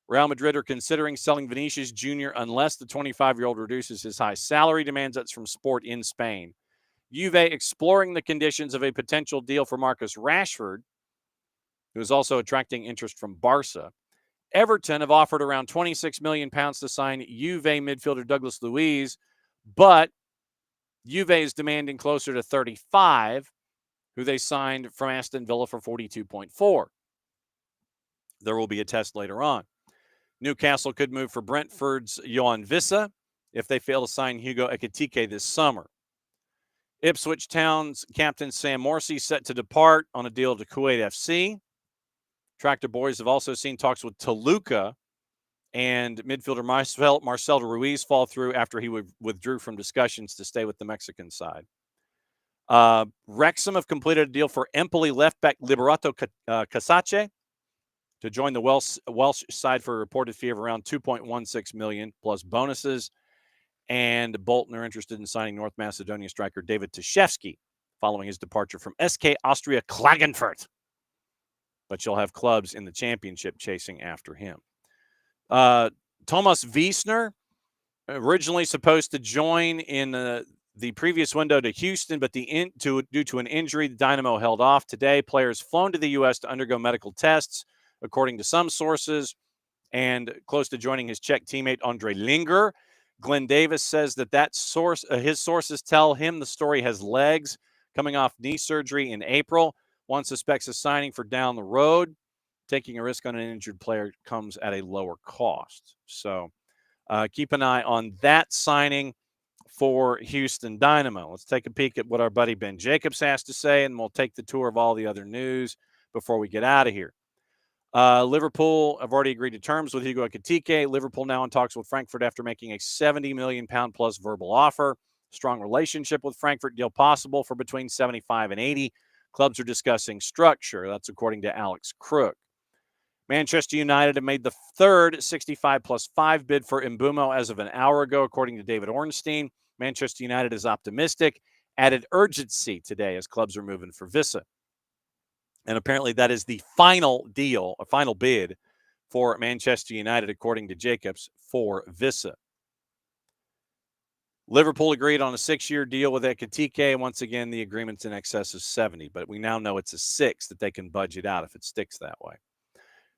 Real Madrid are considering selling Vinicius Jr. unless the 25-year-old reduces his high salary demands. That's from Sport in Spain. Juve exploring the conditions of a potential deal for Marcus Rashford, who is also attracting interest from Barca. Everton have offered around £26 million to sign Juve midfielder Douglas Luiz, but Juve is demanding closer to 35, who they signed from Aston Villa for 42.4. There will be a test later on. Newcastle could move for Brentford's Johan Vissa if they fail to sign Hugo Ekitike this summer. Ipswich Town's captain Sam Morsey set to depart on a deal to Kuwait FC. Tractor Boys have also seen talks with Toluca and midfielder Marcel Ruiz fall through after he withdrew from discussions to stay with the Mexican side. Wrexham have completed a deal for Empoli left-back Liberato Casace to join the Welsh side for a reported fee of around $2.16 million plus bonuses. And Bolton are interested in signing North Macedonia striker David Tashevsky following his departure from SK Austria Klagenfurt. But you'll have clubs in the championship chasing after him. Thomas Wiesner, originally supposed to join in the previous window to Houston, but due to an injury, the Dynamo held off today. Players flown to the U.S. to undergo medical tests, according to some sources, and close to joining his Czech teammate Andre Linger. Glenn Davis says his sources tell him the story has legs. Coming off knee surgery in April, one suspects a signing for down the road. Taking a risk on an injured player comes at a lower cost. So keep an eye on that signing for Houston Dynamo. Let's take a peek at what our buddy Ben Jacobs has to say, and we'll take the tour of all the other news before we get out of here. Liverpool have already agreed to terms with Hugo Ekitike. Liverpool now in talks with Frankfurt after making a £70 million plus verbal offer. Strong relationship with Frankfurt, deal possible for between 75 and 80. Clubs are discussing structure. That's according to Alex Crook. Manchester United have made the third 65+5 bid for Mbumo as of an hour ago, according to David Ornstein. Manchester United is optimistic, added urgency today as clubs are moving for Vissa. And apparently that is the final deal, a final bid for Manchester United, according to Jacobs, for Vissa. Liverpool agreed on a 6-year deal with Ekitike. Once again, the agreement's in excess of 70, but we now know it's a 6 that they can budget out if it sticks that way.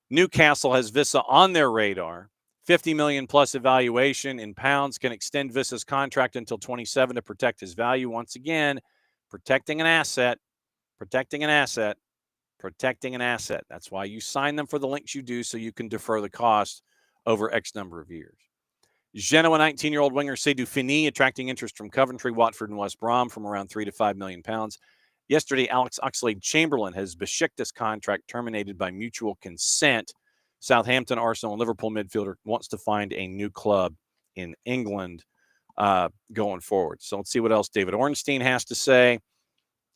Newcastle has Vissa on their radar. 50 million plus evaluation in pounds can extend Vissa's contract until 27 to protect his value. Once again, protecting an asset. That's why you sign them for the lengths you do, so you can defer the cost over X number of years. Genoa 19-year-old winger Seydou Fini attracting interest from Coventry, Watford, and West Brom from around £3 to £5 million. Yesterday, Alex Oxlade-Chamberlain has Besiktas contract terminated by mutual consent. Southampton, Arsenal, and Liverpool midfielder wants to find a new club in England going forward. So let's see what else David Ornstein has to say.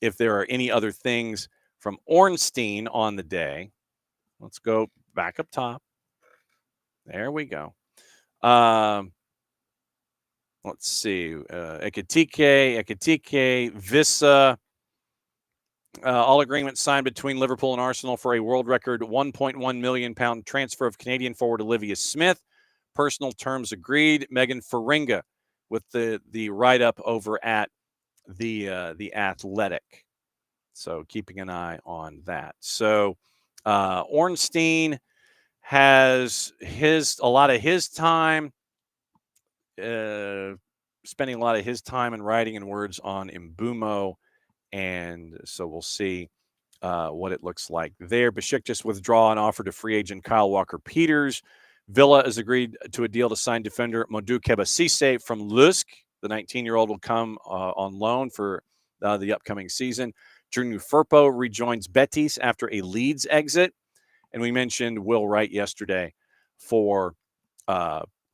If there are any other things from Ornstein on the day, let's go back up top. There we go. Let's see. Ekitike, Vissa. All agreements signed between Liverpool and Arsenal for a world record £1.1 million transfer of Canadian forward Olivia Smith. Personal terms agreed. Megan Faringa with the write-up over at the Athletic. So keeping an eye on that. So Ornstein has spending a lot of his time in writing and words on Mbumo. And so we'll see what it looks like there. Besiktas withdraw an offer to free agent Kyle Walker-Peters. Villa has agreed to a deal to sign defender Modou Kebasisse from Lusk. The 19-year-old will come on loan for the upcoming season. Junior Firpo rejoins Betis after a Leeds exit. And we mentioned Will Wright yesterday for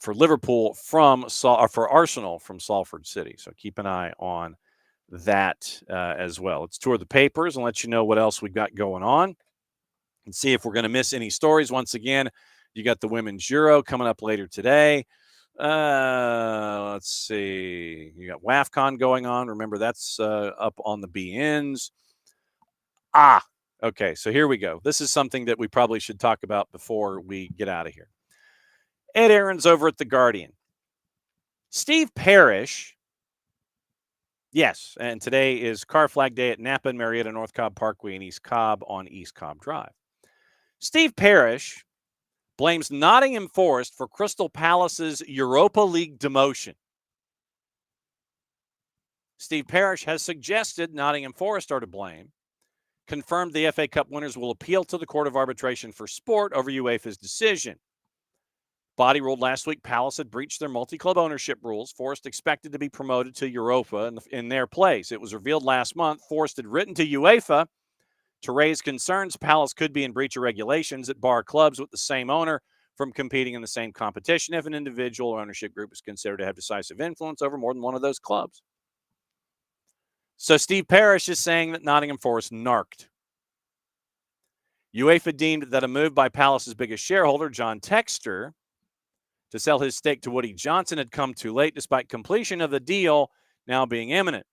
Liverpool for Arsenal from Salford City. So keep an eye on that as well. Let's tour the papers and let you know what else we've got going on and see if we're going to miss any stories. Once again, you got the Women's Euro coming up later today. Let's see. You got WAFCON going on. Remember, that's up on the BNs. Okay, so here we go. This is something that we probably should talk about before we get out of here. Ed Aaron's over at The Guardian. Steve Parrish, yes, and today is Car Flag Day at Napa and Marietta North Cobb Parkway in East Cobb on East Cobb Drive. Steve Parrish blames Nottingham Forest for Crystal Palace's Europa League demotion. Steve Parrish has suggested Nottingham Forest are to blame, confirmed the FA Cup winners will appeal to the Court of Arbitration for Sport over UEFA's decision. Body ruled last week Palace had breached their multi-club ownership rules. Forest expected to be promoted to Europa in their place. It was revealed last month Forest had written to UEFA to raise concerns Palace could be in breach of regulations that bar clubs with the same owner from competing in the same competition if an individual or ownership group is considered to have decisive influence over more than one of those clubs. So Steve Parrish is saying that Nottingham Forest narked. UEFA deemed that a move by Palace's biggest shareholder, John Textor, to sell his stake to Woody Johnson had come too late despite completion of the deal now being imminent.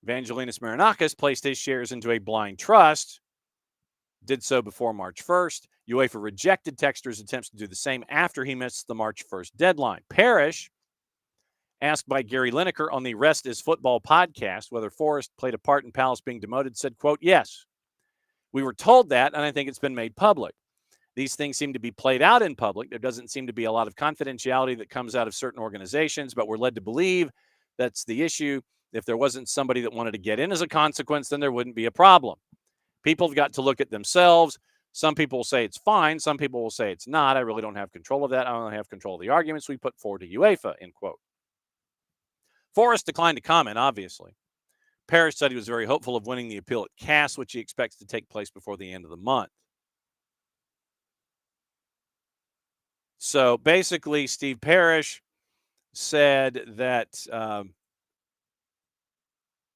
Evangelinas Marinakis placed his shares into a blind trust, did so before March 1st. UEFA rejected Textor's attempts to do the same after he missed the March 1st deadline. Parrish, asked by Gary Lineker on the Rest is Football podcast whether Forest played a part in Palace being demoted, said, quote, yes. We were told that, and I think it's been made public. These things seem to be played out in public. There doesn't seem to be a lot of confidentiality that comes out of certain organizations, but we're led to believe that's the issue. If there wasn't somebody that wanted to get in as a consequence, then there wouldn't be a problem. People have got to look at themselves. Some people will say it's fine. Some people will say it's not. I really don't have control of that. I only have control of the arguments we put forward to UEFA, end quote. Forrest declined to comment, obviously. Parrish said he was very hopeful of winning the appeal at CAS, which he expects to take place before the end of the month. So basically, Steve Parrish said that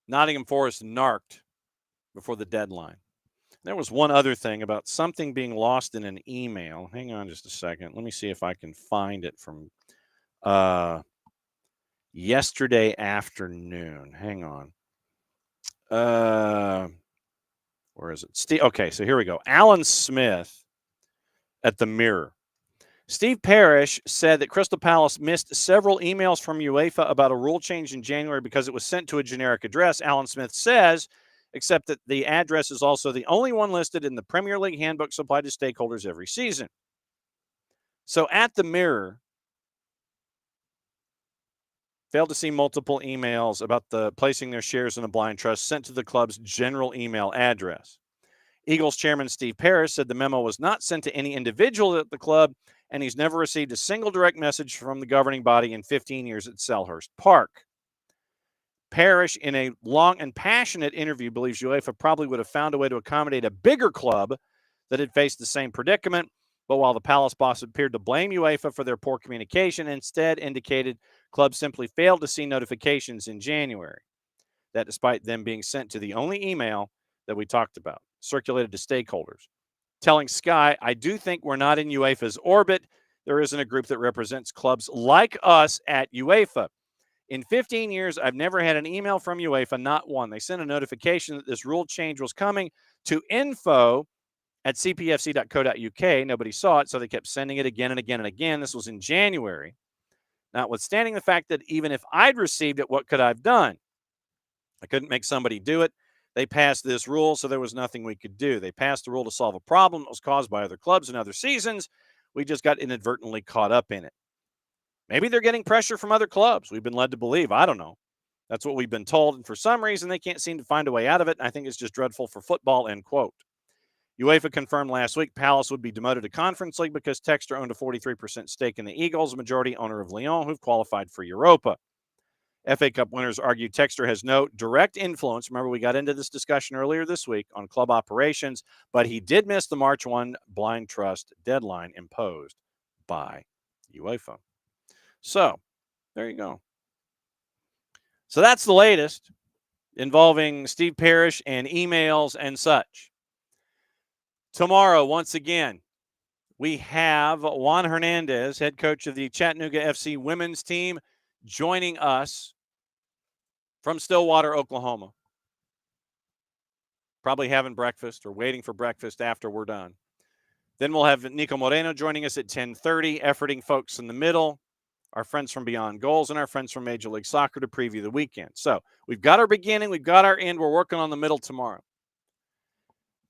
Nottingham Forest narked before the deadline. There was one other thing about something being lost in an email. Hang on just a second. Let me see if I can find it from yesterday afternoon. Hang on. Where is it? Okay, so here we go. Alan Smith at the Mirror. Steve Parrish said that Crystal Palace missed several emails from UEFA about a rule change in January because it was sent to a generic address. Alan Smith says, except that the address is also the only one listed in the Premier League handbook supplied to stakeholders every season. So at the Mirror, failed to see multiple emails about the placing their shares in a blind trust sent to the club's general email address. Eagles chairman Steve Parrish said the memo was not sent to any individual at the club, and he's never received a single direct message from the governing body in 15 years at Selhurst Park. Parrish, in a long and passionate interview, believes UEFA probably would have found a way to accommodate a bigger club that had faced the same predicament, but while the Palace boss appeared to blame UEFA for their poor communication, instead indicated clubs simply failed to see notifications in January. That despite them being sent to the only email that we talked about, circulated to stakeholders. Telling Sky, I do think we're not in UEFA's orbit. There isn't a group that represents clubs like us at UEFA. In 15 years, I've never had an email from UEFA, not one. They sent a notification that this rule change was coming to info@cpfc.co.uk. Nobody saw it, so they kept sending it again and again and again. This was in January. Notwithstanding the fact that even if I'd received it, what could I have done? I couldn't make somebody do it. They passed this rule, so there was nothing we could do. They passed the rule to solve a problem that was caused by other clubs in other seasons. We just got inadvertently caught up in it. Maybe they're getting pressure from other clubs. We've been led to believe. I don't know. That's what we've been told. And for some reason, they can't seem to find a way out of it. I think it's just dreadful for football, end quote. UEFA confirmed last week Palace would be demoted to Conference League because Textor owned a 43% stake in the Eagles, majority owner of Lyon, who've qualified for Europa. FA Cup winners argue Textor has no direct influence. Remember, we got into this discussion earlier this week on club operations, but he did miss the March 1 blind trust deadline imposed by UEFA. So, there you go. So that's the latest. involving Steve Parrish and emails and such. Tomorrow, once again, we have Juan Hernandez, head coach of the Chattanooga FC women's team, joining us from Stillwater, Oklahoma. Probably having breakfast or waiting for breakfast after we're done. Then we'll have Niko Moreno joining us at 10:30, efforting folks in the middle, our friends from Beyond Goals, and our friends from Major League Soccer to preview the weekend. So we've got our beginning, we've got our end, we're working on the middle tomorrow.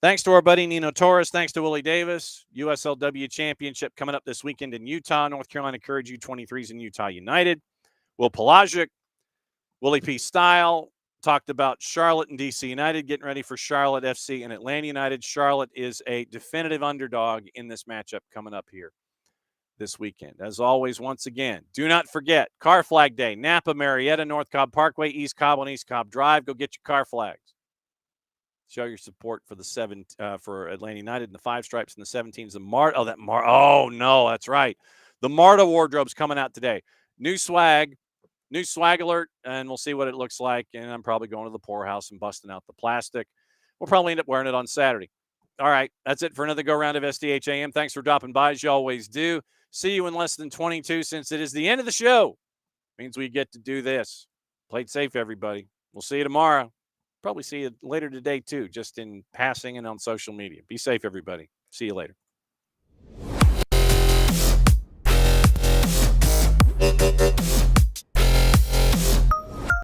Thanks to our buddy Nino Torres. Thanks to Willie Davis. USLW Championship coming up this weekend in Utah. North Carolina Courage U23s and Utah United. Will Palasczuk, Willie P. Style talked about Charlotte and DC United getting ready for Charlotte FC and Atlanta United. Charlotte is a definitive underdog in this matchup coming up here this weekend. As always, once again, do not forget Car Flag Day, Napa, Marietta, North Cobb Parkway, East Cobb on East Cobb Drive. Go get your car flags. Show your support for the for Atlanta United and the 5 stripes and the 17s. Oh no, that's right. The MARTA wardrobe's coming out today. New swag alert, and we'll see what it looks like. And I'm probably going to the poorhouse and busting out the plastic. We'll probably end up wearing it on Saturday. All right, that's it for another go-round of SDH AM. Thanks for dropping by, as you always do. See you in less than 22, since it is the end of the show. Means we get to do this. Play it safe, everybody. We'll see you tomorrow. Probably see you later today, too, just in passing and on social media. Be safe, everybody. See you later.